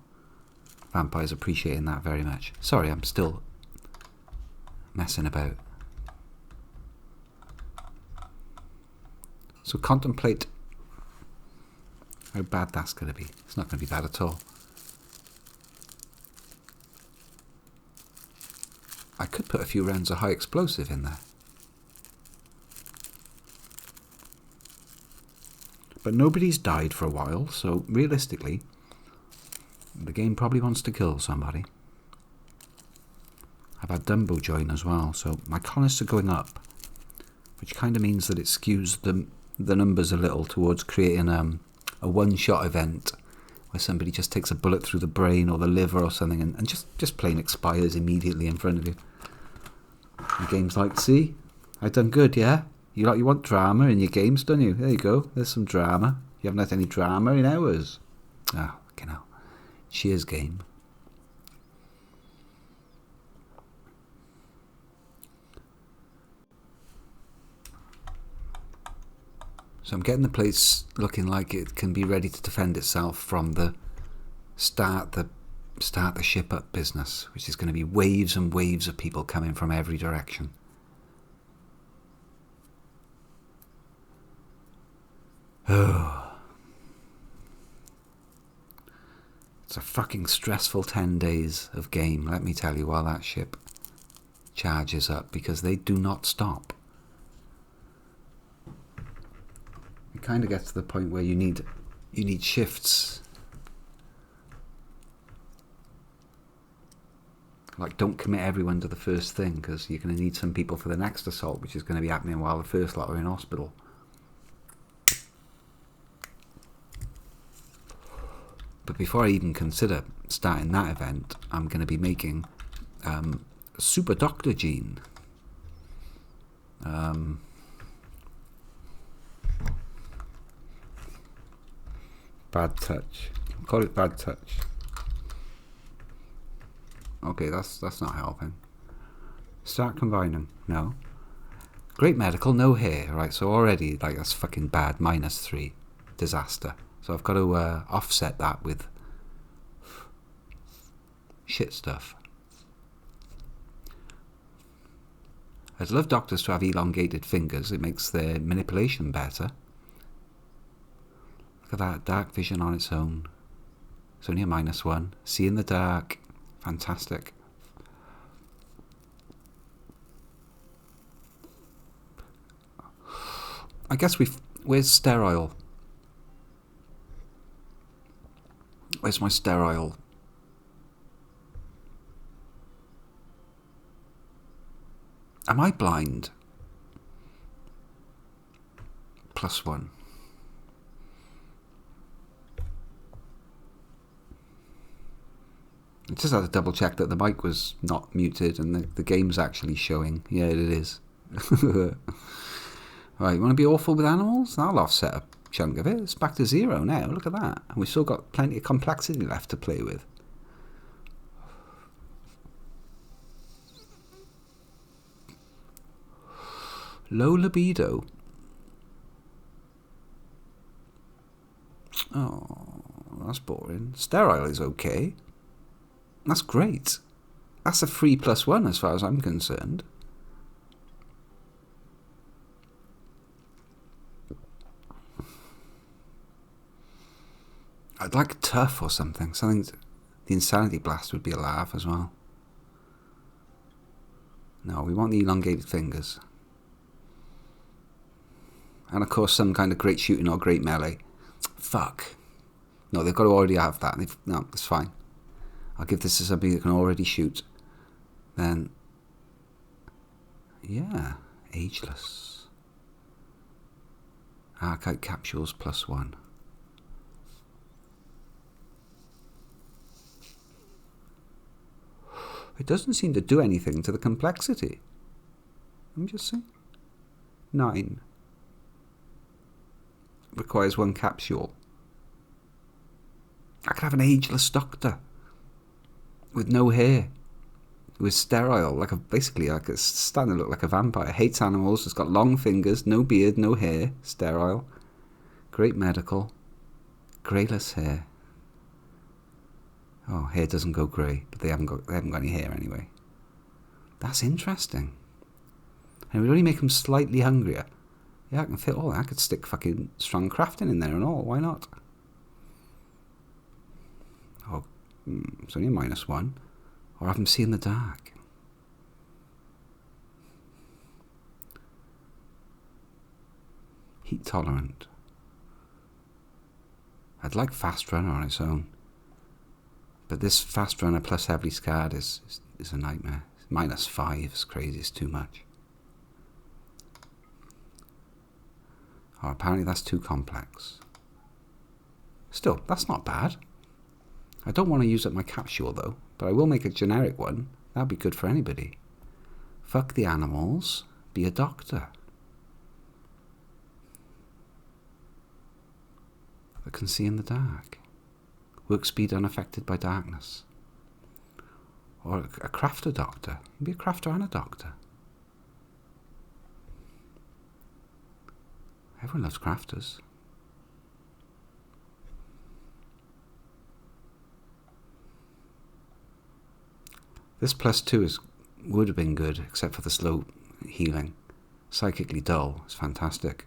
Vampires appreciating that very much. Sorry, I'm still messing about. So contemplate how bad that's going to be. It's not going to be bad at all. I could put a few rounds of high explosive in there. But nobody's died for a while, so realistically, the game probably wants to kill somebody. I've had Dumbo join as well, so my colonists are going up, which kind of means that it skews the numbers a little towards creating a one-shot event where somebody just takes a bullet through the brain or the liver or something and just plain expires immediately in front of you. The game's like, see, I done good, yeah? You want drama in your games, don't you? There you go, there's some drama. You haven't had any drama in ours. Oh, fucking hell. Cheers, game. So I'm getting the place looking like it can be ready to defend itself from the start the ship up business, which is going to be waves and waves of people coming from every direction. Oh. It's a fucking stressful 10 days of game, let me tell you, while that ship charges up, because they do not stop. It kind of gets to the point where you need shifts. Like, don't commit everyone to the first thing, because you're going to need some people for the next assault, which is going to be happening while the first lot are in hospital. But before I even consider starting that event, I'm going to be making Super Doctor Gene. Bad touch. Call it bad touch. Okay, that's not helping. Start combining. No. Great medical, no hair. Right, so already, like, that's fucking bad. -3. Disaster. So I've got to offset that with shit stuff. I'd love doctors to have elongated fingers. It makes their manipulation better. Look at that, dark vision on its own. It's only a -1. See in the dark. Fantastic. I guess where's sterile? Where's my sterile? Am I blind? +1. I just had to double check that the mic was not muted and the game's actually showing. Yeah, it is. Right, you want to be awful with animals? That'll offset a chunk of it. It's back to 0 now. Look at that. And we've still got plenty of complexity left to play with. Low libido. Oh, that's boring. Sterile is okay. That's great. That's a free +1 as far as I'm concerned. I'd like tough or something. The insanity blast would be a laugh as well. No, we want the elongated fingers. And of course some kind of great shooting or great melee. Fuck. No, they've got to already have that. No, that's fine. I'll give this to somebody that can already shoot. Then, yeah, ageless. Archite capsules +1. It doesn't seem to do anything to the complexity. Let me just see. 9. Requires 1 capsule. I could have an ageless doctor with no hair, who is sterile, basically it's starting to look like a vampire. Hates animals, has got long fingers, no beard, no hair, sterile. Great medical, greyless hair. Oh, hair doesn't go grey, but they haven't got any hair anyway. That's interesting. And it would only make them slightly hungrier. Yeah, I can fit all that. I could stick fucking strong crafting in there and all. Why not? Oh, it's only a -1. Or have them see in the dark. Heat tolerant. I'd like fast runner on its own. But this fast runner plus heavily scarred is a nightmare. -5 is crazy, it's too much. Oh, apparently that's too complex. Still, that's not bad. I don't want to use up my capsule though, but I will make a generic one. That'd be good for anybody. Fuck the animals, be a doctor. That can see in the dark. Work speed unaffected by darkness. Or a crafter doctor. You can be a crafter and a doctor. Everyone loves crafters. This +2 would have been good, except for the slow healing. Psychically dull. It's fantastic.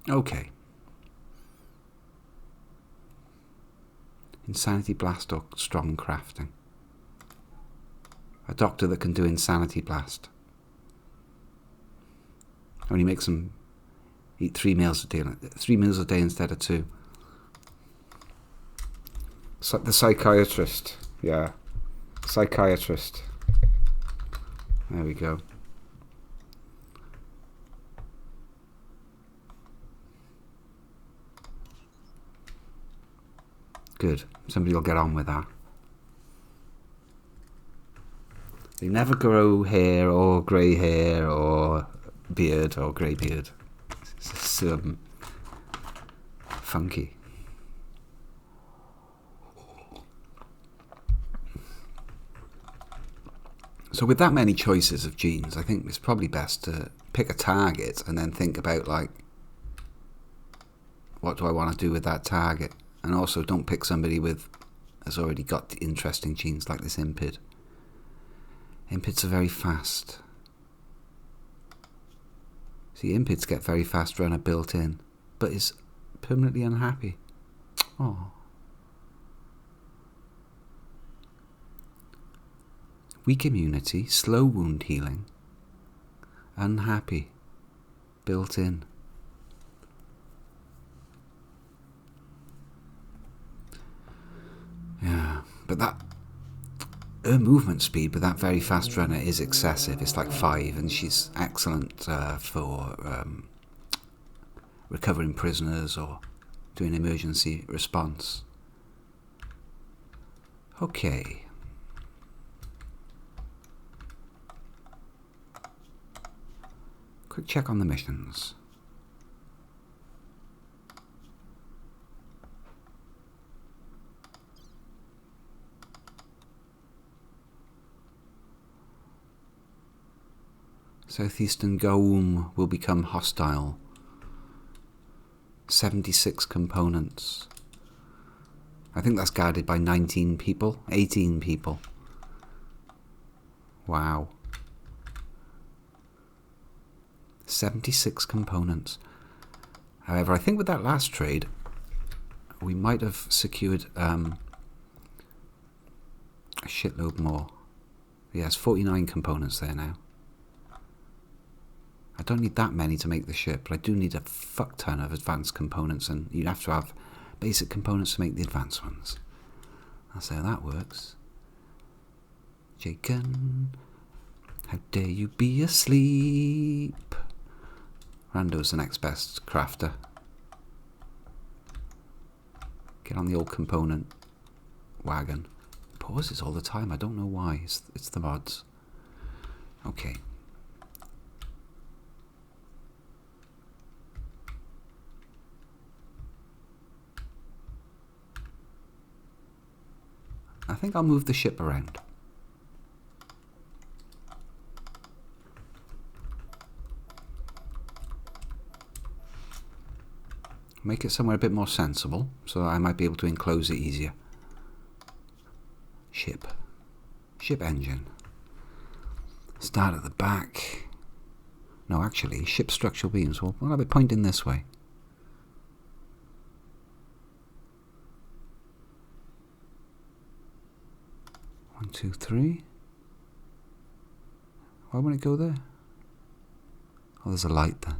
Okay. Insanity blast or strong crafting. A doctor that can do insanity blast. Only makes them eat 3 meals a day. 3 meals a day instead of 2. The psychiatrist. Yeah. Psychiatrist. There we go. Good. Somebody will get on with that. They never grow hair or grey hair or beard or grey beard. It's funky. So with that many choices of genes, I think it's probably best to pick a target and then think about, like, what do I want to do with that target? And also, don't pick somebody has already got interesting genes like this Impid. Impids are very fast. See, Impids get very fast runner built in, but is permanently unhappy. Oh. Weak immunity, slow wound healing, unhappy, built in. Yeah, but her movement speed with that very fast runner is excessive. It's like 5, and she's excellent for recovering prisoners or doing emergency response. Okay. Quick check on the missions. Southeastern Gaum will become hostile. 76 components. I think that's guarded by 19 people, 18 people. Wow. 76 components. However, I think with that last trade, we might have secured a shitload more. Yes, 49 components there now. I don't need that many to make the ship, but I do need a fuck ton of advanced components, and you'd have to have basic components to make the advanced ones. That's how that works. Jaken, how dare you be asleep? Rando's the next best crafter. Get on the old component wagon. It pauses all the time, I don't know why. It's the mods. Okay. I think I'll move the ship around. Make it somewhere a bit more sensible, so I might be able to enclose it easier. Ship. Ship engine. Start at the back. No, actually, ship structural beams. Well, I'll have it pointing this way. One, two, three. Why won't it go there? Oh, there's a light there.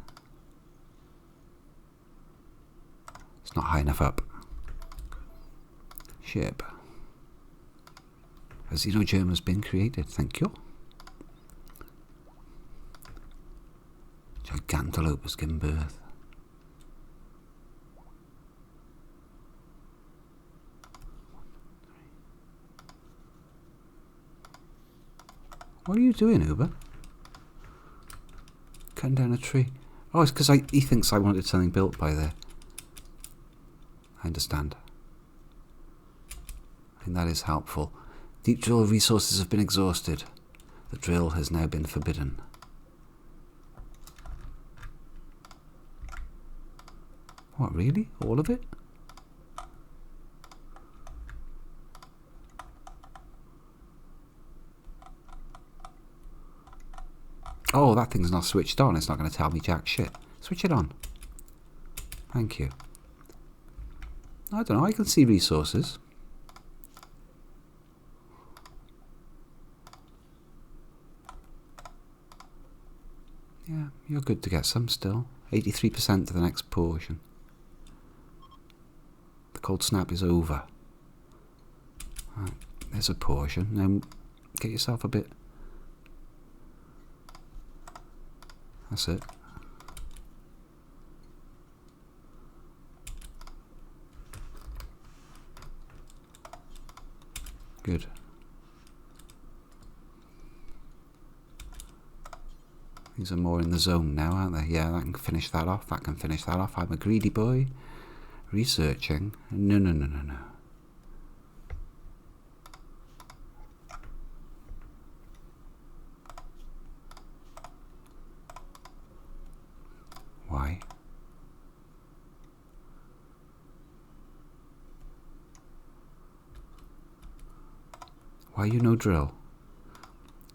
It's not high enough up. Ship. A xenogerm has been created, thank you. Gigantelope has given birth. What are you doing, Uber? Cutting down a tree. Oh, it's because he thinks I wanted something built by there. I understand. I think that is helpful. Deep drill resources have been exhausted. The drill has now been forbidden. What, really? All of it? Oh, that thing's not switched on. It's not going to tell me jack shit. Switch it on. Thank you. I don't know. I can see resources. Yeah, you're good to get some still. 83% to the next portion. The cold snap is over. Right, there's a portion. Now get yourself a bit. That's it. Good. These are more in the zone now, aren't they? Yeah, that can finish that off. That can finish that off. I'm a greedy boy. Researching. No, no, no, no, no. Why? Why you no drill?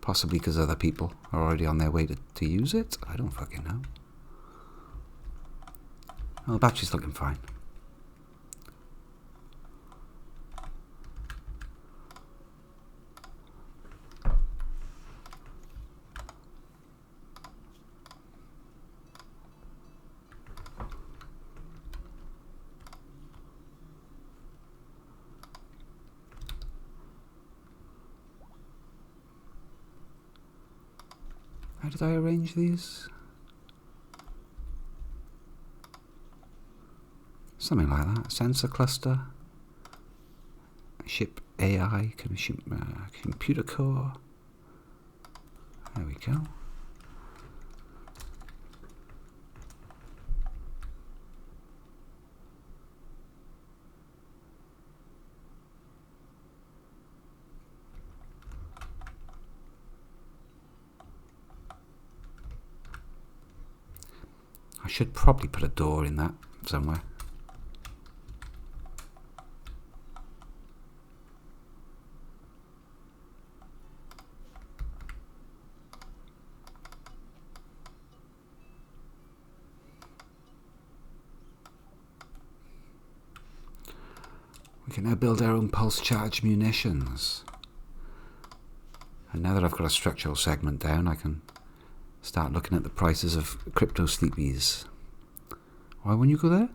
Possibly because other people are already on their way to use it? I don't fucking know. Well, the battery's looking fine. How did I arrange these? Something like that. Sensor cluster. Ship AI. Computer core. There we go. I should probably put a door in that somewhere. We can now build our own pulse charge munitions. And now that I've got a structural segment down, I can start looking at the prices of crypto sleepies. Why won't you go there?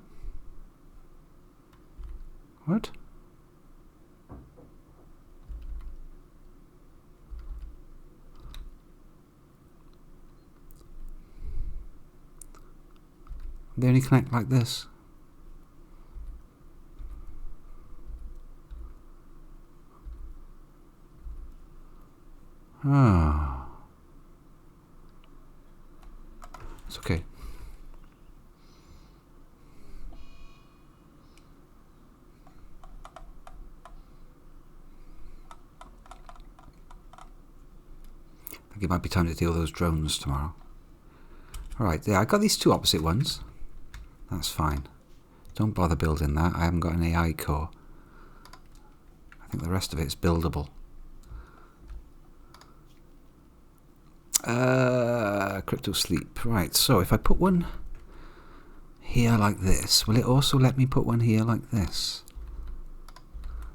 What? They only connect like this. Ah. It's okay. I think it might be time to deal with those drones tomorrow. Alright, yeah, I got these two opposite ones. That's fine. Don't bother building that. I haven't got an AI core. I think the rest of it is buildable. Crypto sleep. Right, so if I put one here like this, will it also let me put one here like this?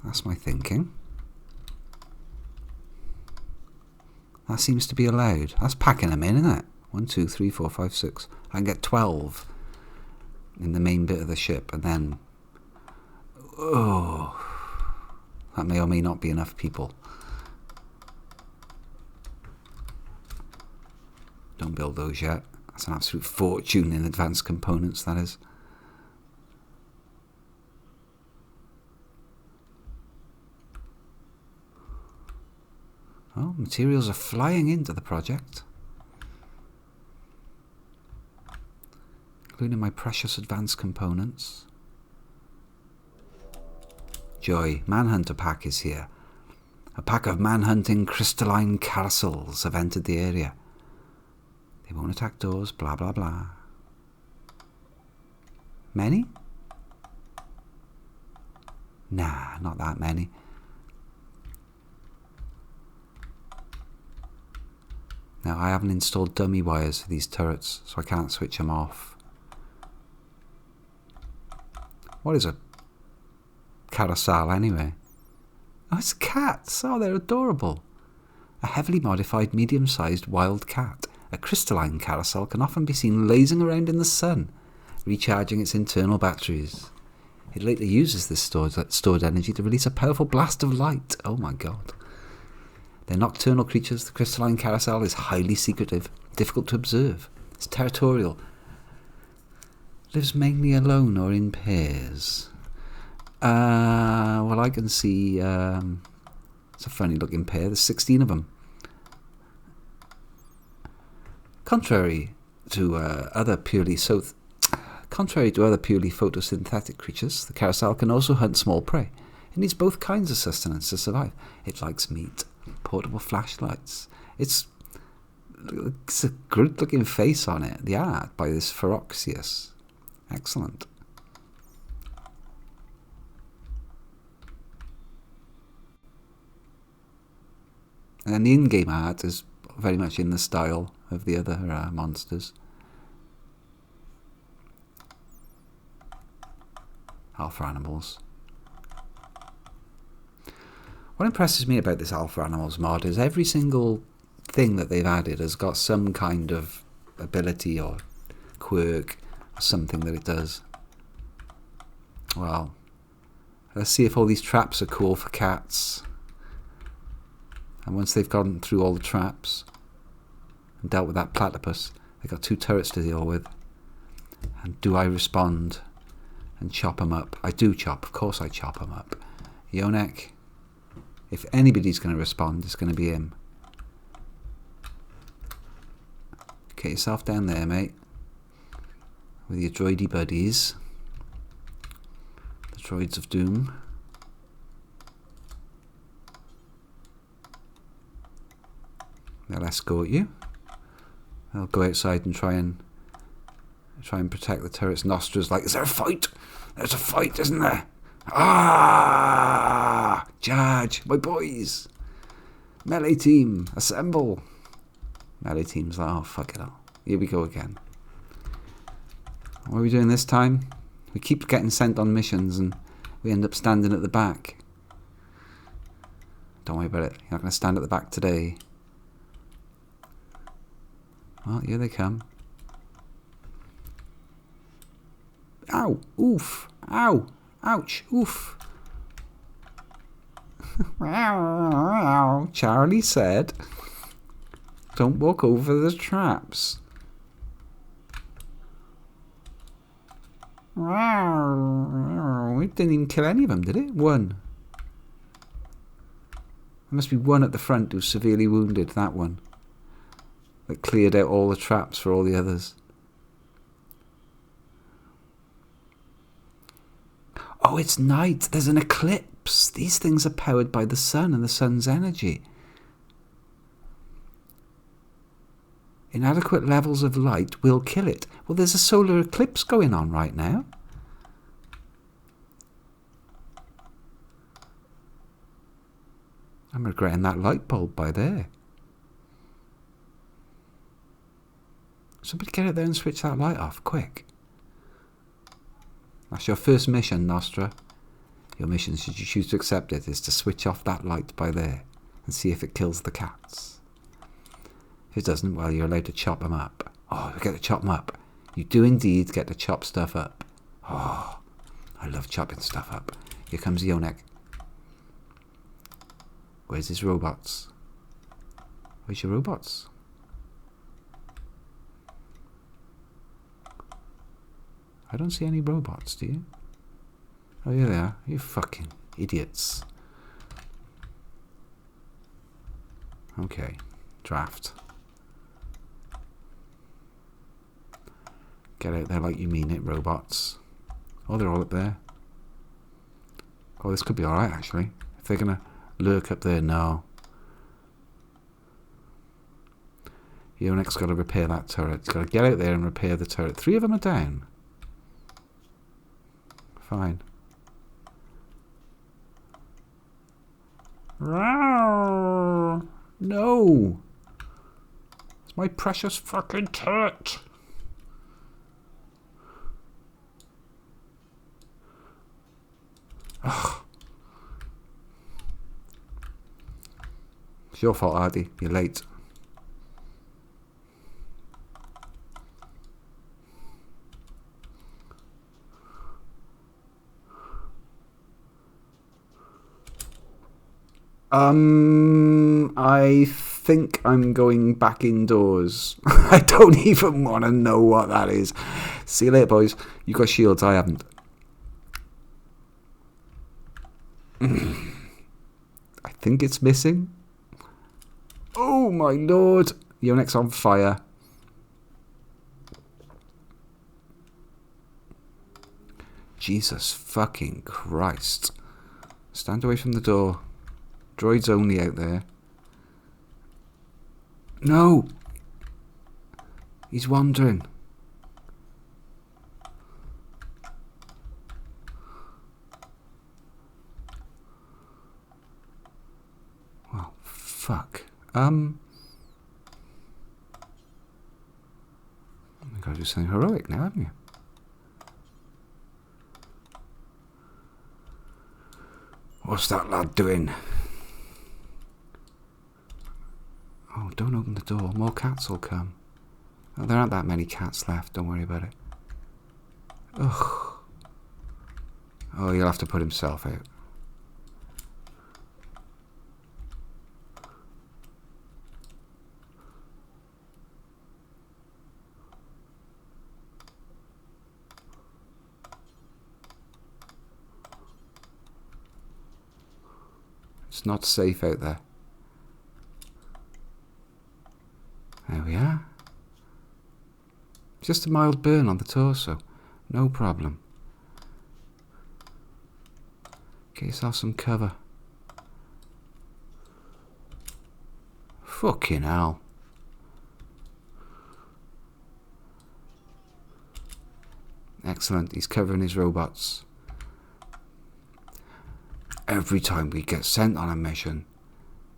That's my thinking. That seems to be allowed. That's packing them in, isn't it? 1, 2, 3, 4, 5, 6. I can get 12 in the main bit of the ship, and then... Oh... That may or may not be enough people. Don't build those yet. That's an absolute fortune in advanced components, that is. Oh, materials are flying into the project. Including my precious advanced components. Joy, Manhunter pack is here. A pack of manhunting crystalline carousels have entered the area. They won't attack doors, blah blah blah. Many? Nah, not that many. Now, I haven't installed dummy wires for these turrets, so I can't switch them off. What is a carousel anyway? Oh, it's cats. Oh, they're adorable. A heavily modified medium-sized wild cat. A crystalline carousel can often be seen lazing around in the sun, recharging its internal batteries. It later uses this stored energy to release a powerful blast of light. Oh my god. They're nocturnal creatures. The crystalline carousel is highly secretive, difficult to observe. It's territorial. Lives mainly alone or in pairs. Well, I can see... it's a funny looking pair. There's 16 of them. Contrary to other purely photosynthetic creatures, the carousel can also hunt small prey. It needs both kinds of sustenance to survive. It likes meat, portable flashlights. It's a good looking face on it. The art by this Feroxius. Excellent. And then the in-game art is very much in the style of the other monsters. Alpha Animals. What impresses me about this Alpha Animals mod is every single thing that they've added has got some kind of ability or quirk or something that it does. Well, let's see if all these traps are cool for cats. And once they've gone through all the traps and dealt with that platypus, they've got 2 turrets to deal with. And do I respond and chop them up? I do chop. Of course I chop them up. Yonek, if anybody's going to respond, it's going to be him. Get yourself down there, mate. With your droidy buddies. The droids of doom. They'll escort you. They'll go outside and try and protect the turret's nostrils. Like, is there a fight? There's a fight, isn't there? Ah! Charge, my boys! Melee team, assemble! Melee team's like, oh, fuck it all. Here we go again. What are we doing this time? We keep getting sent on missions and we end up standing at the back. Don't worry about it. You're not going to stand at the back today. Well, here they come. Ow! Oof! Ow! Ouch! Oof! Charlie said, don't walk over the traps. It didn't even kill any of them, did it? One. There must be one at the front who's severely wounded, that one. That cleared out all the traps for all the others. Oh, it's night. There's an eclipse. These things are powered by the sun and the sun's energy. Inadequate levels of light will kill it. Well, there's a solar eclipse going on right now. I'm regretting that light bulb by there. Somebody get out there and switch that light off, quick. That's your first mission, Nostra. Your mission, should you choose to accept it, is to switch off that light by there and see if it kills the cats. If it doesn't, well, you're allowed to chop them up. Oh, you get to chop them up. You do indeed get to chop stuff up. Oh, I love chopping stuff up. Here comes Yonek. Where's his robots? Where's your robots? I don't see any robots, do you? Oh, yeah, they are. You fucking idiots. Okay. Draft. Get out there like you mean it, robots. Oh, they're all up there. Oh, this could be alright, actually. If they're going to lurk up there, no. Yonek's got to repair that turret. He's got to get out there and repair the turret. 3 of them are down. Fine. No! It's my precious fucking turret! Ugh. It's your fault, Ardy. You're late. I think I'm going back indoors. I don't even want to know what that is. See you later, boys. You got shields, I haven't. I think it's missing. Oh my lord. Yonek's on fire. Jesus fucking Christ. Stand away from the door. Droids only out there. No! He's wandering. Well, fuck. You've got to do something heroic now, haven't you? What's that lad doing? Oh, don't open the door. More cats will come. Oh, there aren't that many cats left. Don't worry about it. Ugh. Oh, he'll have to put himself out. It's not safe out there. There we are. Just a mild burn on the torso. No problem. Get yourself some cover. Fucking hell. Excellent. He's covering his robots. Every time we get sent on a mission,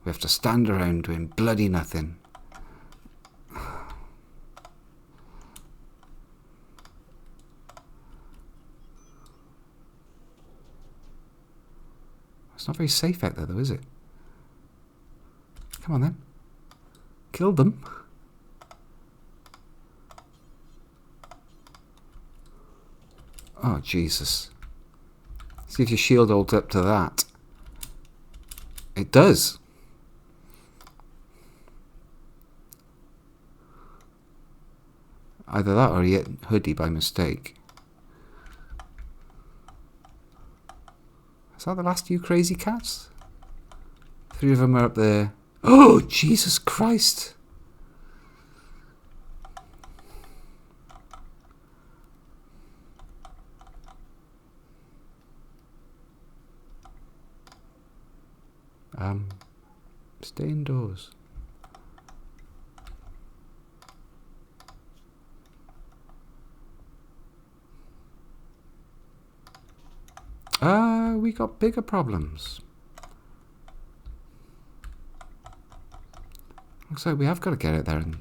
we have to stand around doing bloody nothing. It's not very safe out there though, is it? Come on then. Kill them. Oh, Jesus. See if your shield holds up to that. It does. Either that or he hit Hoodie by mistake. Is that the last of you crazy cats? 3 of them are up there. Oh, Jesus Christ. Stay indoors. We got bigger problems. Looks like we have got to get out there and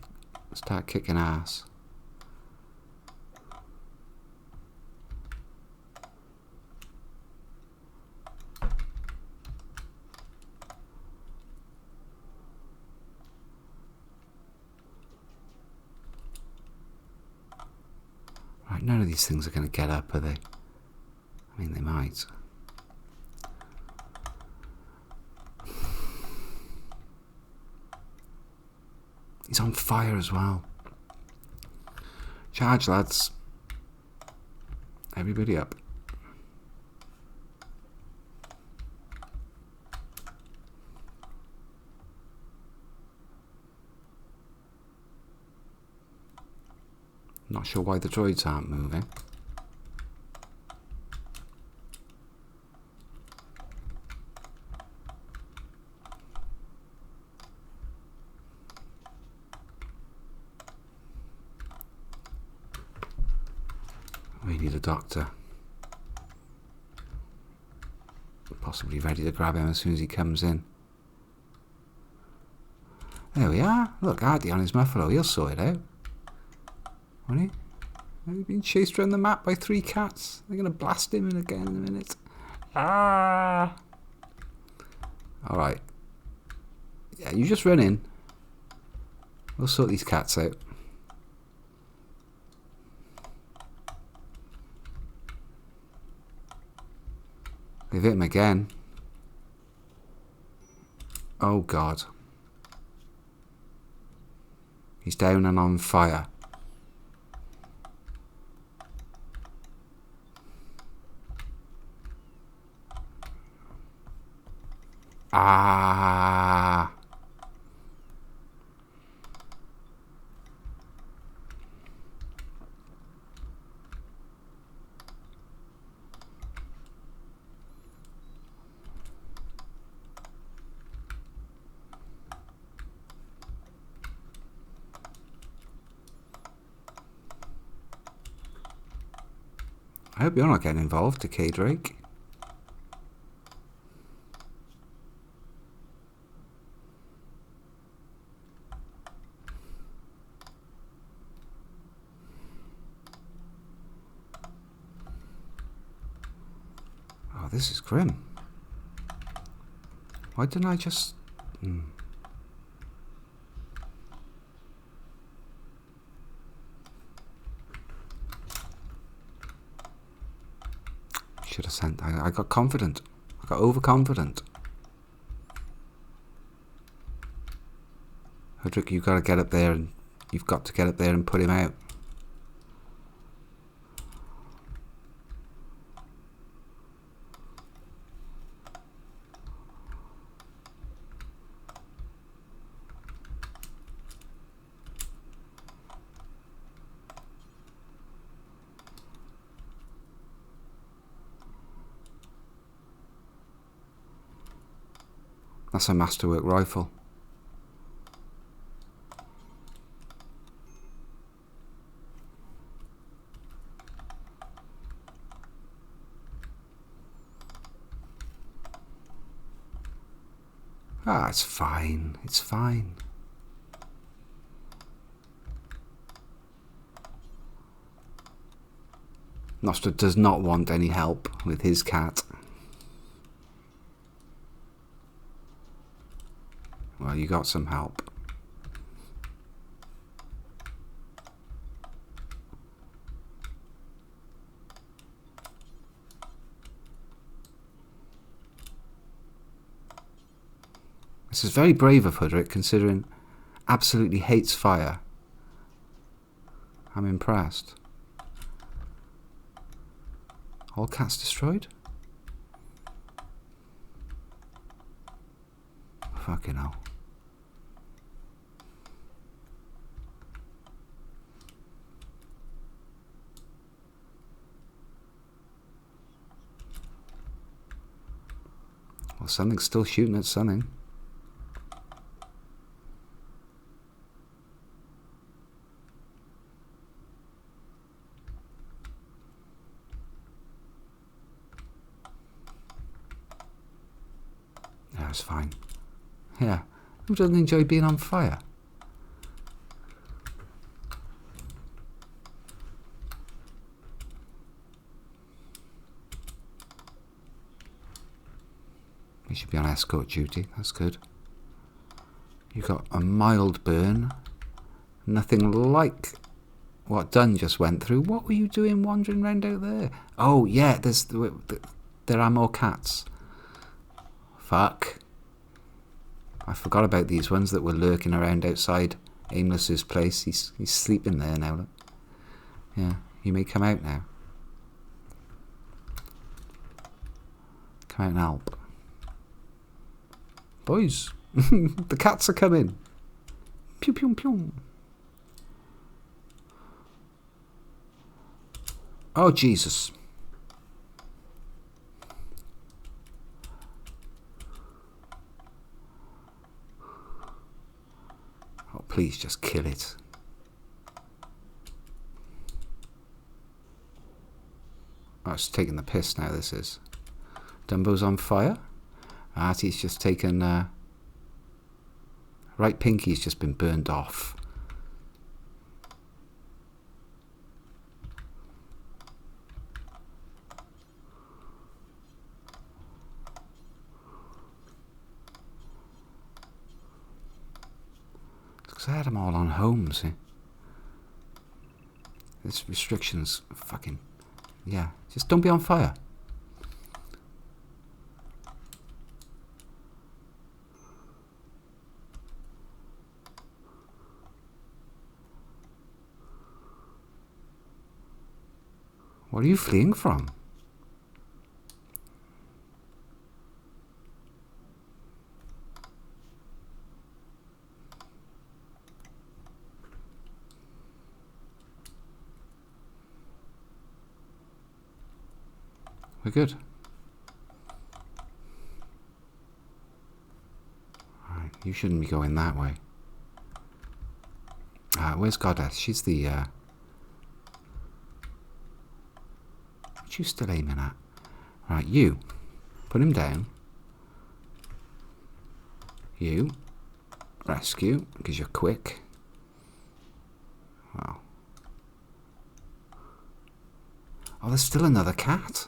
start kicking ass. Right, none of these things are going to get up, are they? I mean, they might. He's on fire as well. Charge, lads. Everybody up. Not sure why the droids aren't moving. We need a doctor. Possibly ready to grab him as soon as he comes in. There we are. Look, Artie on his muffalo. He'll sort it out. Won't he? Have you been chased around the map by 3 cats? They're going to blast him in again in a minute. Ah! Alright. Yeah, you just run in. We'll sort these cats out. They've hit him again. Oh God. He's down and on fire. Ah. I hope you're not getting involved, Decay Drake. this is grim. Why didn't I just... Should have sent... I got confident. I got overconfident. Hudrick, you've got to get up there and... You've got to get up there and put him out. That's a masterwork rifle. Ah, it's fine. It's fine. Nostra does not want any help with his cat. Well, you got some help. This is very brave of Hudrick, considering absolutely hates fire. I'm impressed. All cats destroyed? Fucking hell. Well, something's still shooting at something. Yeah, it's fine. Yeah, who doesn't enjoy being on fire? You should be on escort duty, that's good. You got a mild burn. Nothing like what Dunn just went through. What were you doing wandering around out there? Oh, yeah, there are more cats. Fuck. I forgot about these ones that were lurking around outside Aimless's place. He's sleeping there now. Look. Yeah, you may come out now. Come out and help. Boys, the cats are coming. Pew pew pew. Oh, Jesus. Oh, please just kill it. Oh, it's taking the piss now, this is. Dumbo's on fire. Artie's just taken... right pinky's just been burned off. Because I had them all on home, see. This restrictions, fucking... Yeah, just don't be on fire. What are you fleeing from? We're good. Alright, you shouldn't be going that way. Where's Goddess? She's the... What you still aiming at? Right, you. Put him down. You. Rescue, because you're quick. Wow. Oh, there's still another cat.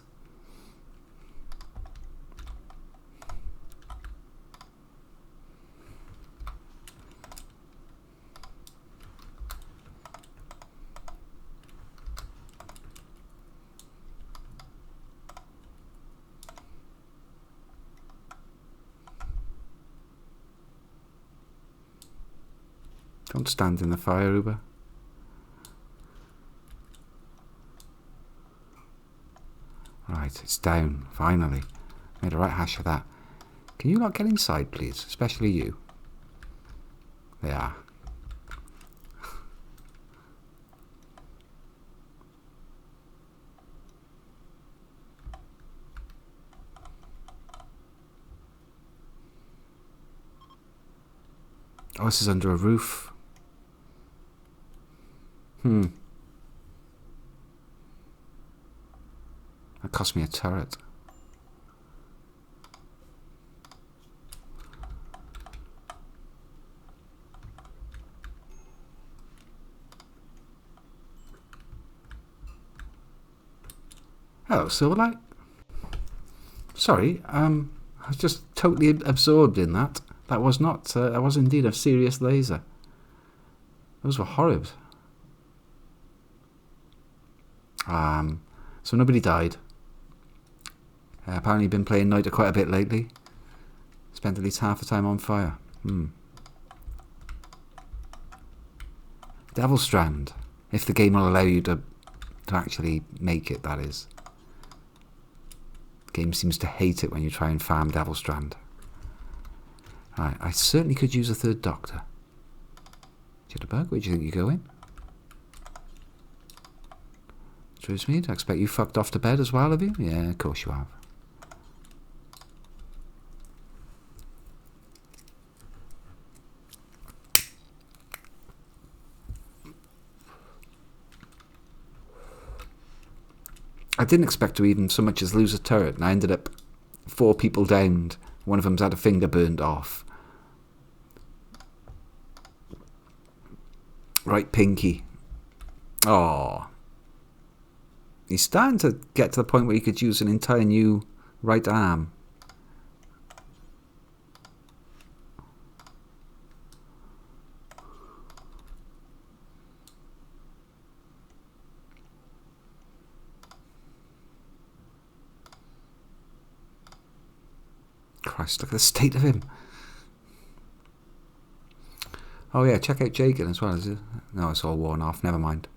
Don't stand in the fire, Uber. Right, it's down, finally. Made a right hash of that. Can you not get inside, please? Especially you. They are. Oh, this is under a roof. That cost me a turret. Oh, Silverlight? Sorry, I was just totally absorbed in that. That was not, that was indeed a serious laser. Those were horrid. So nobody died. Apparently been playing NOITA quite a bit lately. Spent at least half the time on fire. Devil Strand. If the game will allow you to actually make it, that is. The game seems to hate it when you try and farm Devil Strand. Right, I certainly could use a third doctor. Jitterbug, where do you think you're going? Drewsmead, I expect you fucked off to bed as well, have you? Yeah, of course you have. I didn't expect to even so much as lose a turret, and I ended up 4 people downed. One of them's had a finger burned off. Right, Pinky. Oh, he's starting to get to the point where he could use an entire new right arm. Christ, look at the state of him. Oh yeah, check out Jagan as well, is it? No, it's all worn off, never mind.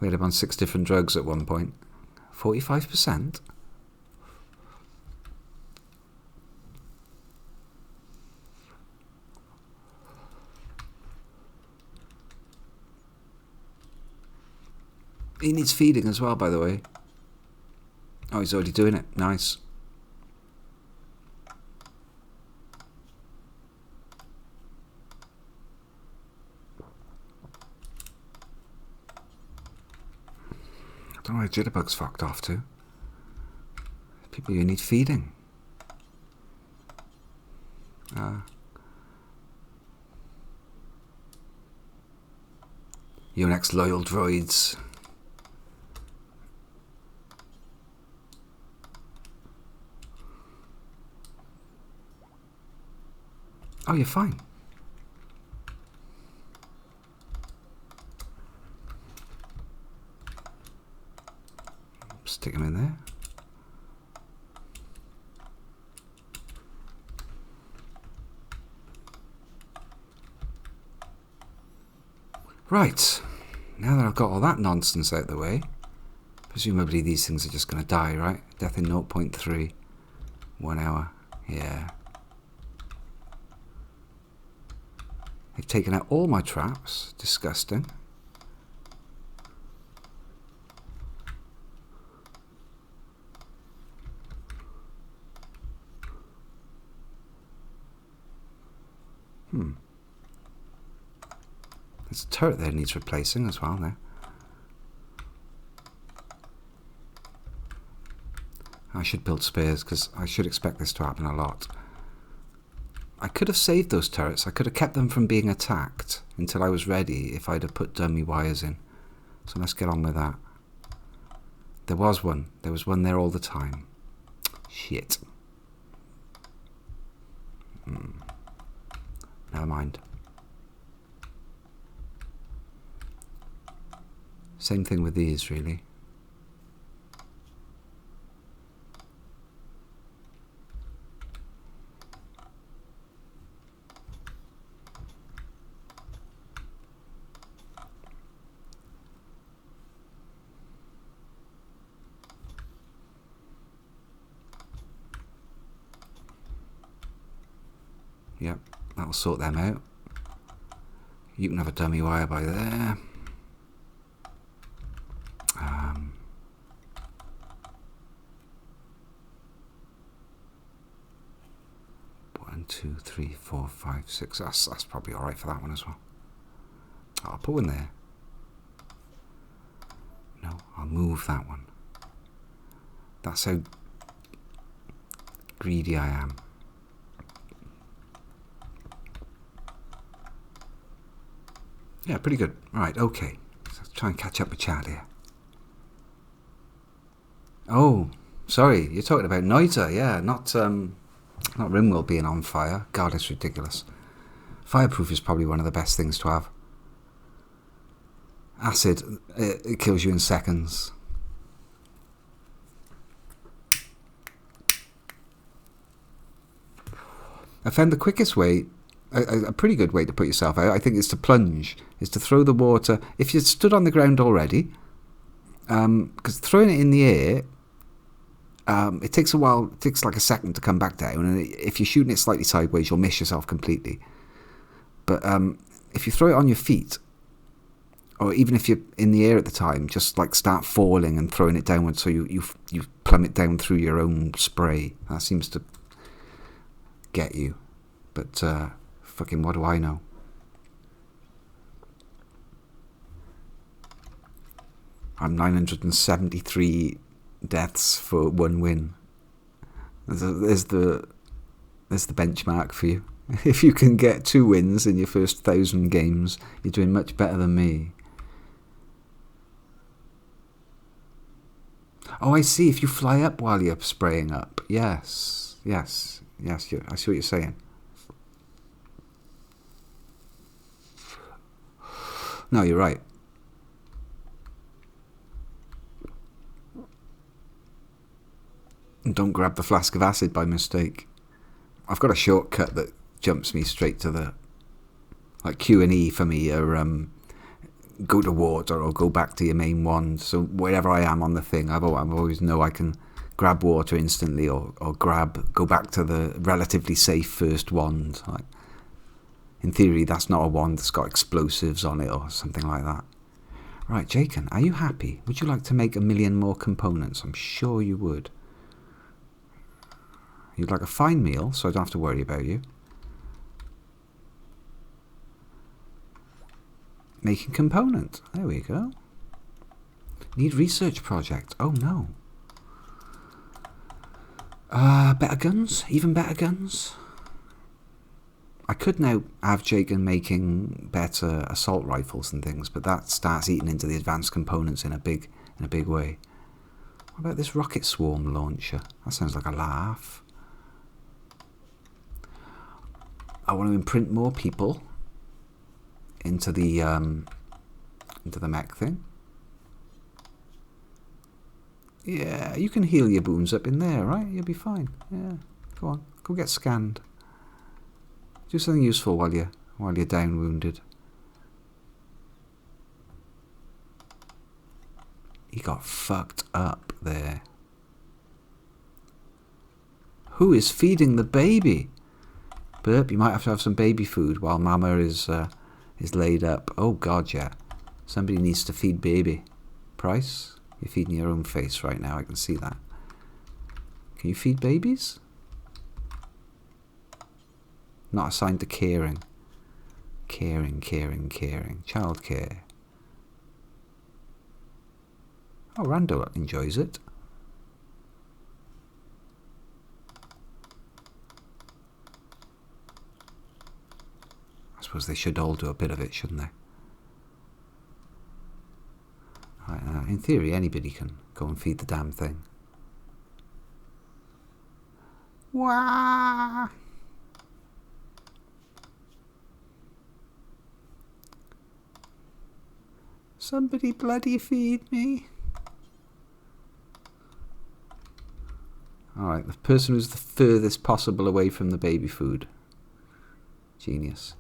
We had him on 6 different drugs at one point. 45%? He needs feeding as well, by the way. Oh, he's already doing it. Nice. I don't know where Jitterbug's fucked off to. People who need feeding. You next loyal droids. Oh, you're fine. Stick him in there. Right. Now that I've got all that nonsense out of the way, presumably these things are just going to die, right? Death in 0.3. 1 hour. Yeah. They've taken out all my traps. Disgusting. There's a turret there needs replacing as well now. I should build spares because I should expect this to happen a lot. I could have saved those turrets. I could have kept them from being attacked until I was ready if I'd have put dummy wires in. So let's get on with that. There was one. There was one there all the time. Shit. Never mind. Same thing with these, really. Yep, that'll sort them out. You can have a dummy wire by there. 1, 2, 3, 4, 5, 6. That's probably all right for that one as well. I'll put one there. No, I'll move that one. That's how greedy I am. Yeah, pretty good. Right, okay. Let's try and catch up with Chad here. Oh, sorry, you're talking about NOITA, yeah, not Rimworld being on fire. God, it's ridiculous. Fireproof is probably one of the best things to have. Acid, it kills you in seconds. I found the quickest way, a pretty good way to put yourself out, I think, is to plunge, is to throw the water. If you're stood on the ground already, because throwing it in the air, it takes a while, it takes like a second to come back down, and if you're shooting it slightly sideways, you'll miss yourself completely. But if you throw it on your feet, or even if you're in the air at the time, just like start falling and throwing it downwards so you plummet down through your own spray. That seems to get you. But fucking what do I know? I'm 973 deaths for 1 win. There's the benchmark for you. If you can get 2 wins in your first 1,000 games, you're doing much better than me. Oh, I see. If you fly up while you're spraying up. Yes. I see what you're saying. No, you're right. And don't grab the flask of acid by mistake. I've got a shortcut that jumps me straight to the... Like Q and E for me are... go to water or go back to your main wand. So wherever I am on the thing, I always know I can grab water instantly or go back to the relatively safe first wand. Like, in theory, that's not a wand that's got explosives on it or something like that. Right, Jacob, are you happy? Would you like to make 1 million more components? I'm sure you would. You'd like a fine meal, so I don't have to worry about you. Making component. There we go. Need research project. Oh no. Better guns? Even better guns? I could now have Jacob making better assault rifles and things, but that starts eating into the advanced components in a big way. What about this rocket swarm launcher? That sounds like a laugh. I want to imprint more people into the mech thing. Yeah, you can heal your wounds up in there, right? You'll be fine. Yeah, go on, go get scanned. Do something useful while you're down wounded. He got fucked up there. Who is feeding the baby? Burp, you might have to have some baby food while Mama is laid up. Oh God, yeah. Somebody needs to feed baby. Price? You're feeding your own face right now, I can see that. Can you feed babies? Not assigned to caring. Caring. Childcare. Oh, Rando enjoys it. I suppose they should all do a bit of it, shouldn't they? In theory, anybody can go and feed the damn thing. Wah! Somebody bloody feed me. Alright, the person who's the furthest possible away from the baby food. Genius.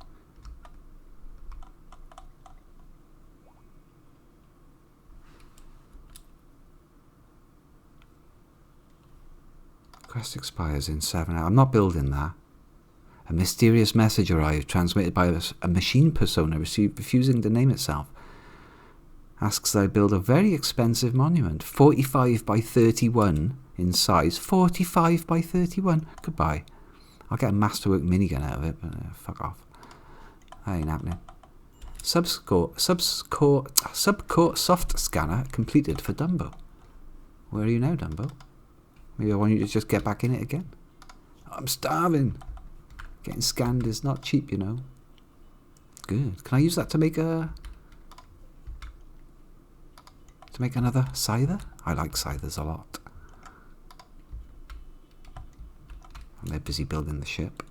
Quest expires in 7 hours. I'm not building that. A mysterious message arrived, transmitted by a machine persona refusing to name itself. Asks that I build a very expensive monument, 45 by 31 in size. 45 by 31? Goodbye. I'll get a masterwork minigun out of it, but fuck off. That ain't happening. Subcore soft scanner completed for Dumbo. Where are you now, Dumbo? Maybe I want you to just get back in it again. I'm starving. Getting scanned is not cheap, you know. Good. Can I use that to make another scyther? I like scythers a lot. And they're busy building the ship.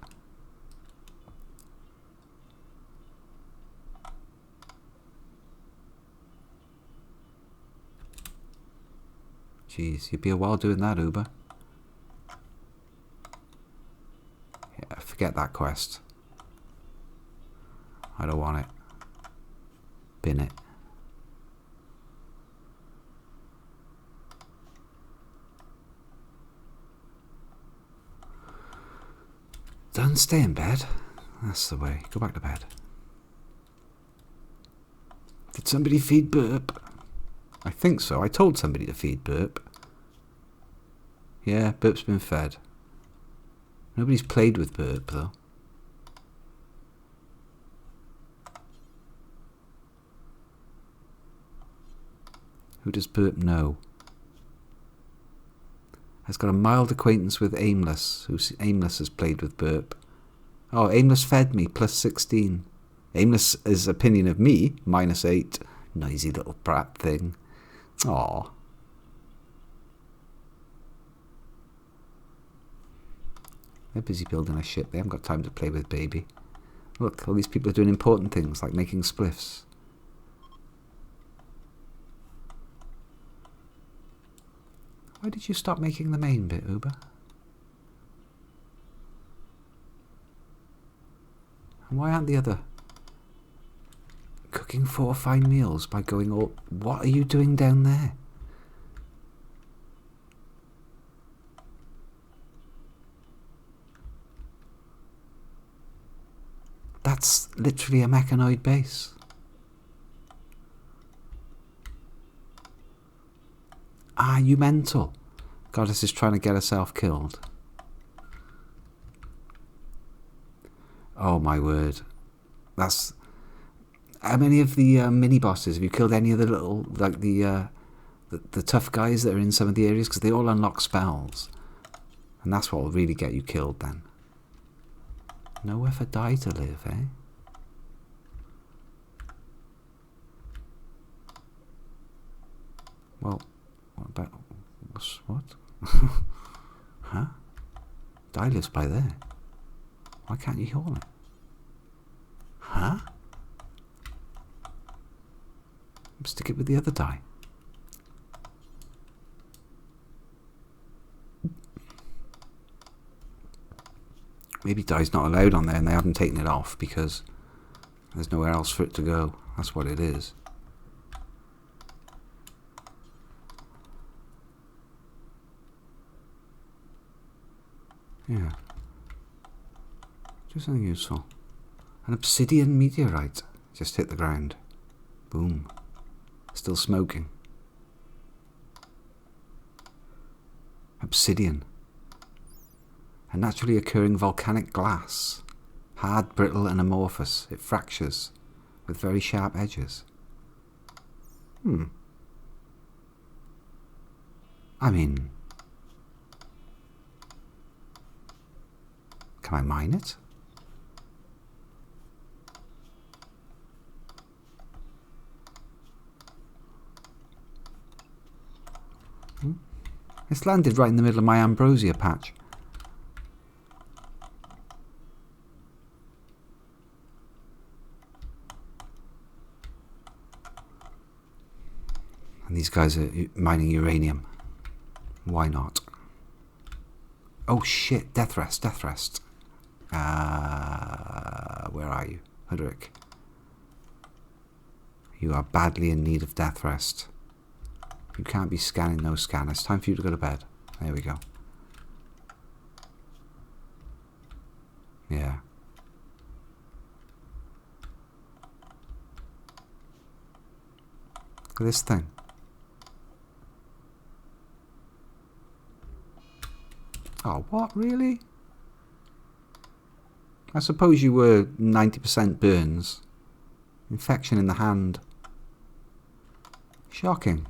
Jeez, you'd be a while doing that, Uber. Yeah, forget that quest. I don't want it. Bin it. Don't stay in bed. That's the way. Go back to bed. Did somebody feed Burp? I think so. I told somebody to feed Burp. Yeah, Burp's been fed. Nobody's played with Burp, though. Who does Burp know? Has got a mild acquaintance with Aimless. Aimless has played with Burp. Oh, Aimless fed me, plus 16. Aimless's opinion of me, minus 8. Noisy little brat thing. Aww. They're busy building a ship. They haven't got time to play with baby. Look, all these people are doing important things, like making spliffs. Why did you stop making the main bit, Uber? And why aren't the other cooking 4 fine meals by going all... What are you doing down there? That's literally a mechanoid base. Ah, you mental. Goddess is trying to get herself killed. Oh my word. That's... How many of the mini-bosses, have you killed any of the little, like the tough guys that are in some of the areas? Because they all unlock spells. And that's what will really get you killed then. Nowhere for die to live, eh? Well, what about... What? Huh? Die lives by there. Why can't you haul it? Huh? Stick it with the other die. Maybe die's not allowed on there and they haven't taken it off because there's nowhere else for it to go. That's what it is. Yeah. Do something useful. An obsidian meteorite just hit the ground. Boom. Still smoking. Obsidian. A naturally occurring volcanic glass. Hard, brittle and amorphous. It fractures with very sharp edges. I mean... Can I mine it? It's landed right in the middle of my ambrosia patch. And these guys are mining uranium. Why not? Oh shit, death rest, death rest. Where are you? Hudrick. You are badly in need of death rest. You can't be scanning those scanners. Time for you to go to bed. There we go. Yeah. Look at this thing. Oh, what? Really? I suppose you were 90% burns. Infection in the hand. Shocking.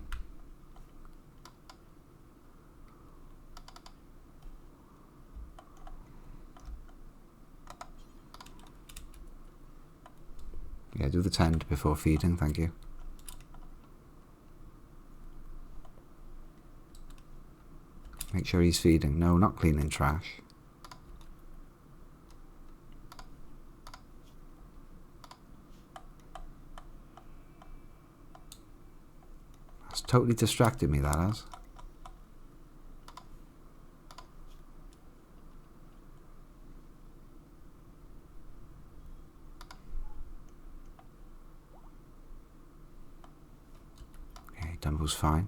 Yeah, do the tend before feeding, thank you. Make sure he's feeding. No, not cleaning trash. That's totally distracted me, that has. Okay, Dumbo's fine.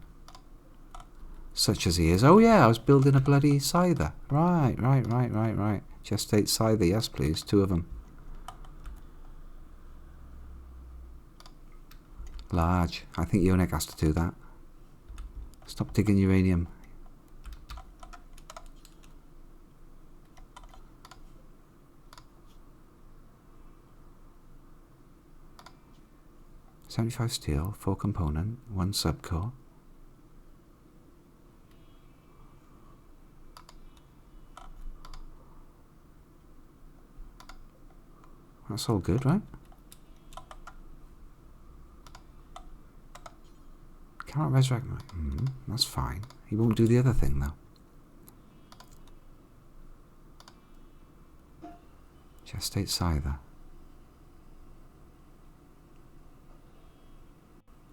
Such as he is. Oh yeah, I was building a bloody scyther. Right. Gestate scyther, yes please. 2 of them. Large. I think Yonik has to do that. Stop digging uranium. $75 steel, 4 component, 1 subcore. That's all good, right? Cannot resurrect. That's fine. He won't do the other thing though. Gestate scyther.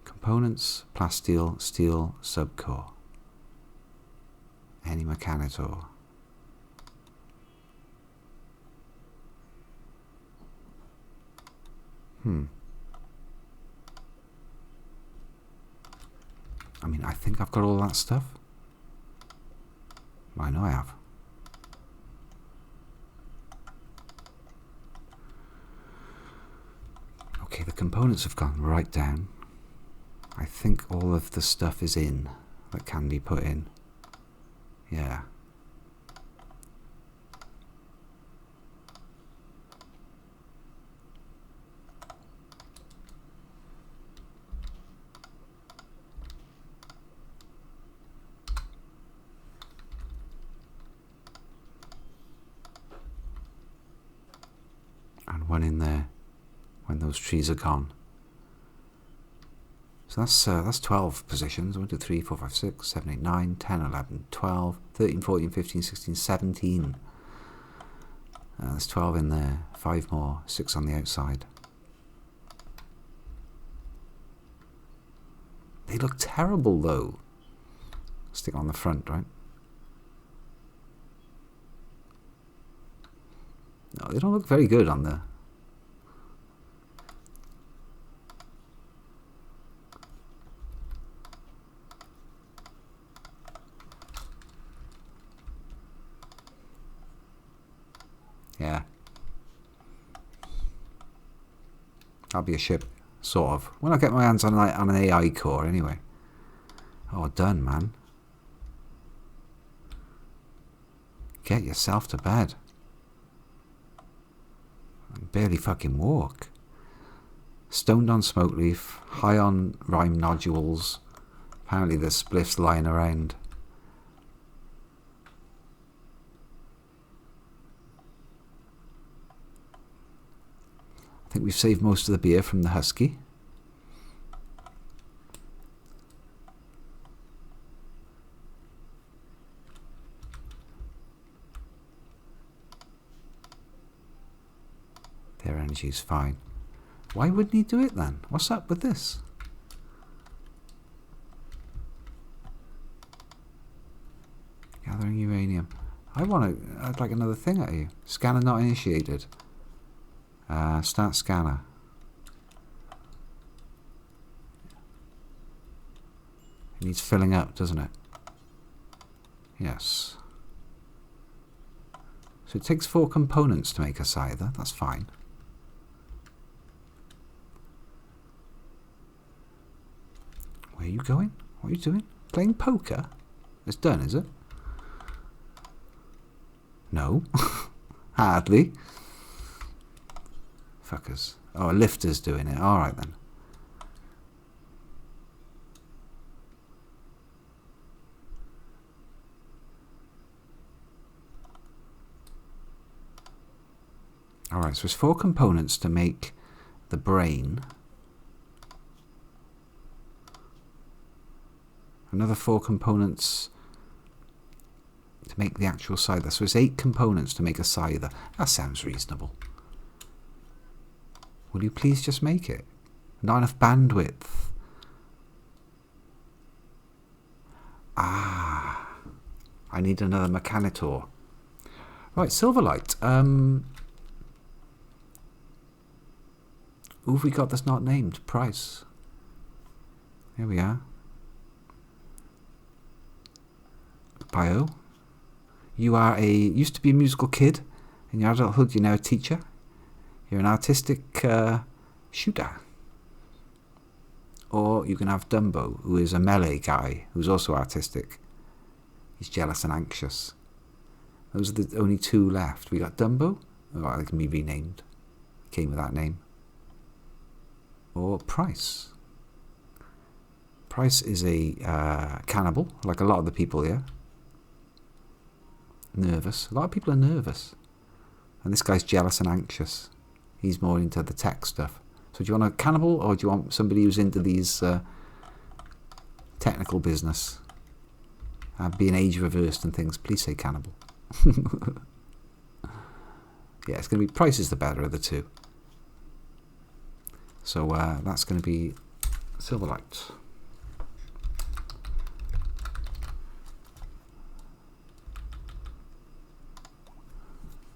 Components: plasteel, steel, subcore. Any mechanitor. I mean, I think I've got all that stuff. I know I have. Okay, the components have gone right down. I think all of the stuff is in that can be put in. Yeah. And one in there when those trees are gone. So that's 12 positions. 1, 2, 3, 4, 5, 6, 7, 8, 9, 10, 11, 12, 13, 14, 15, 16, 17. There's 12 in there. 5 more. 6 on the outside. They look terrible though. Stick on the front, right? No, they don't look very good on the... Yeah. That'll be a ship, sort of. When I get my hands on an AI core, anyway. Oh, done, man. Get yourself to bed. I can barely fucking walk. Stoned on smoke leaf, high on rime nodules. Apparently there's spliffs lying around. I think we've saved most of the beer from the husky. Their energy's fine. Why wouldn't he do it then? What's up with this? Gathering uranium. I'd like another thing at you. Scanner not initiated. Start scanner. It needs filling up, doesn't it? Yes. So it takes 4 components to make a scyther. That's fine. Where are you going? What are you doing? Playing poker? It's done, is it? No. Hardly. Fuckers. Oh, a lifter's doing it. Alright then. Alright, so there's 4 components to make the brain. Another 4 components to make the actual scyther. So it's 8 components to make a scyther. That sounds reasonable. Will you please just make it? Not enough bandwidth. Ah. I need another mechanitor. Right, Silverlight. Who have we got that's not named? Price. Here we are. Bio. You are used to be a musical kid. In your adulthood, you're now a teacher. You're an artistic shooter. Or you can have Dumbo, who is a melee guy, who's also artistic. He's jealous and anxious. Those are the only 2 left. We got Dumbo. Oh, it can be renamed. Came with that name. Or Price. Price is a cannibal, like a lot of the people here. Nervous. A lot of people are nervous. And this guy's jealous and anxious. He's more into the tech stuff. So do you want a cannibal, or do you want somebody who's into these technical business? Being age reversed and things. Please say cannibal. Yeah, it's going to be Price is the better of the 2. So that's going to be Silverlight.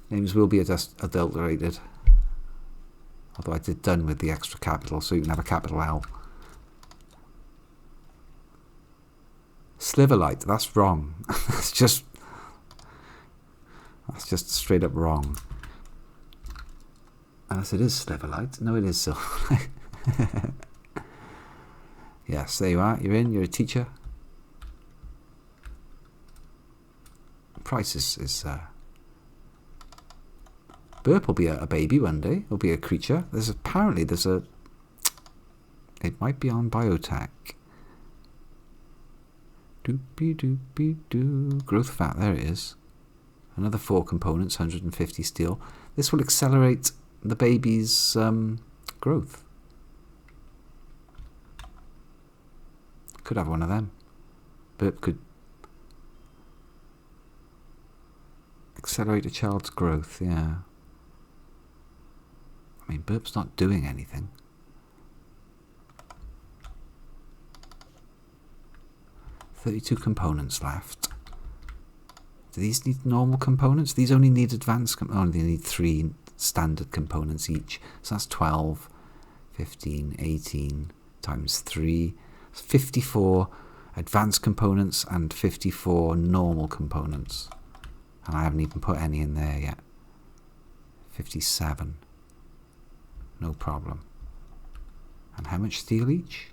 Names will be adulterated. Although I did done with the extra capital, so you can have a capital L. Sliverlight, that's wrong. that's just straight up wrong. Unless it is Sliverlight. No, it is Silverlight. Yes, there you are. You're in. You're a teacher. Price is Burp will be a baby one day. It'll be a creature. Apparently there's a... It might be on biotech. Doopy doopy doo. Growth fat, there it is. Another 4 components, 150 steel. This will accelerate the baby's growth. Could have one of them. Burp could accelerate a child's growth, yeah. I mean, Burp's not doing anything. $32 components left. Do these need normal components? These only need advanced components. They need 3 standard components each. So that's 12, 15, 18 times 3. 54 advanced components and 54 normal components. And I haven't even put any in there yet. 57. No problem. And how much steel each?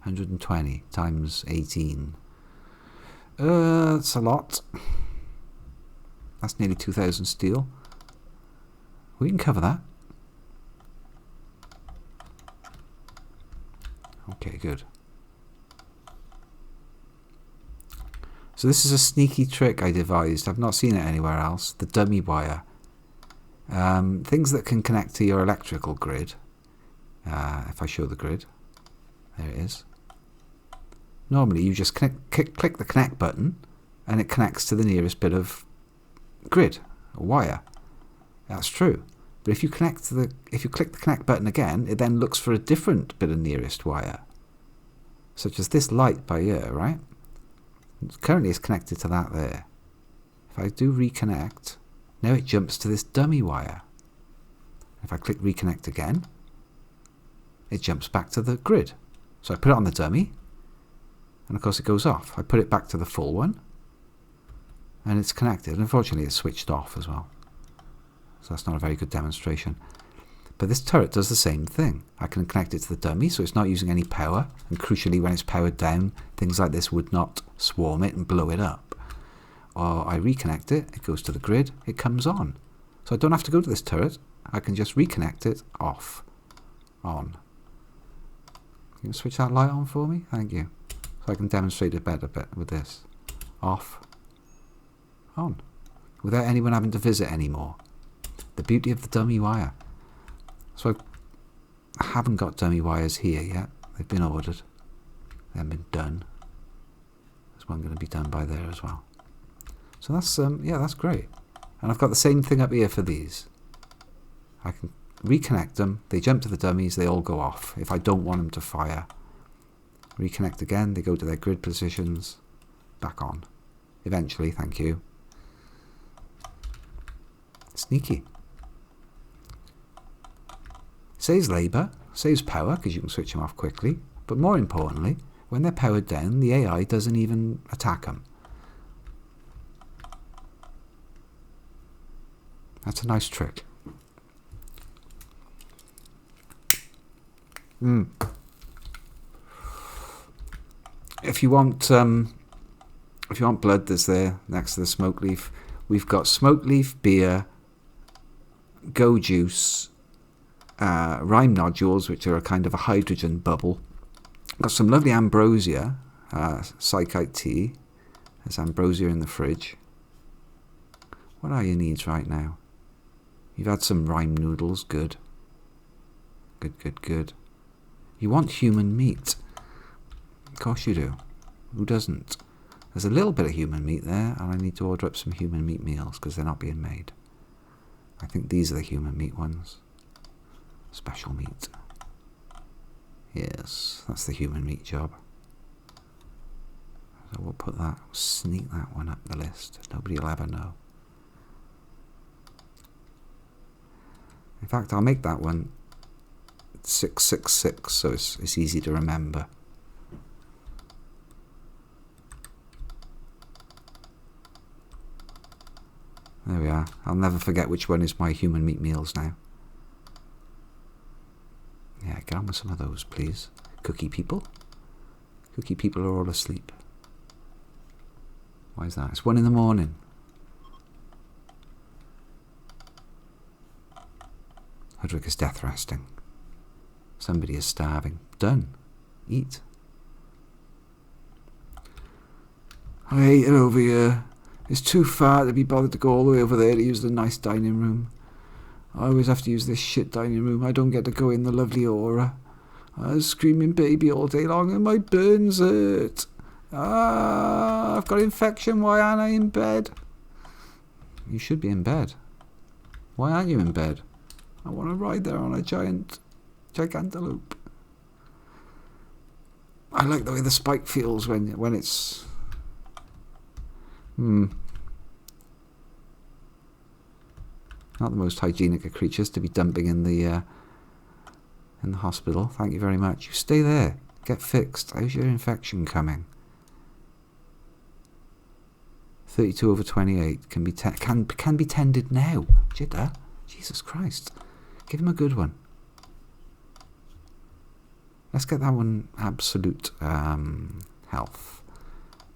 120 times 18. That's a lot. That's nearly 2,000 steel. We can cover that. Okay, good. So this is a sneaky trick I devised. I've not seen it anywhere else. The dummy wire. Things that can connect to your electrical grid. If I show the grid. There it is. Normally you just click the connect button and it connects to the nearest bit of grid or wire. That's true. But if you click the connect button again, it then looks for a different bit of nearest wire. Such as this light by here, right? Currently it's connected to that there. If I do reconnect, now it jumps to this dummy wire. If I click reconnect again, it jumps back to the grid. So I put it on the dummy, and of course it goes off. I put it back to the full one, and it's connected. Unfortunately, it's switched off as well. So that's not a very good demonstration. But this turret does the same thing. I can connect it to the dummy, so it's not using any power. And crucially, when it's powered down, things like this would not swarm it and blow it up. Or I reconnect it, it goes to the grid, it comes on. So I don't have to go to this turret. I can just reconnect it, off, on. Can you switch that light on for me? Thank you. So I can demonstrate it better with this. Off, on. Without anyone having to visit anymore. The beauty of the dummy wire. So I haven't got dummy wires here yet. They've been ordered. They haven't been done. There's one going to be done by there as well. So that's yeah, that's great. And I've got the same thing up here for these. I can reconnect them. They jump to the dummies. They all go off. If I don't want them to fire, reconnect again. They go to their grid positions. Back on. Eventually, thank you. Sneaky. Saves labour, saves power because you can switch them off quickly. But more importantly, when they're powered down, the AI doesn't even attack them. That's a nice trick. If you want blood, there's there next to the smoke leaf. We've got smoke leaf, beer, go juice, rime nodules, which are a kind of a hydrogen bubble. Got some lovely ambrosia, psychite tea. There's ambrosia in the fridge. What are your needs right now? You've had some rime noodles, good. Good. You want human meat. Of course you do. Who doesn't? There's a little bit of human meat there, and I need to order up some human meat meals because they're not being made. I think these are the human meat ones. Special meat. Yes, that's the human meat job. So we'll put that, sneak that one up the list. Nobody will ever know. In fact, I'll make that one 666 so it's easy to remember. There we are. I'll never forget which one is my human meat meals now. Yeah, get on with some of those, please. Cookie people. Cookie people are all asleep. Why is that? It's 1 in the morning. Hudrick is death resting. Somebody is starving. Done. Eat. I hate it over here. It's too far to be bothered to go all the way over there to use the nice dining room. I always have to use this shit dining room. I don't get to go in the lovely aura. I was screaming baby all day long and my burns hurt. I've got infection. Why aren't I in bed? You should be in bed. Why aren't you in bed? I want to ride there on a gigantelope. I like the way the spike feels when it's... Not the most hygienic of creatures to be dumping in the hospital. Thank you very much. You stay there. Get fixed. How's your infection coming? 32/28 can be tended now. Jidda, Jesus Christ, give him a good one. Let's get that one absolute health.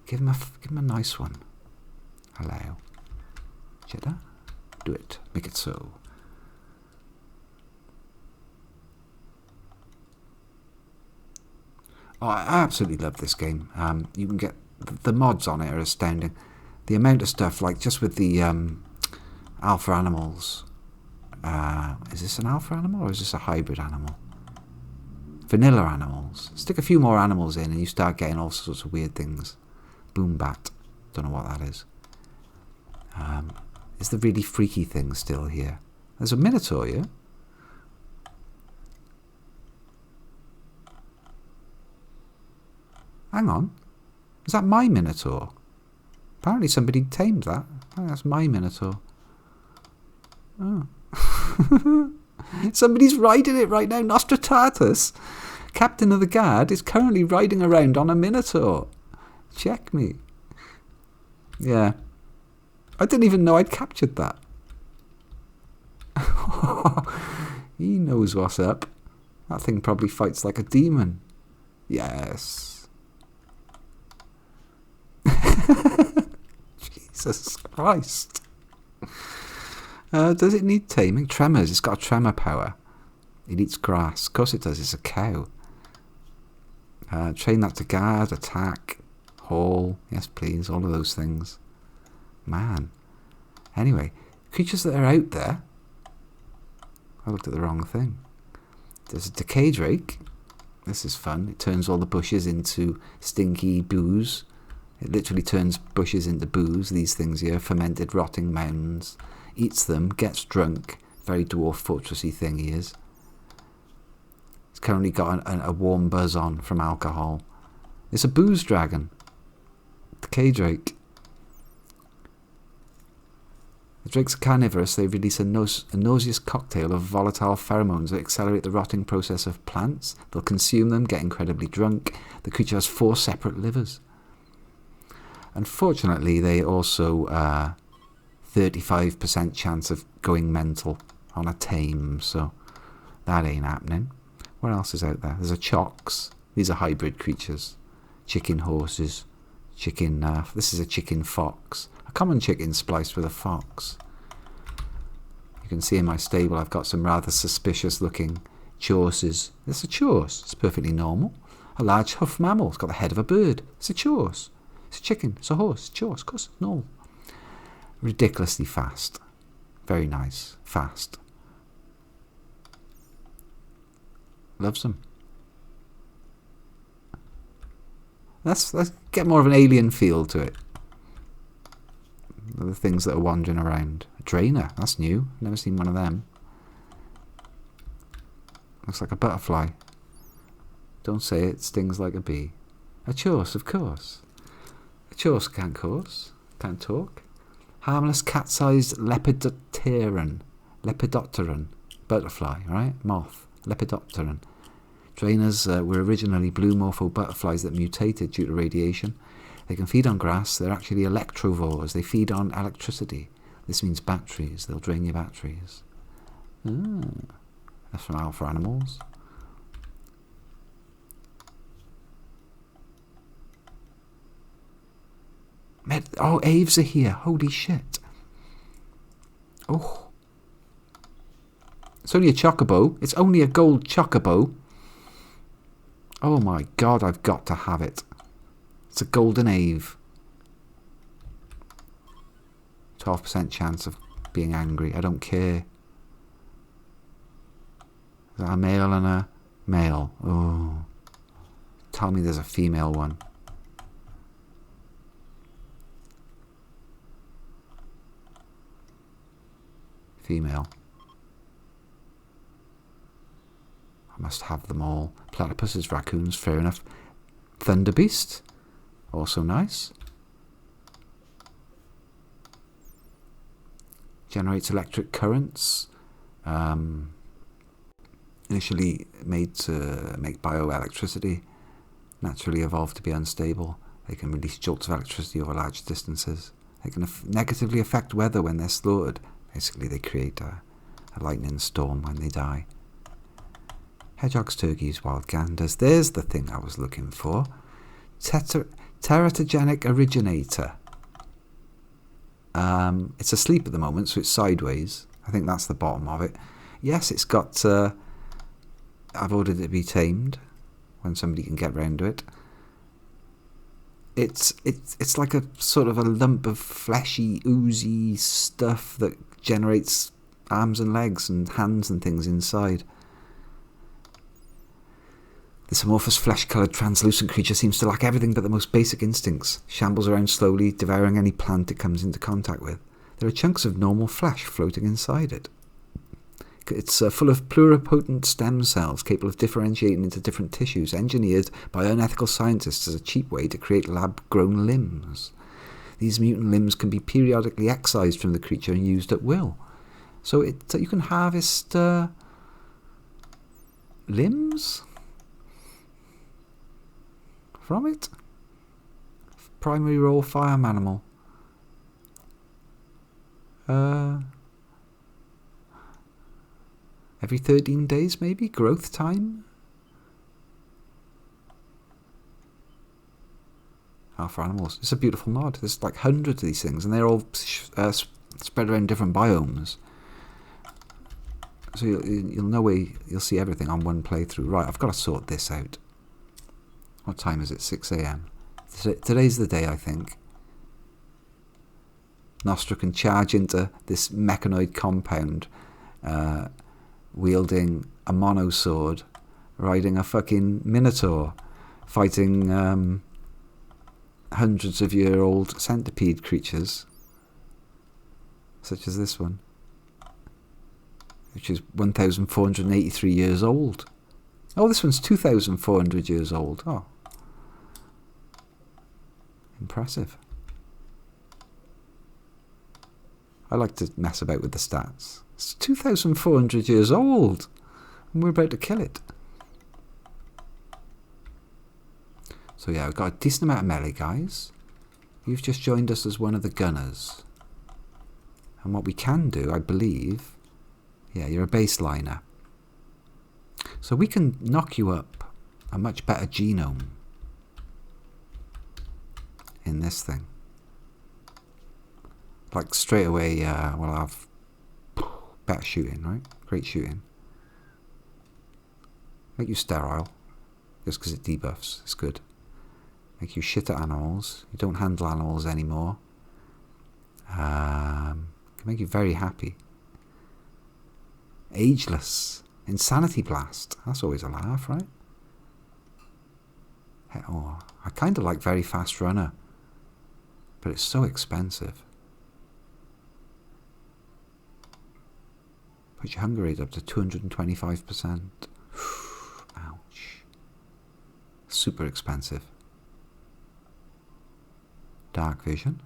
Give him a nice one. Hello, Jidda, do it. Make it so. Oh, I absolutely love this game. You can get the mods on it are astounding. The amount of stuff, like just with the alpha animals. Is this an alpha animal or is this a hybrid animal? Vanilla animals. Stick a few more animals in and you start getting all sorts of weird things. Boom bat. Don't know what that is. Is the really freaky thing still here? There's a minotaur here. Hang on. Is that my minotaur? Apparently somebody tamed that. Oh, that's my minotaur. Oh. Somebody's riding it right now. Nostratatus, captain of the guard, is currently riding around on a minotaur. Check me. Yeah. I didn't even know I'd captured that. He knows what's up. That thing probably fights like a demon. Yes. Jesus Christ. Does it need taming? Tremors. It's got a tremor power. It eats grass. Of course it does. It's a cow. Train that to guard, attack, haul. Yes, please. All of those things. Man. Anyway, creatures that are out there. I looked at the wrong thing. There's a decay drake. This is fun. It turns all the bushes into stinky booze. It literally turns bushes into booze. These things here, fermented rotting mounds. Eats them, gets drunk. Very dwarf fortressy thing he is. He's currently got a warm buzz on from alcohol. It's a booze dragon. Decay drake. The drakes are carnivorous. They release a nauseous cocktail of volatile pheromones that accelerate the rotting process of plants. They'll consume them, get incredibly drunk. The creature has 4 separate livers. Unfortunately, they also 35% chance of going mental on a tame, so that ain't happening. What else is out there? There's a chocks. These are hybrid creatures. Chicken horses. Chicken. This is a chicken fox. A common chicken spliced with a fox. You can see in my stable I've got some rather suspicious looking chorses. It's a chorse. It's perfectly normal. A large hoof mammal. It's got the head of a bird. It's a chorse. It's a chicken. It's a horse. It's a chorse. Of course, it's normal. Ridiculously fast. Very nice. Fast. Loves them. Let's get more of an alien feel to it. The things that are wandering around. A drainer. That's new. Never seen one of them. Looks like a butterfly. Don't say it. Stings like a bee. A chorse, of course. A chorse can't course. Can't talk. Harmless cat-sized lepidopteran. Butterfly, right? Moth. Lepidopteran. Drainers were originally blue morpho butterflies that mutated due to radiation. They can feed on grass. They're actually electrovores. They feed on electricity. This means batteries. They'll drain your batteries. That's from Alpha Animals. Oh, aves are here. Holy shit. Oh. It's only a chocobo. It's only a gold chocobo. Oh my god, I've got to have it. It's a golden ave. 12% chance of being angry. I don't care. Is that a male and a male? Oh. Tell me there's a female one. Female. I must have them all. Platypuses, raccoons, fair enough. Thunderbeast. Also nice. Generates electric currents. Initially made to make bioelectricity. Naturally evolved to be unstable. They can release jolts of electricity over large distances. They can negatively affect weather when they're slaughtered. Basically, they create a lightning storm when they die. Hedgehogs, turkeys, wild ganders. There's the thing I was looking for. Teratogenic originator. It's asleep at the moment, so it's sideways. I think that's the bottom of it. Yes, it's got... I've ordered it to be tamed when somebody can get round to it. It's like a sort of a lump of fleshy, oozy stuff that generates arms and legs and hands and things inside. This amorphous, flesh-coloured, translucent creature seems to lack everything but the most basic instincts. Shambles around slowly, devouring any plant it comes into contact with. There are chunks of normal flesh floating inside it. It's full of pluripotent stem cells capable of differentiating into different tissues, engineered by unethical scientists as a cheap way to create lab-grown limbs. These mutant limbs can be periodically excised from the creature and used at will. So you can harvest limbs from it. Primary role farm animal. every 13 days maybe, growth time. For animals. It's a beautiful mod. There's like hundreds of these things, and they're all spread around different biomes. So you'll know where you'll see everything on one playthrough. Right, I've got to sort this out. What time is it? 6 AM. Today's the day, I think. Nostra can charge into this mechanoid compound, wielding a monosword, riding a fucking minotaur, fighting hundreds of year old centipede creatures, such as this one, which is 1,483 years old. Oh, this one's 2,400 years old. Oh, impressive. I like to mess about with the stats. It's 2,400 years old, and we're about to kill it. So yeah, we've got a decent amount of melee guys. You've just joined us as one of the gunners. And what we can do, I believe... Yeah, you're a baseliner. So we can knock you up a much better genome in this thing. Like straight away, we'll have better shooting, right? Great shooting. Make you sterile, just because it debuffs. It's good. Make you shit at animals. You don't handle animals anymore. Can make you very happy. Ageless. Insanity Blast. That's always a laugh, right? Oh, I kind of like Very Fast Runner, but it's so expensive. Put your hunger rate up to 225%. Ouch. Super expensive. Dark Vision.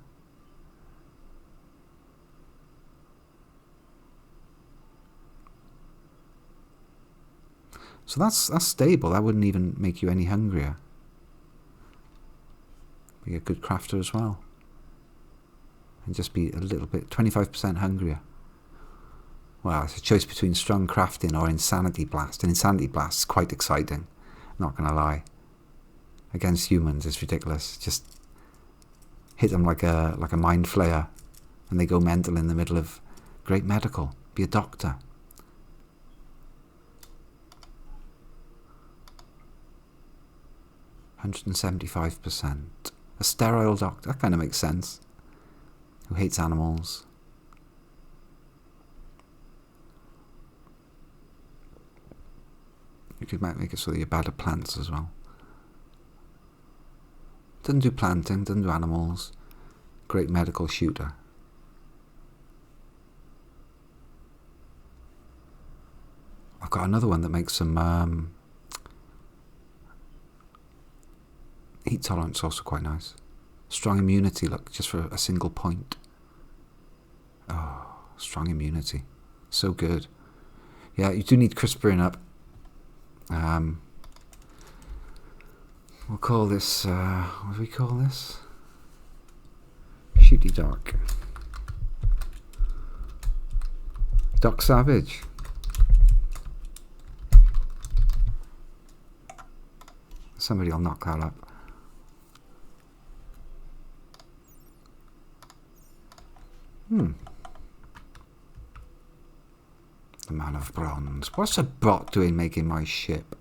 So that's stable. That wouldn't even make you any hungrier. Be a good crafter as well. And just be a little bit, 25% hungrier. Well, it's a choice between strong crafting or Insanity Blast. And Insanity Blast is quite exciting, not going to lie. Against humans, it's ridiculous. Just hit them like a mind flayer, and they go mental in the middle of great medical. Be a doctor. %175%. A sterile doctor. That kind of makes sense. Who hates animals. You could make it so that you're bad at plants as well. Doesn't do planting, doesn't do animals. Great medical shooter. I've got another one that makes some heat tolerance, also quite nice. Strong immunity, look, just for a single point. Oh, strong immunity. So good. Yeah, you do need crispering up. We'll call this, what do we call this? Shooty Doc. Doc Savage. Somebody will knock that up. The Man of Bronze. What's a bot doing making my ship?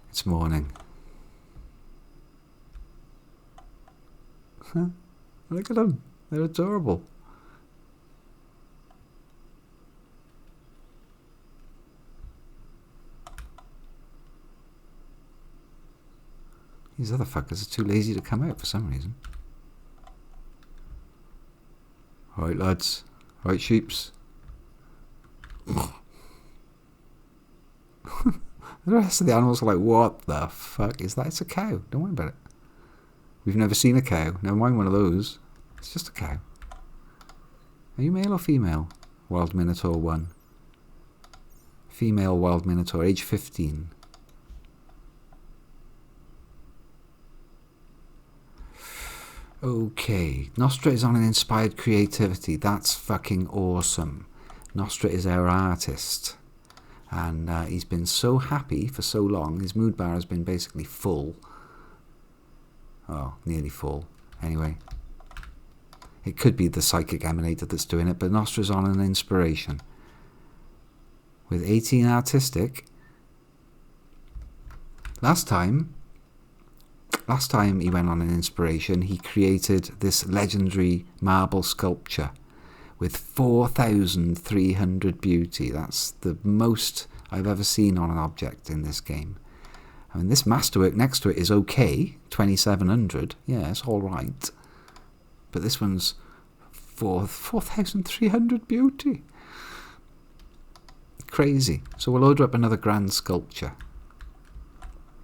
It's morning. Look at them. They're adorable. These other fuckers are too lazy to come out for some reason. Right, lads. Right, sheeps. The rest of the animals are like, what the fuck is that? It's a cow. Don't worry about it. We've never seen a cow. Never mind one of those. It's just a cow. Are you male or female? Wild Minotaur 1. Female wild minotaur, age 15. Okay, Nostra is on an inspired creativity. That's fucking awesome. Nostra is our artist. And he's been so happy for so long. His mood bar has been basically full. Oh, nearly full. Anyway. It could be the psychic emanator that's doing it, but Nostra's on an inspiration. With 18 artistic. Last time he went on an inspiration, he created this legendary marble sculpture with 4,300 beauty. That's the most I've ever seen on an object in this game. I mean, this masterwork next to it is okay, 2,700. Yeah, it's all right. But this one's 4,300 beauty. Crazy. So we'll order up another grand sculpture.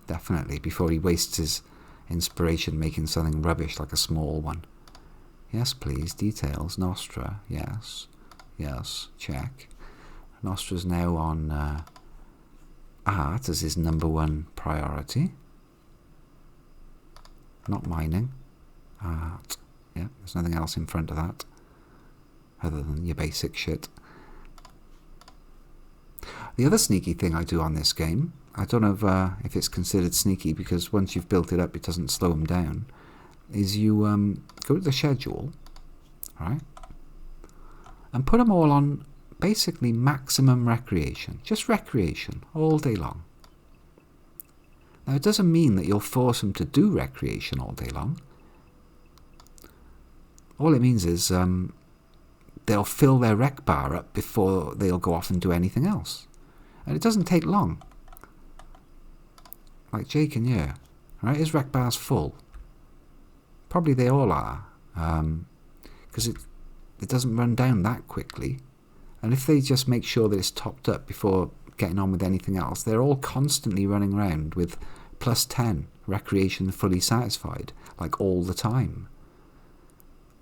Definitely, before he wastes his inspiration making something rubbish like a small one. Yes, please. Details. Nostra. Yes. Yes. Check. Nostra's now on art as his #1 priority. Not mining. Art. Yeah, there's nothing else in front of that. Other than your basic shit. The other sneaky thing I do on this game, I don't know if it's considered sneaky because once you've built it up it doesn't slow them down, is you go to the schedule, right, and put them all on basically maximum recreation. Just recreation all day long. Now it doesn't mean that you'll force them to do recreation all day long. All it means is they'll fill their rec bar up before they'll go off and do anything else. And it doesn't take long. Like Jake and you, right? His rec bar's full. Probably they all are. Because it doesn't run down that quickly. And if they just make sure that it's topped up before getting on with anything else, they're all constantly running around with +10 recreation fully satisfied, like all the time.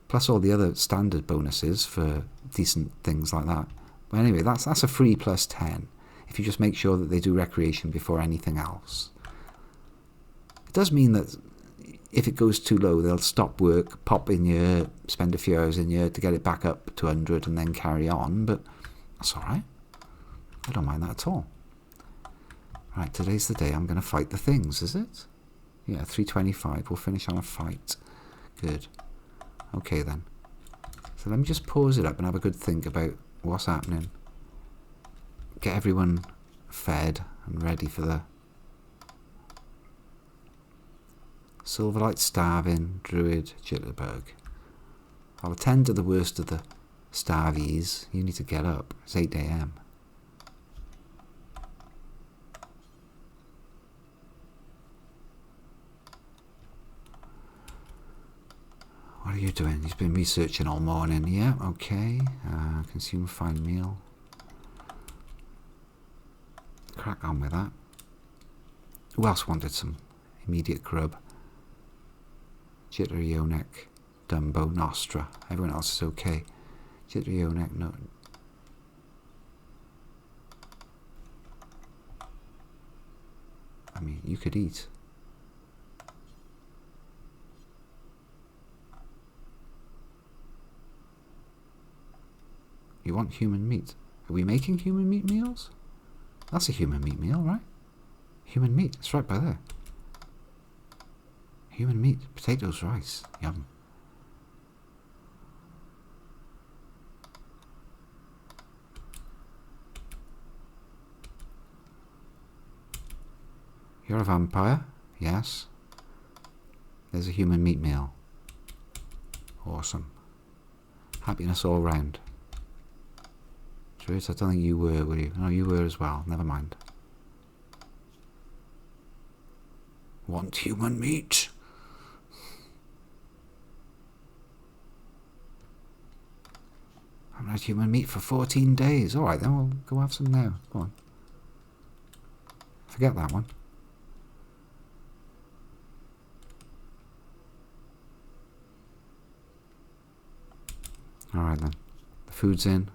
Plus all the other standard bonuses for decent things like that. But anyway, that's a free +10 if you just make sure that they do recreation before anything else. It does mean that if it goes too low, they'll stop work, pop in here, spend a few hours in here to get it back up to 100 and then carry on, but that's alright. I don't mind that at all. Right, today's the day I'm going to fight the things, is it? Yeah, 325. We'll finish on a fight. Good. Okay then. So let me just pause it up and have a good think about what's happening. Get everyone fed and ready for the Silverlight starving, Druid, Jitterbug. I'll attend to the worst of the starvies. You need to get up. It's 8 AM. What are you doing? You've been researching all morning. Yeah, okay. Consume fine meal. Crack on with that. Who else wanted some immediate grub? Jitterionek, Dumbo, Nostra. Everyone else is okay. Jitterionek, no. I mean, you could eat. You want human meat? Are we making human meat meals? That's a human meat meal, right? Human meat, it's right by there. Human meat, potatoes, rice, yum. You're a vampire? Yes. There's a human meat meal. Awesome. Happiness all round. Truth, I don't think you were you? No, you were as well. Never mind. Want human meat? I haven't had human meat for 14 days. Alright then, we'll go have some now. Go on. Forget that one. Alright then. The food's in.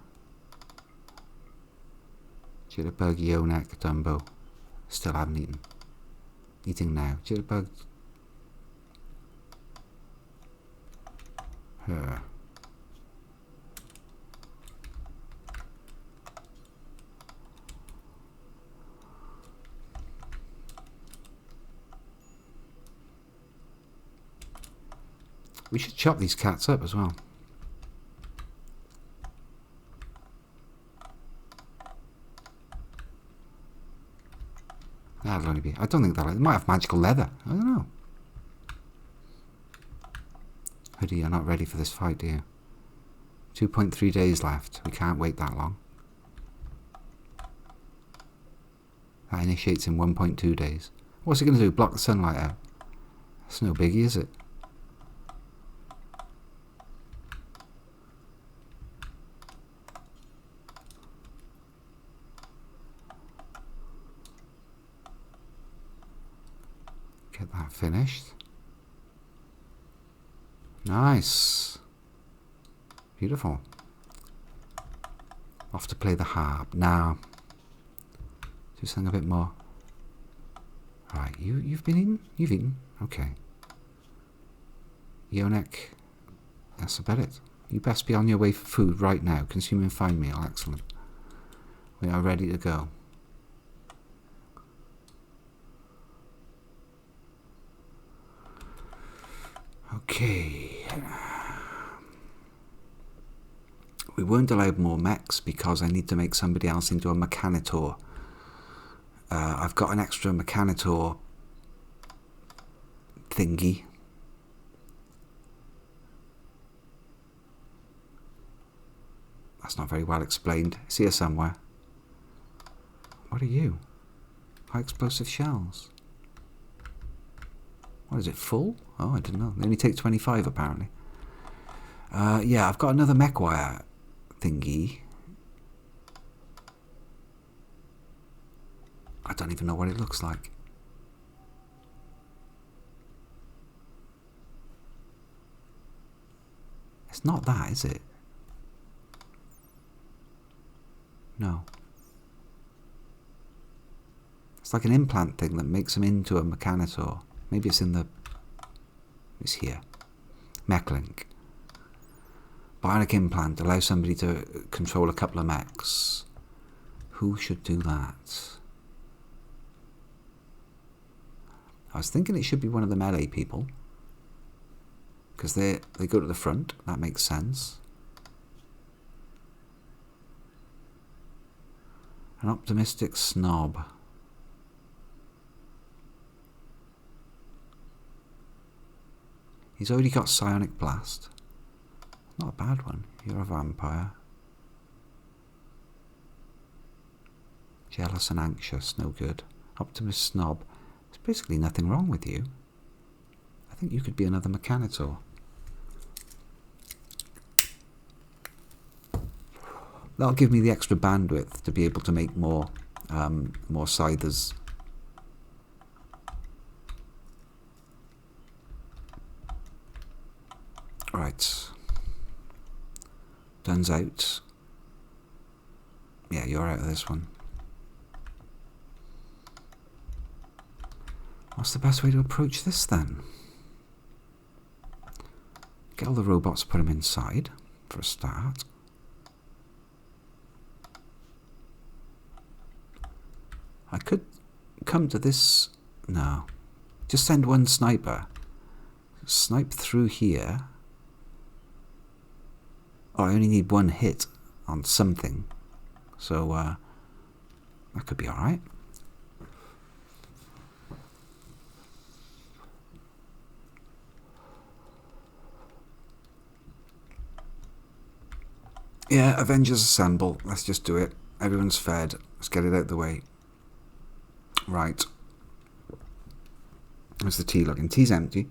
Jitterbug, Yonek, Dumbo. Still haven't eaten. Eating now. Jitterbug. Her. We should chop these cats up as well. That'll only be... I don't think that'll... It might have magical leather. I don't know. Hoodie, you're not ready for this fight, do you? 2.3 days left. We can't wait that long. That initiates in 1.2 days. What's it going to do? Block the sunlight out? That's no biggie, is it? Get that finished. Nice. Beautiful. Off to play the harp. Now, do something a bit more. Right, you've been eating? You've eaten? Okay. Yonek, that's about it. You best be on your way for food right now. Consuming fine meal, excellent. We are ready to go. Okay. We weren't allowed more mechs because I need to make somebody else into a mechanitor. I've got an extra mechanitor thingy. That's not very well explained. It's here somewhere. What are you? High explosive shells. What is it, full? Oh, I didn't know. They only take 25 apparently. Yeah, I've got another mech wire thingy. I don't even know what it looks like. It's not that, is it? No. It's like an implant thing that makes them into a mechanitor. Maybe it's in the... It's here. Mechlink. Bionic implant allows somebody to control a couple of mechs. Who should do that? I was thinking it should be one of the melee people. Because they go to the front. That makes sense. An optimistic snob. He's already got psionic blast. Not a bad one. You're a vampire. Jealous and anxious. No good. Optimist snob. There's basically nothing wrong with you. I think you could be another mechanitor. That'll give me the extra bandwidth to be able to make more scythers. Right. Duns out. Yeah, you're out of this one. What's the best way to approach this then? Get all the robots, put them inside for a start. I could come to this... No. Just send one sniper. Snipe through here. Oh, I only need one hit on something. So, that could be alright. Yeah, Avengers assemble. Let's just do it. Everyone's fed. Let's get it out the way. Right. How's the tea looking? Tea's empty.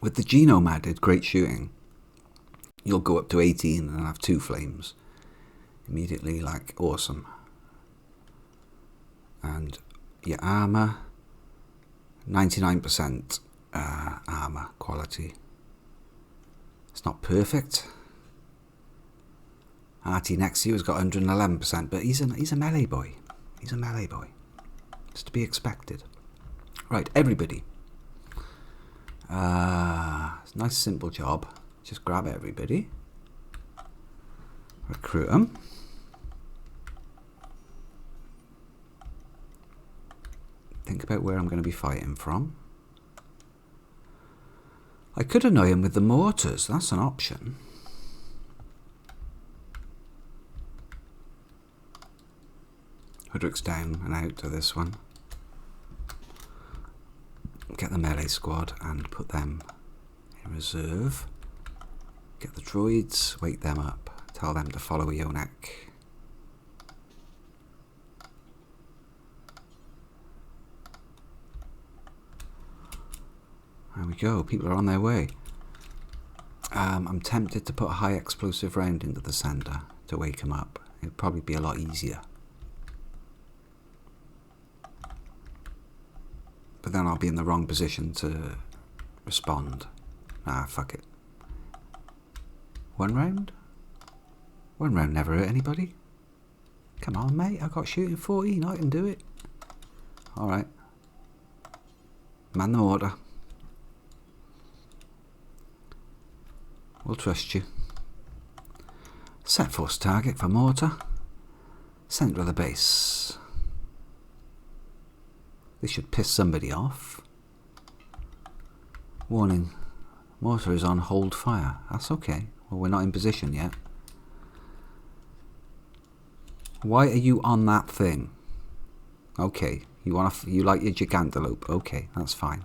With the genome added, great shooting. you'll go up to 18 and have 2 flames. Immediately, like, awesome. And your armour, 99% armour quality. It's not perfect. Artie next to you has got 111%, but he's a melee boy. He's a melee boy. It's to be expected. Right, everybody. It's a nice simple job. Just grab everybody. Recruit them. Think about where I'm going to be fighting from. I could annoy him with the mortars. That's an option. Hoodrick's down and out to this one. Get the melee squad and put them in reserve. Get the droids, wake them up. Tell them to follow Yonak. There we go, people are on their way. I'm tempted to put a high explosive round into the centre to wake him up. It'd probably be a lot easier. But then I'll be in the wrong position to respond. Ah, fuck it. 1 round? 1 round never hurt anybody. Come on, mate, I got shooting 14, I can do it. Alright. Man the mortar. We'll trust you. Set force target for mortar. Centre of the base. This should piss somebody off. Warning. Mortar is on hold fire. That's okay. Well, we're not in position yet. Why are you on that thing? Okay. You like your gigantalope. Okay, that's fine.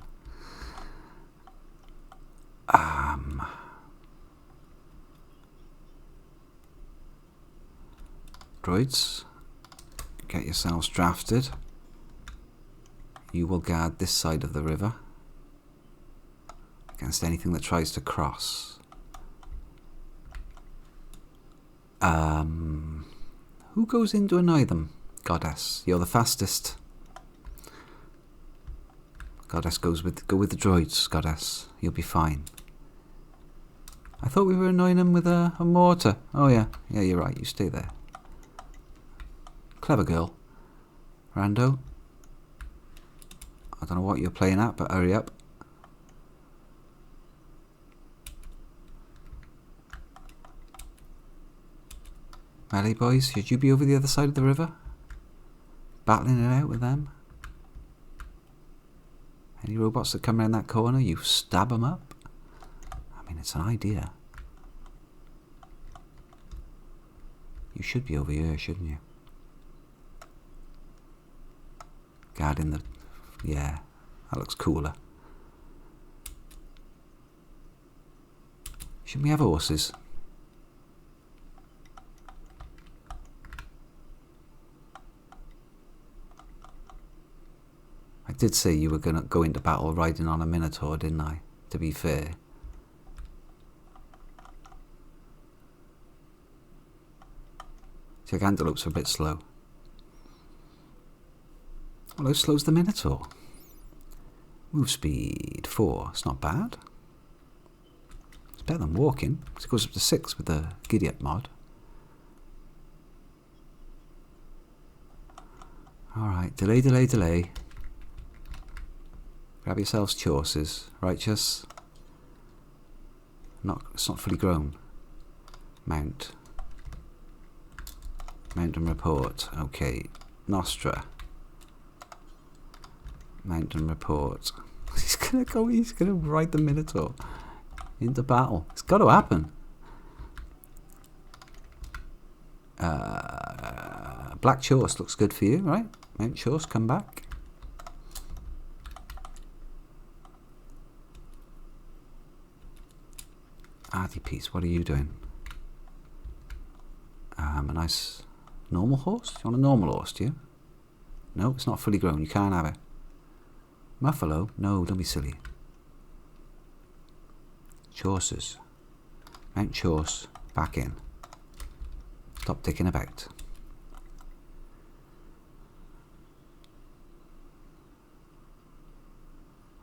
Droids, get yourselves drafted. You will guard this side of the river against anything that tries to cross. Who goes in to annoy them? Goddess, you're the fastest. Goddess go with the droids, Goddess. You'll be fine. I thought we were annoying them with a mortar. Oh yeah, you're right. You stay there. Clever girl. Rando. I don't know what you're playing at, but hurry up. Melee boys, should you be over the other side of the river? Battling it out with them? Any robots that come around that corner, you stab them up? I mean, it's an idea. You should be over here, shouldn't you? Guarding the... yeah, that looks cooler. Shouldn't we have horses? I did say you were going to go into battle riding on a Minotaur, didn't I? To be fair. Gigantalope's are a bit slow. Well, how slow's the Minotaur? Move speed 4. It's not bad. It's better than walking. It goes up to 6 with the Giddy Up mod. Alright, delay, delay, delay. Grab yourselves choices. Righteous. It's not fully grown. Mount. Mount and report. Okay. Nostra. Mount and report. He's gonna ride the Minotaur into battle. It's got to happen. Black Chorse looks good for you, right? Mount Chorse, come back. Artie piece, what are you doing? A nice normal horse? You want a normal horse, do you? No, it's not fully grown. You can't have it. Muffalo? No, don't be silly. Chaucers. Mount chores. Back in. Stop dicking about.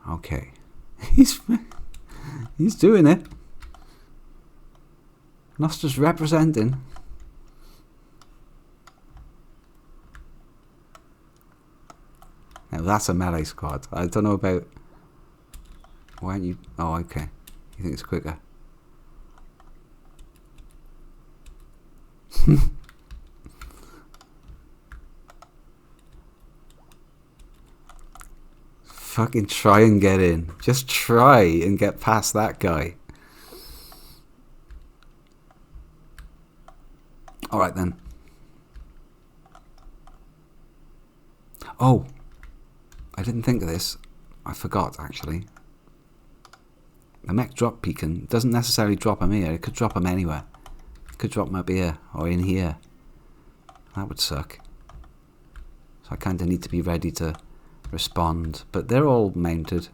Okay. He's doing it. Nostra's representing. Now that's a melee squad. I don't know about... Why aren't you... Oh, okay. You think it's quicker? Fucking try and get in. Just try and get past that guy. Alright then. Oh! I didn't think of this. I forgot, actually. The mech drop beacon doesn't necessarily drop them here. It could drop them anywhere. It could drop them up here or in here. That would suck. So I kind of need to be ready to respond. But they're all mounted.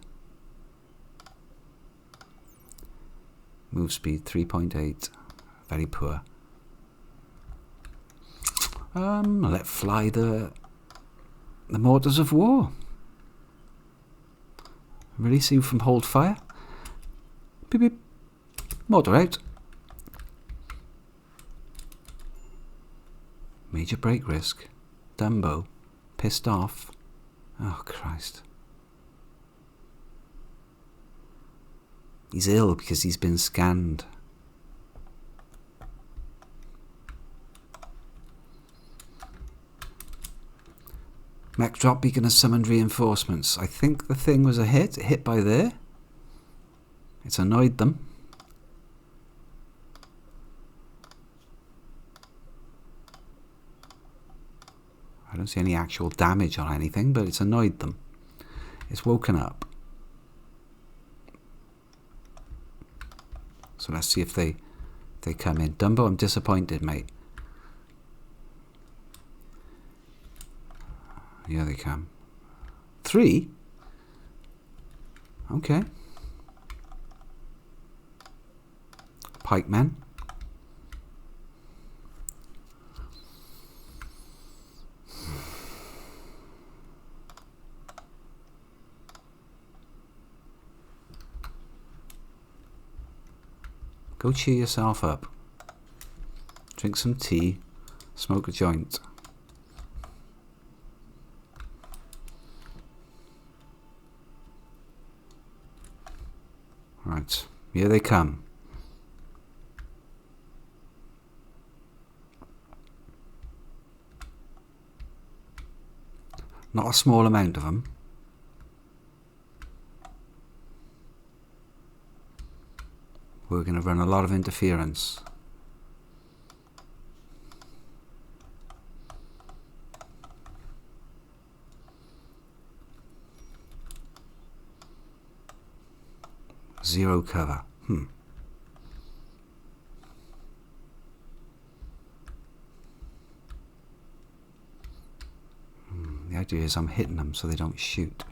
Move speed 3.8. Very poor. Let fly the mortars of war. Release you from hold fire. Beep beep. Mortar out. Major break risk. Dumbo. Pissed off. Oh Christ. He's ill because he's been scanned. Mech drop beacon has summoned reinforcements. I think the thing was a hit. It hit by there. It's annoyed them. I don't see any actual damage on anything, but it's annoyed them. It's woken up. So let's see if they come in. Dumbo, I'm disappointed, mate. Here they come. 3? Okay. Pikemen. Go cheer yourself up. Drink some tea. Smoke a joint. Right, here they come. Not a small amount of them. We're going to run a lot of interference. Zero cover. The idea is I'm hitting them so they don't shoot.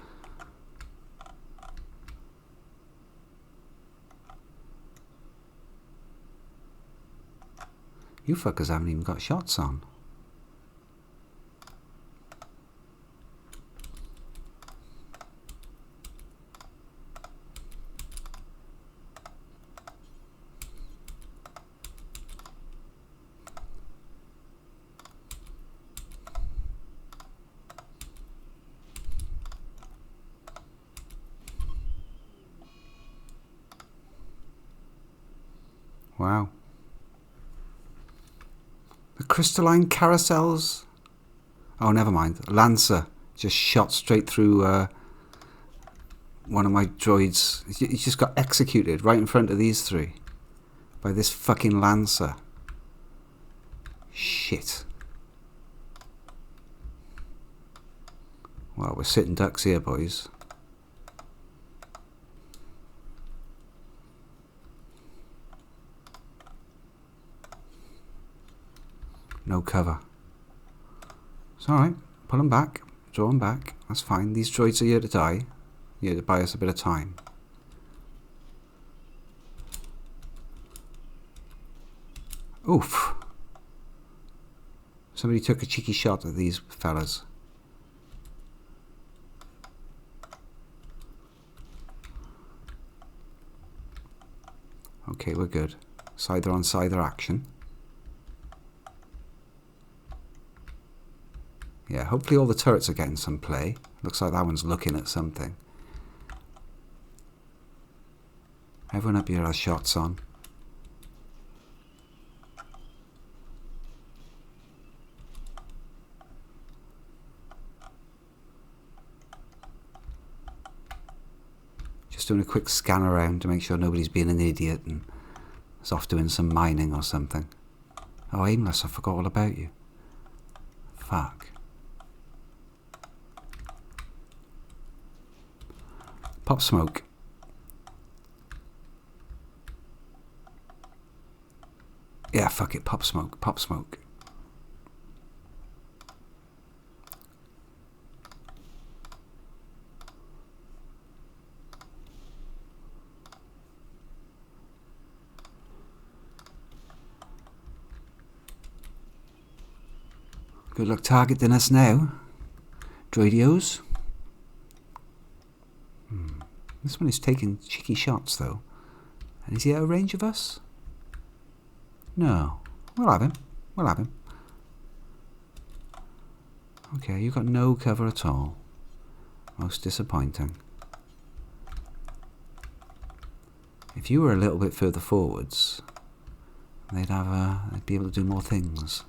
You fuckers haven't even got shots on. Wow. The crystalline carousels. Oh, never mind. Lancer just shot straight through one of my droids. He just got executed right in front of these three by this fucking Lancer. Shit. Well, we're sitting ducks here, boys. No cover. It's alright. Pull them back. Draw them back. That's fine. These droids are here to die. Here to buy us a bit of time. Oof. Somebody took a cheeky shot at these fellas. Okay, we're good. Cider on cider action. Yeah, hopefully all the turrets are getting some play. Looks like that one's looking at something. Everyone up here has shots on. Just doing a quick scan around to make sure nobody's being an idiot and is off doing some mining or something. Oh, Aimless, I forgot all about you. Fuck. Pop smoke. Yeah, fuck it. Pop smoke. Pop smoke. Good luck targeting us now. Droidios. This one is taking cheeky shots, though. And is he out of range of us? No. We'll have him. We'll have him. Okay, you've got no cover at all. Most disappointing. If you were a little bit further forwards, they'd be able to do more things.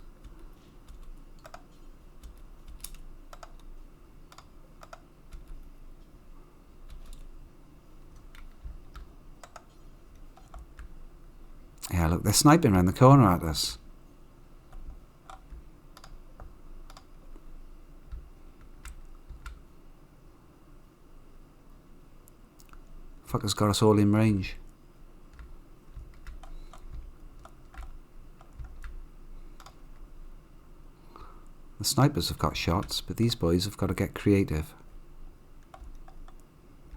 Yeah, look, they're sniping around the corner at us. Fucker's got us all in range. The snipers have got shots, but these boys have got to get creative.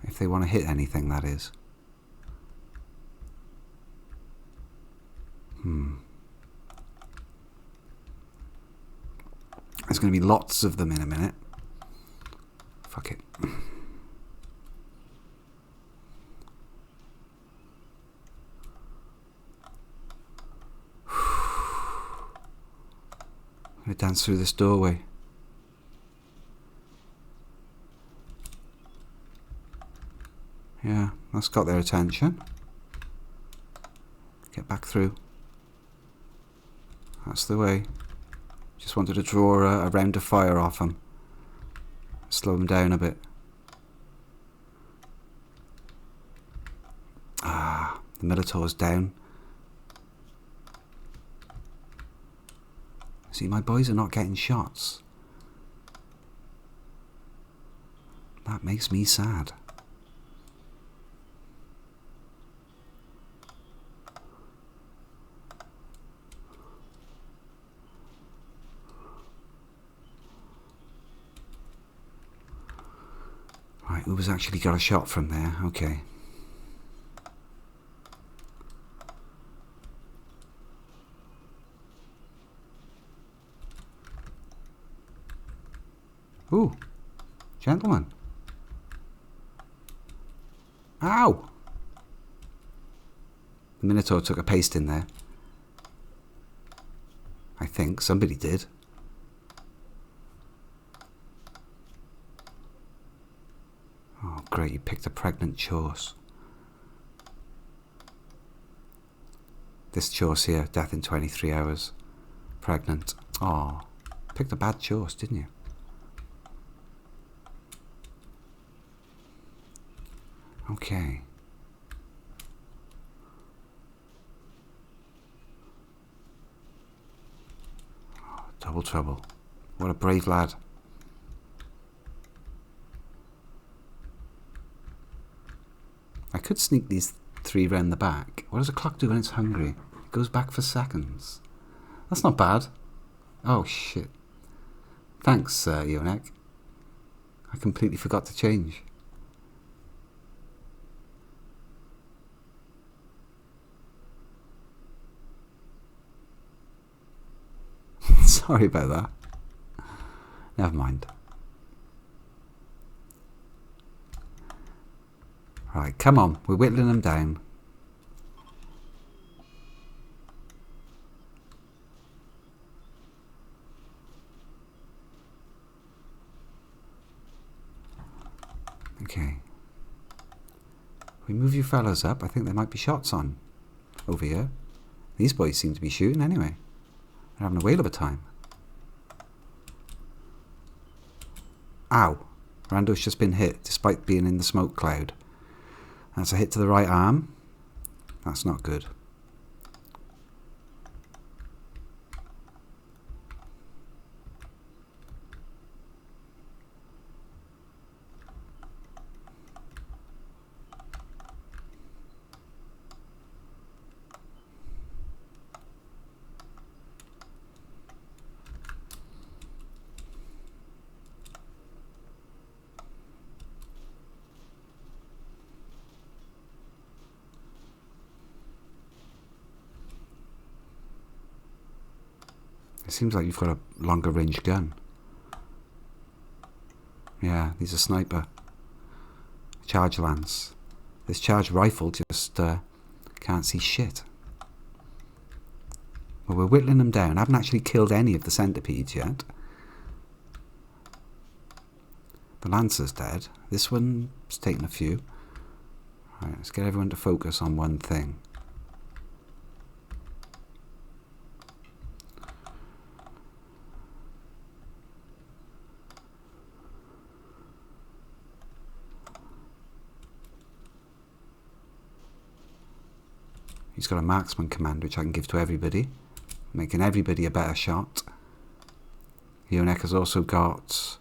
If they want to hit anything, that is. There's going to be lots of them in a minute. Fuck it. I'm going to dance through this doorway. Yeah, that's got their attention. Get back through. That's the way. Just wanted to draw a round of fire off them. Slow them down a bit. Ah, the Minotaur's down. See, my boys are not getting shots. That makes me sad. Right, Uber's actually got a shot from there. Okay. Ooh, gentlemen. Ow! The Minotaur took a paste in there. I think somebody did. Oh, great, you picked a pregnant chorse. This chorse here, death in 23 hours. Pregnant. Oh, picked a bad chorse, didn't you? Okay. Oh, double trouble. What a brave lad. I could sneak these three round the back. What does a clock do when it's hungry? It goes back for seconds. That's not bad. Oh, shit. Thanks, Yonek. I completely forgot to change. Sorry about that. Never mind. Right, come on. We're whittling them down. Okay. We move you fellas up. I think there might be shots on over here. These boys seem to be shooting anyway. They're having a whale of a time. Ow. Rando's just been hit despite being in the smoke cloud. That's a hit to the right arm. That's not good. It seems like you've got a longer range gun. Yeah, these are sniper. Charge lance. This charge rifle just can't see shit. Well, we're whittling them down. I haven't actually killed any of the centipedes yet. The lancer's dead. This one's taken a few. Right, let's get everyone to focus on one thing. He's got a marksman command which I can give to everybody, making everybody a better shot. Yonek has also got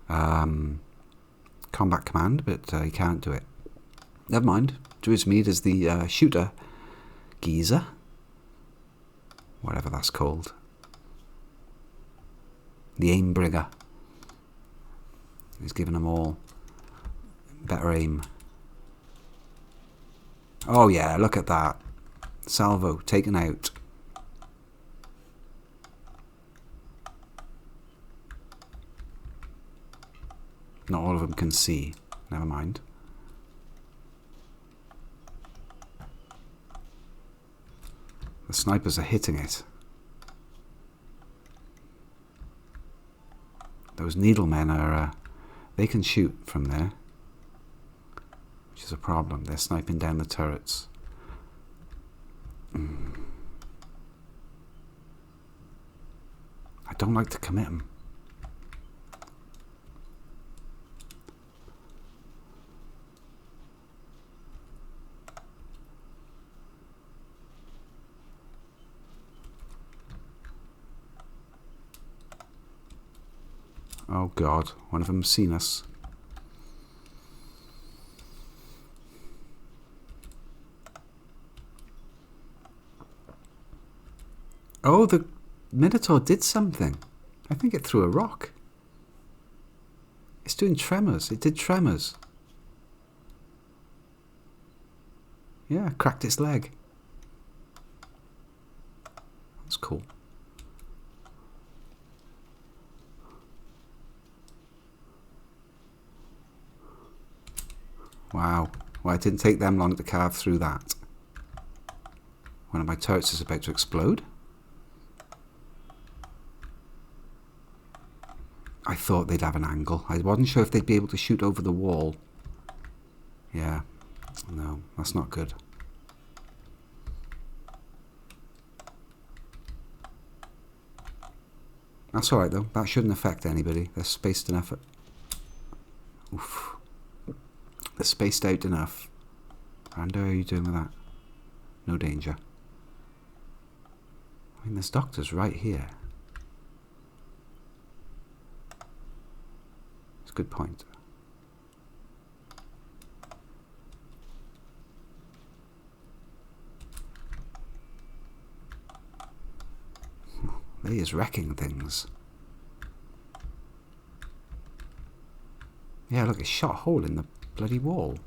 combat command, but he can't do it. Never mind. Druidsmead is the shooter geezer, whatever that's called. The aim bringer. He's giving them all better aim. Oh yeah, look at that. Salvo taken out. Not all of them can see. Never mind. The snipers are hitting it. Those needlemen are... they can shoot from there. Which is a problem. They're sniping down the turrets. I don't like to commit them. Oh God, one of them's seen us. Oh, the Minotaur did something. I think it threw a rock. It's doing tremors. It did tremors. Yeah, cracked its leg. That's cool. Wow. Well, it didn't take them long to carve through that. One of my turrets is about to explode. I thought they'd have an angle. I wasn't sure if they'd be able to shoot over the wall. Yeah. No, that's not good. That's alright though. That shouldn't affect anybody. They're spaced enough. Oof. They're spaced out enough. Rando, how are you doing with that? No danger. I mean, there's doctors right here. It's a good point. He is wrecking things. Yeah, look, it shot a hole in the bloody wall.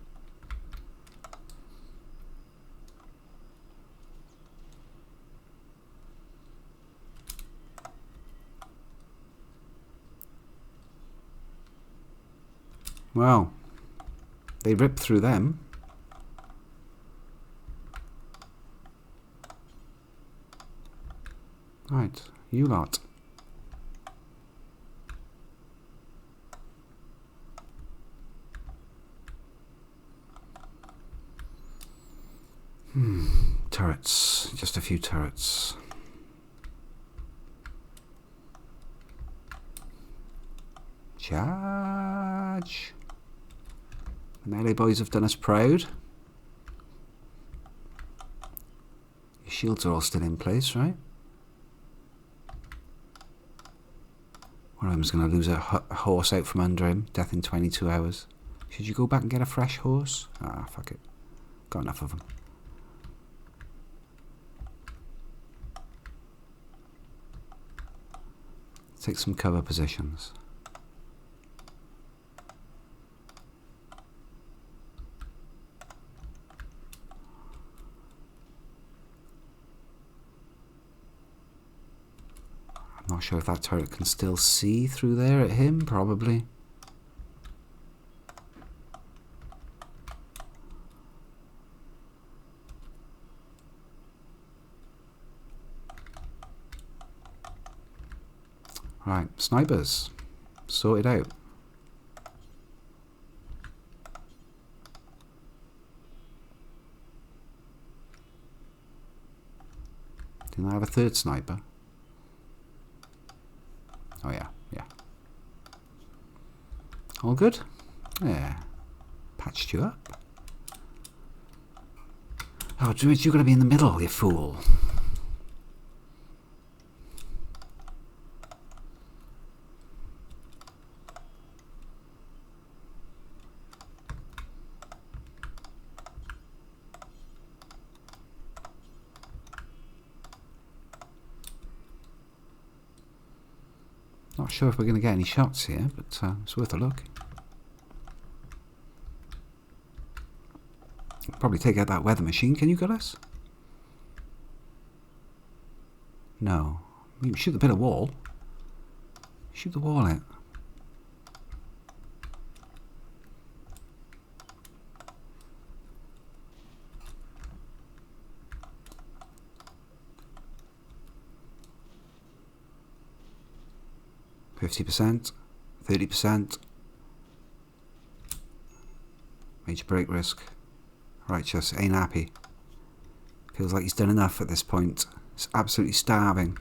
Well, they ripped through them. Right, you lot. Turrets. Just a few turrets. Charge! The melee boys have done us proud. Your shields are all still in place, right? One of them's going to lose a horse out from under him. Death in 22 hours. Should you go back and get a fresh horse? Ah, fuck it. Got enough of them. Take some cover positions. I'm not sure if that turret can still see through there at him, probably. Right, snipers. Sort it out. Didn't I have a third sniper? Oh yeah, yeah. All good? Yeah. Patched you up. Oh, Druid, you're going to be in the middle, you fool. Not sure if we're going to get any shots here, but it's worth a look. Probably take out that weather machine. Can you get us? No. You shoot the bit of wall. Shoot the wall out. %, 30%. Major break risk. Righteous, ain't happy. Feels like he's done enough at this point. He's absolutely starving.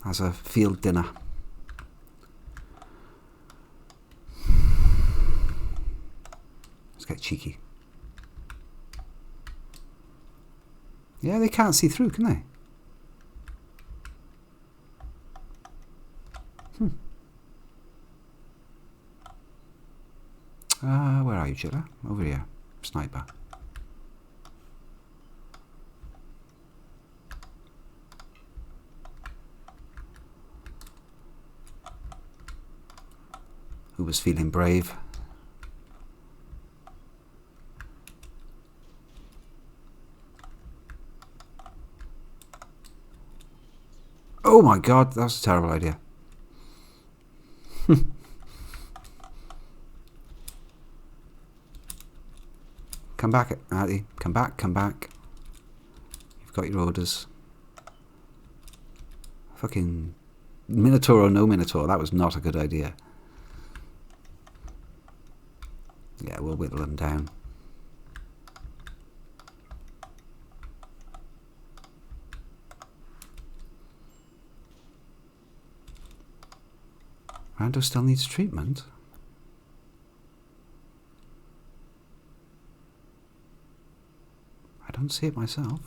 Has a field dinner. Let's get cheeky. Yeah, they can't see through, can they? Where are you, Chiller? Over here. Sniper. Who was feeling brave? Oh my god, that was a terrible idea. Come back, Artie. Come back, come back. You've got your orders. Fucking Minotaur or no Minotaur, that was not a good idea. Yeah, we'll whittle them down. Rando still needs treatment. I don't see it myself.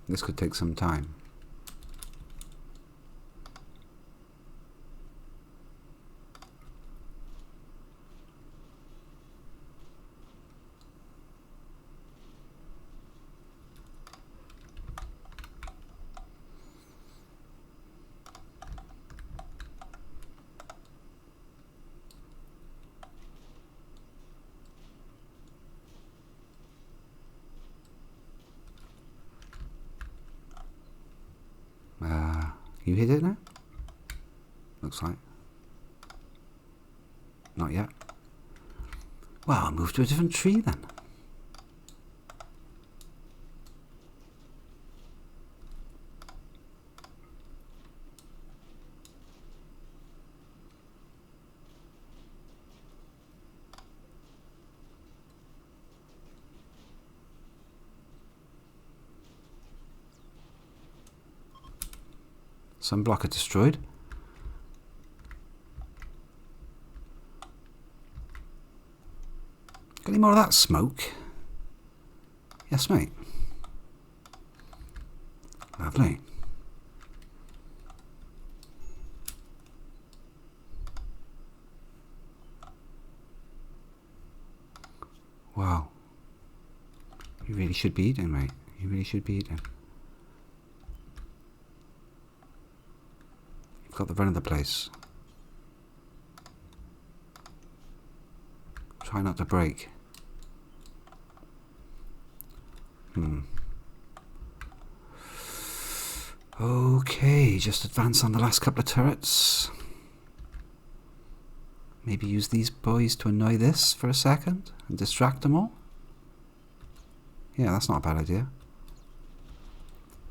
This could take some time. You hit it now? Looks like. Not yet. Well, I'll move to a different tree then. Some blocker destroyed. Got any more of that smoke? Yes, mate. Lovely. Wow. You really should be eating, mate. You really should be eating. You've got the run of the place. Try not to break. Okay, just advance on the last couple of turrets. Maybe use these boys to annoy this for a second and distract them all. Yeah, that's not a bad idea.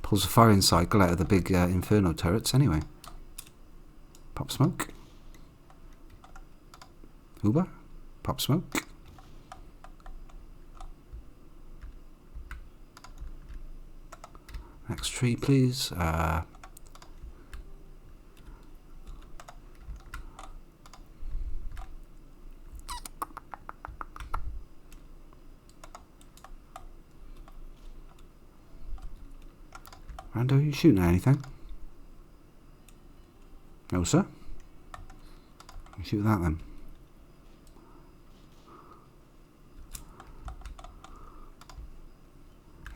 Pulls a firing cycle out of the big inferno turrets anyway. Pop smoke. Uber. Pop smoke. Next tree, please. Rando, are you shooting at anything? No, sir. You shoot that then.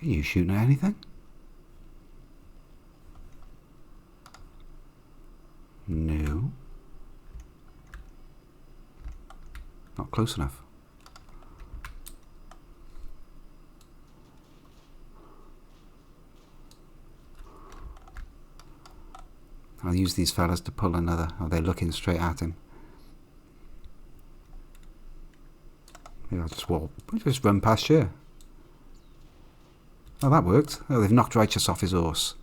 Are you shooting at anything? No. Not close enough. I'll use these fellas to pull another. Oh, they're looking straight at him. Maybe I'll just walk. Just run past here. Oh, that worked. Oh, they've knocked Righteous off his horse.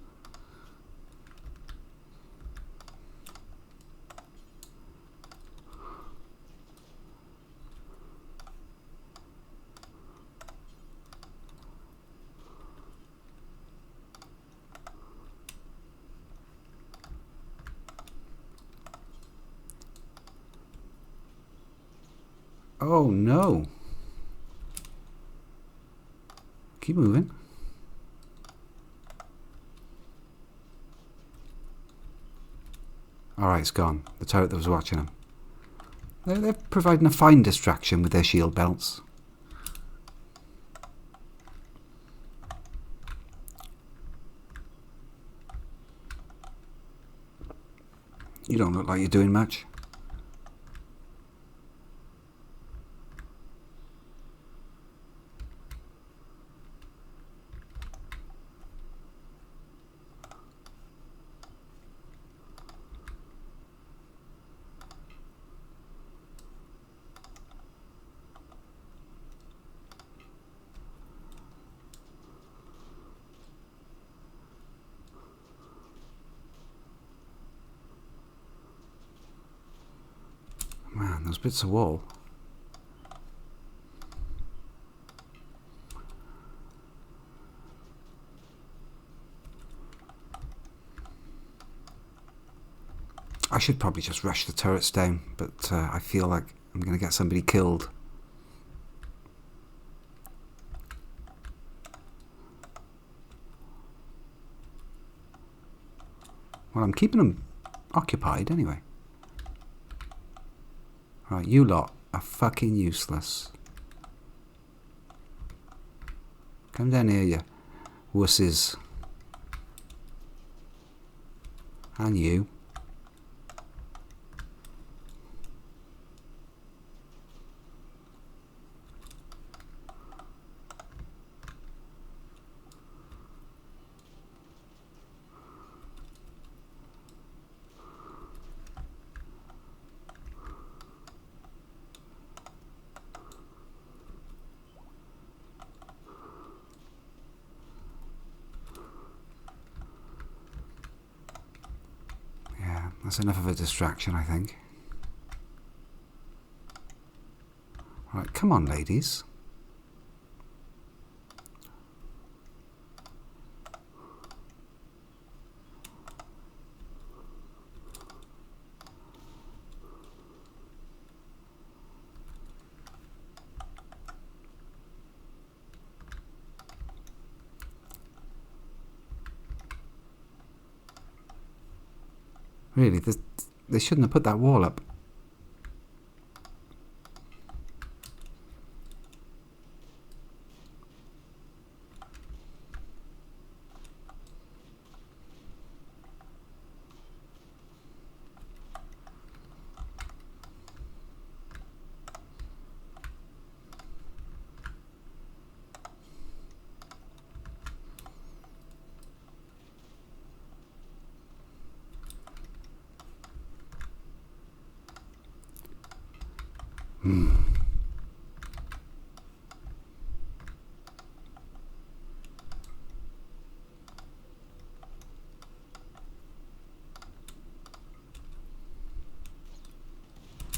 Oh no. Keep moving. Alright, it's gone. The turret that was watching him. They're providing a fine distraction with their shield belts. You don't look like you're doing much. Man, those bits of wall. I should probably just rush the turrets down, but I feel like I'm going to get somebody killed. Well, I'm keeping them occupied anyway. Right, you lot are fucking useless. Come down here, you wusses. And you. That's enough of a distraction, I think. Right, come on, ladies. Really, they shouldn't have put that wall up.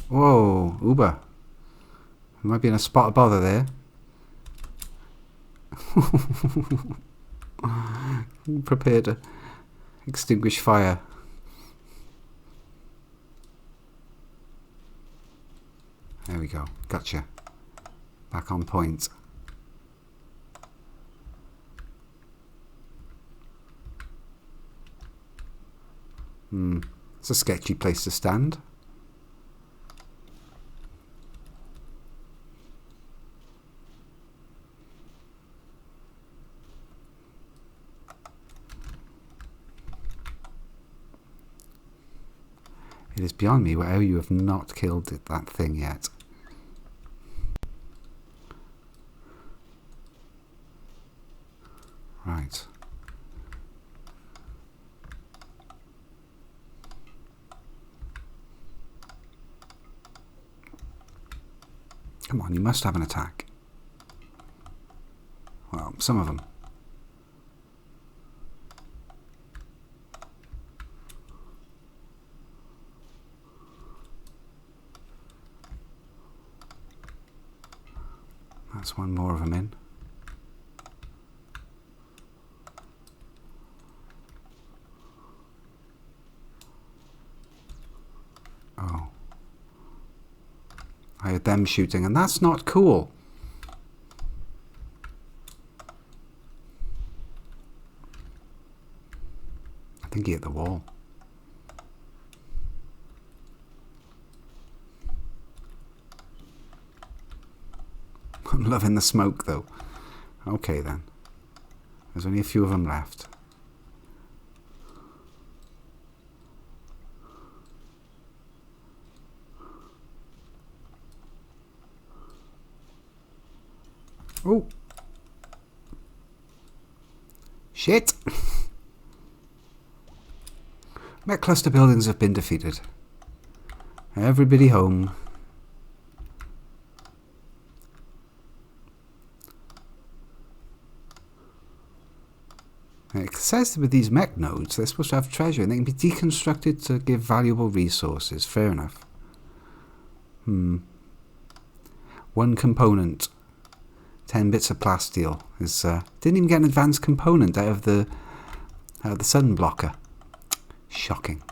Whoa, Uber. We might be in a spot of bother there. Prepare to extinguish fire. There we go. Gotcha. Back on point. It's a sketchy place to stand. It is beyond me how you have not killed that thing yet. Right. Come on, you must have an attack. Well, some of them. That's one more of them in. Oh. I heard them shooting, and that's not cool. I think he hit the wall. I'm loving the smoke, though. Okay, then. There's only a few of them left. Oh! Shit! Met cluster buildings have been defeated. Everybody home. It says that with these mech nodes, they're supposed to have treasure and they can be deconstructed to give valuable resources. Fair enough. One component. 10 bits of plasteel. Didn't even get an advanced component out of the sun blocker. Shocking.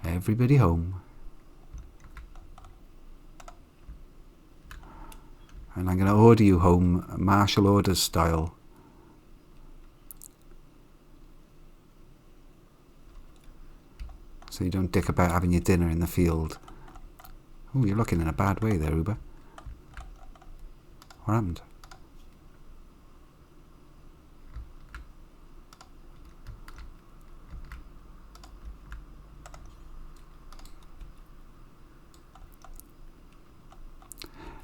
Everybody home. And I'm going to order you home martial orders style. So you don't dick about having your dinner in the field. Oh, you're looking in a bad way there, Uber. What happened?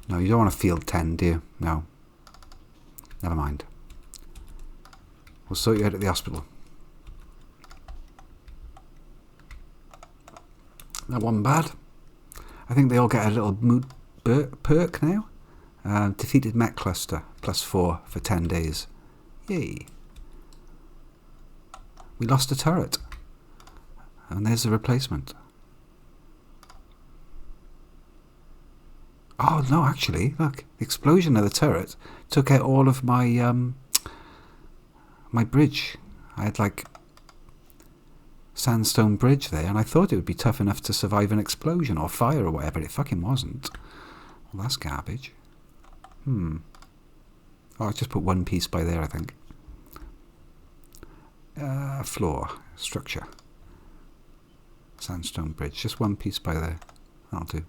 No, you don't want to field 10, do you? No. Never mind. We'll sort you out at the hospital. That wasn't bad. I think they all get a little mood perk now. Defeated mech cluster, +4 for 10 days. Yay. We lost a turret. And there's the replacement. Oh, no, actually, look. The explosion of the turret took out all of my, my bridge. I had, like, sandstone bridge there, and I thought it would be tough enough to survive an explosion or fire or whatever. It fucking wasn't. Well, that's garbage. Oh, I just put one piece by there, I think. Floor. Structure. Sandstone bridge. Just one piece by there. That'll do.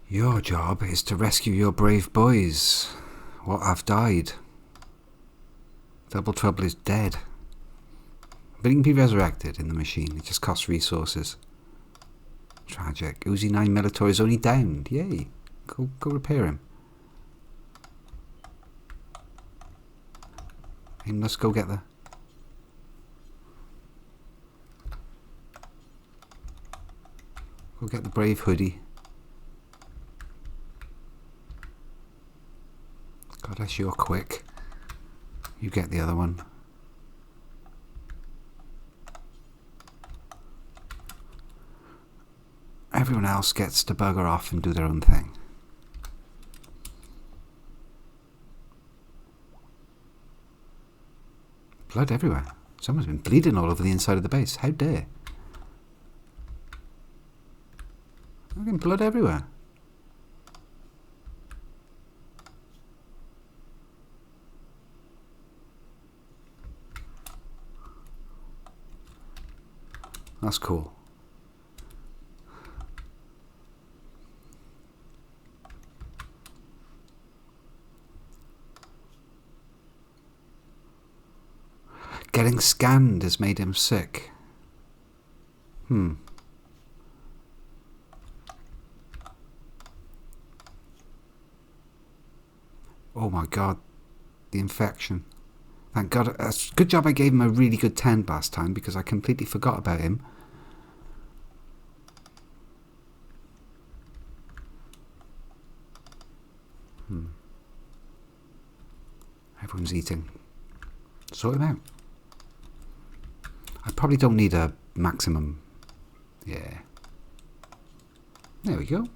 Your job is to rescue your brave boys. What have died. Double Trouble is dead. But he can be resurrected in the machine. It just costs resources. Tragic. Uzi 9 Militor is only downed. Yay. Go repair him. And let's go get the... Go get the brave hoodie. God, you're quick. You get the other one. Everyone else gets to bugger off and do their own thing. Blood everywhere. Someone's been bleeding all over the inside of the base. How dare. Fucking blood everywhere. That's cool. Getting scanned has made him sick. Oh my god. The infection. Thank God. Good job I gave him a really good tent last time because I completely forgot about him. Everyone's eating. Sort him out. I probably don't need a maximum. Yeah. There we go.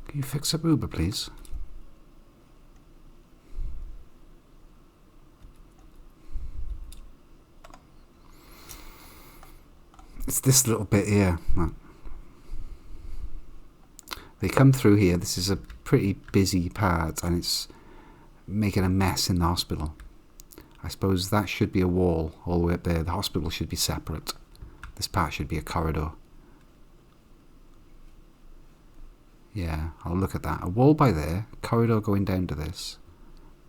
Can you fix up Uber, please? It's this little bit here. They come through here. This is a pretty busy part, and it's making a mess in the hospital. I suppose that should be a wall all the way up there. The hospital should be separate. This part should be a corridor. Yeah, I'll look at that. A wall by there, corridor going down to this,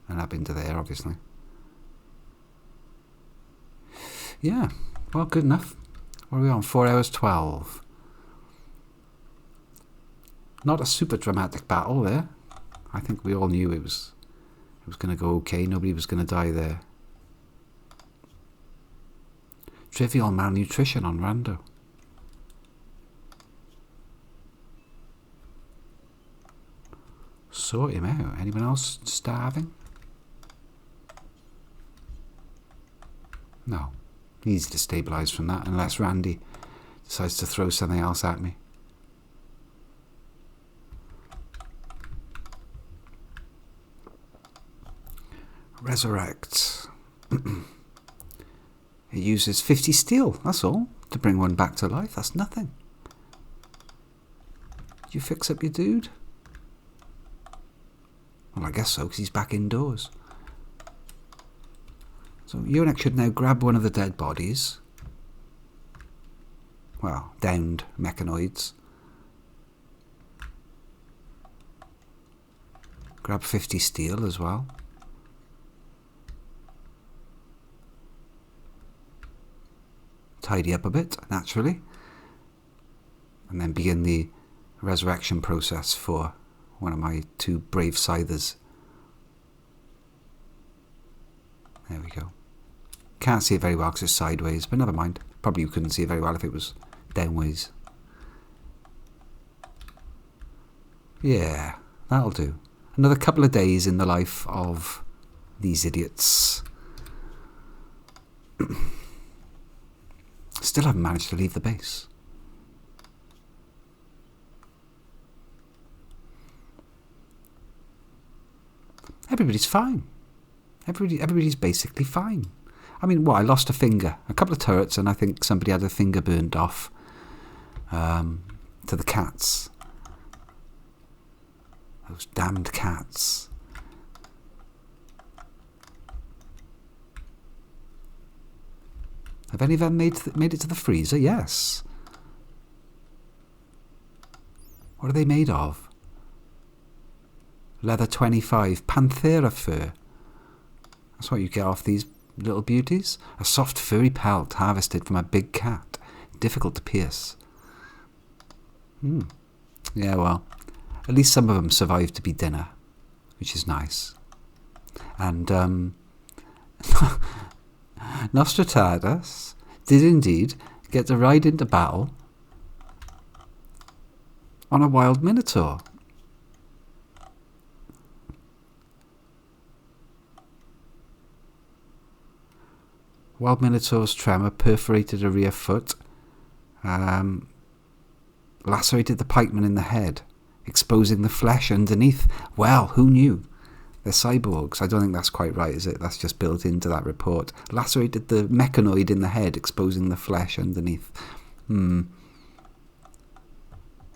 and up into there, obviously. Yeah, well, good enough. What are we on? 4 hours 12. Not a super dramatic battle there. I think we all knew it was going to go okay. Nobody was going to die there. Trivial malnutrition on rando. Sort him out. Anyone else starving? No. Easy to stabilise from that, unless Randy decides to throw something else at me. Resurrect. It uses 50 steel, that's all, to bring one back to life. That's nothing. Did you fix up your dude? Well, I guess so, because he's back indoors. So Eunuch should now grab one of the dead bodies. Well, downed mechanoids. Grab 50 steel as well. Tidy up a bit, naturally. And then begin the resurrection process for one of my 2 brave scythers. There we go. Can't see it very well because it's sideways, but never mind. Probably you couldn't see it very well if it was downways. Yeah, that'll do. Another couple of days in the life of these idiots. Still haven't managed to leave the base. Everybody's fine. Everybody's basically fine. I mean, I lost a finger. A couple of turrets, and I think somebody had a finger burned off to the cats. Those damned cats. Have any of them made it to the freezer? Yes. What are they made of? Leather 25, Panthera fur. That's what you get off these little beauties. A soft furry pelt harvested from a big cat. Difficult to pierce. Yeah, well, at least some of them survived to be dinner, which is nice. And Nostradamus did indeed get to ride into battle on a wild minotaur. Wild minotaur's tremor perforated a rear foot, lacerated the pikeman in the head, exposing the flesh underneath. Well, who knew? They're cyborgs. I don't think that's quite right, is it? That's just built into that report. Lacerated the mechanoid in the head, exposing the flesh underneath. I think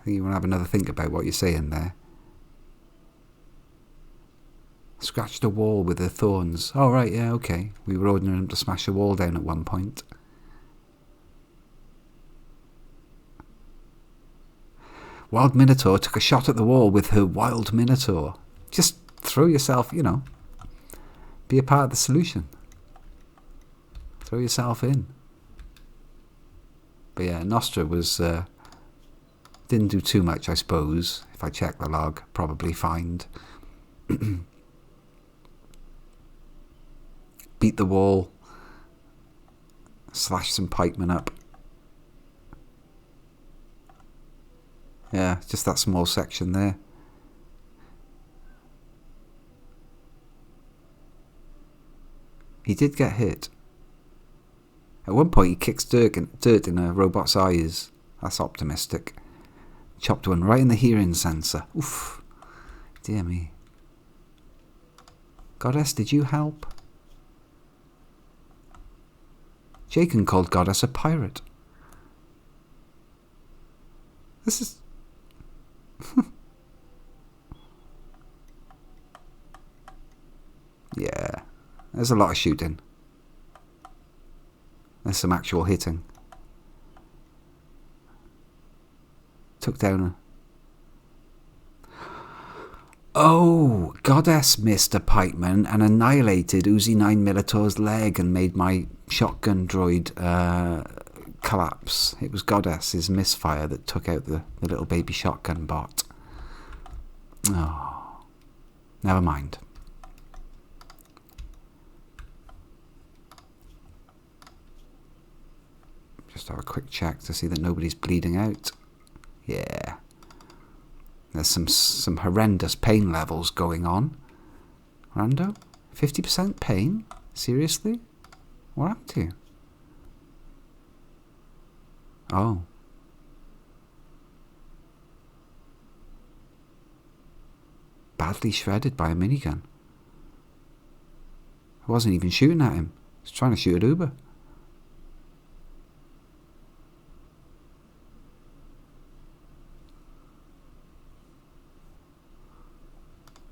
you want to have another think about what you're saying there. Scratched a wall with her thorns. Oh, right, yeah, okay. We were ordering him to smash a wall down at one point. Wild Minotaur took a shot at the wall with her Wild Minotaur. Just throw yourself, be a part of the solution. Throw yourself in. But yeah, Nostra was... didn't do too much, I suppose. If I check the log, probably find... Beat the wall, slash some pikemen up. Yeah, just that small section there. He did get hit. At one point he kicks dirt in a robot's eyes. That's optimistic. Chopped one right in the hearing sensor. Oof. Dear me. Goddess, did you help? Jacob called Goddess a pirate. This is... Yeah, there's a lot of shooting. There's some actual hitting. Took down a... Oh, Goddess missed a pikeman and annihilated Uzi 9 Minotaur's leg and made my shotgun droid collapse. It was Goddess's misfire that took out the little baby shotgun bot. Oh, never mind. Just have a quick check to see that nobody's bleeding out. Yeah. There's some horrendous pain levels going on. Rando? 50% pain? Seriously? What happened to you? Oh. Badly shredded by a minigun. I wasn't even shooting at him. I was trying to shoot at Uber.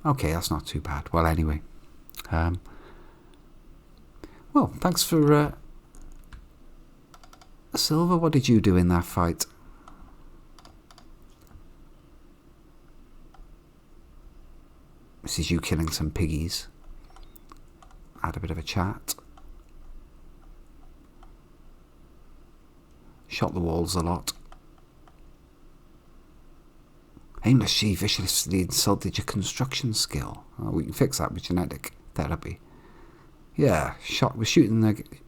Okay, that's not too bad. Well, anyway. Well, thanks for... Silver, what did you do in that fight? This is you killing some piggies. Had a bit of a chat. Shot the walls a lot. Aimlessly, viciously insulted your construction skill. Oh, we can fix that with genetic therapy. Yeah, we're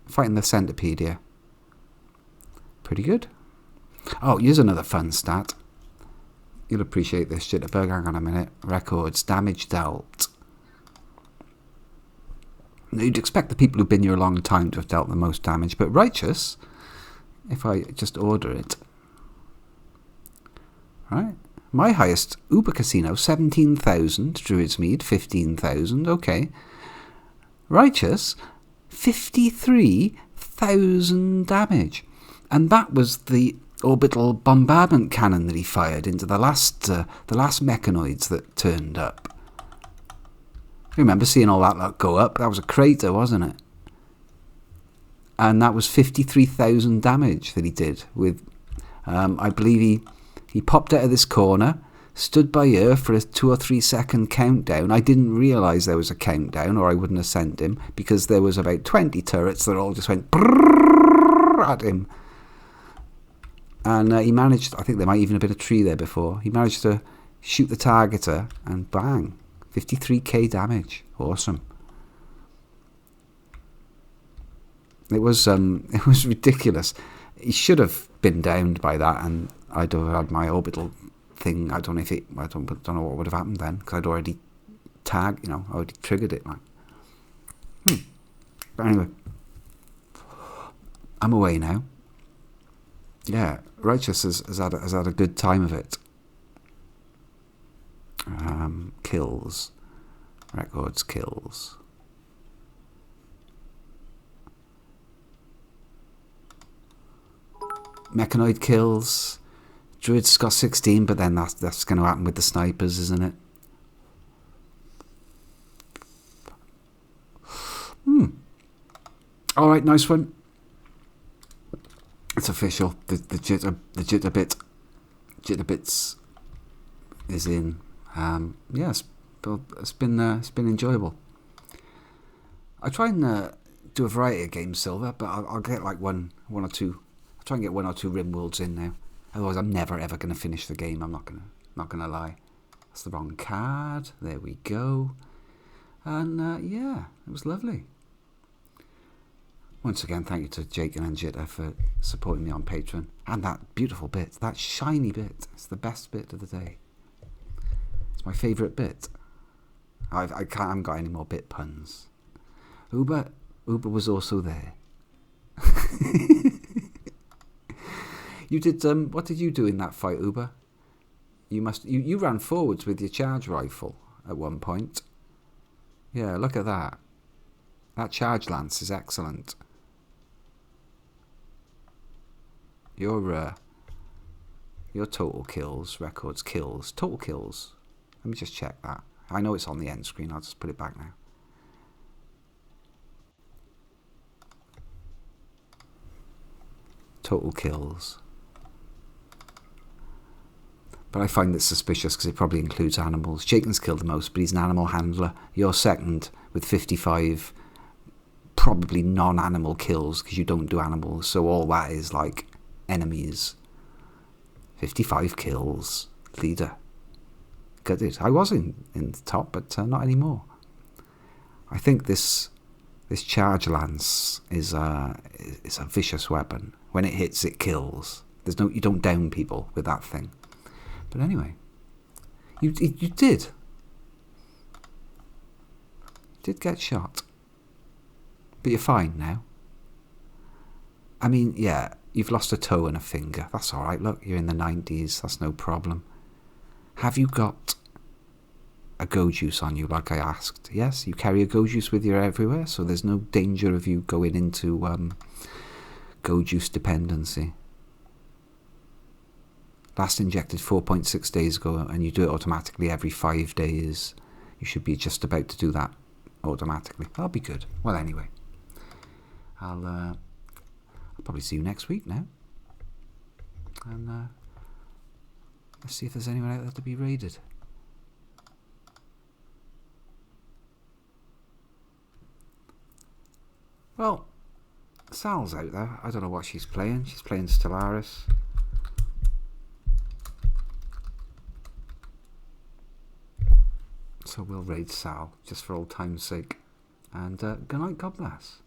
fighting the centipede here. Pretty good. Oh, here's another fun stat. You'll appreciate this, Jitterbug. Hang on a minute. Records, damage dealt. You'd expect the people who've been here a long time to have dealt the most damage, but Righteous, if I just order it, right? My highest Uber Casino, 17,000. Druidsmead, 15,000. Okay. Righteous, 53,000 damage. And that was the orbital bombardment cannon that he fired into the last mechanoids that turned up. I remember seeing all that go up. That was a crater, wasn't it? And that was 53,000 damage that he did with, I believe he popped out of this corner, stood by her for a 2 or 3 second countdown. I didn't realise there was a countdown, or I wouldn't have sent him, because there was about 20 turrets that all just went at him. And he managed, I think there might even have been a tree there before, he managed to shoot the targeter and bang, 53k damage. Awesome. It was ridiculous. He should have been downed by that, and I'd have had my orbital thing. I don't know what would have happened then, because I'd already tagged, I already triggered it, man. But anyway, I'm away now. Yeah, Righteous has had a good time of it. Kills. Records, kills. Mechanoid kills. Druid's got 16, but then that's going to happen with the snipers, isn't it? All right, nice one. It's official. The jitterbits is in. Yeah, it's been enjoyable. I try and do a variety of games, Silver, but I'll get like one or two. I'll try and get 1 or 2 Rimworlds in now. Otherwise, I'm never ever going to finish the game. I'm not gonna lie. That's the wrong card. There we go. And yeah, it was lovely. Once again, thank you to Jake and Jitter for supporting me on Patreon. And that beautiful bit, that shiny bit. It's the best bit of the day. It's my favourite bit. I haven't got any more bit puns. Uber was also there. You did. What did you do in that fight, Uber? You ran forwards with your charge rifle at one point. Yeah, look at that. That charge lance is excellent. Your total kills, records, kills, total kills. Let me just check that. I know it's on the end screen. I'll just put it back now. Total kills. But I find this suspicious because it probably includes animals. Jaken's killed the most, but he's an animal handler. You're second with 55, probably non-animal kills because you don't do animals. So all that is like enemies. 55 kills. Leader. Got it. I was in the top, but not anymore. I think this charge lance is a vicious weapon. When it hits, it kills. You don't down people with that thing. But anyway, you did get shot, but you're fine now. I mean, yeah, you've lost a toe and a finger. That's all right. Look, you're in the 90s. That's no problem. Have you got a go juice on you, like I asked? Yes, you carry a go juice with you everywhere, so there's no danger of you going into go juice dependency. Last injected 4.6 days ago, and you do it automatically every 5 days. You should be just about to do that automatically. That'll be good. Well, anyway, I'll probably see you next week now, and let's see if there's anyone out there to be raided. Well, Sal's out there. I don't know what she's playing. She's playing Stellaris. So we'll raid Sal, just for old time's sake. And good night, God bless.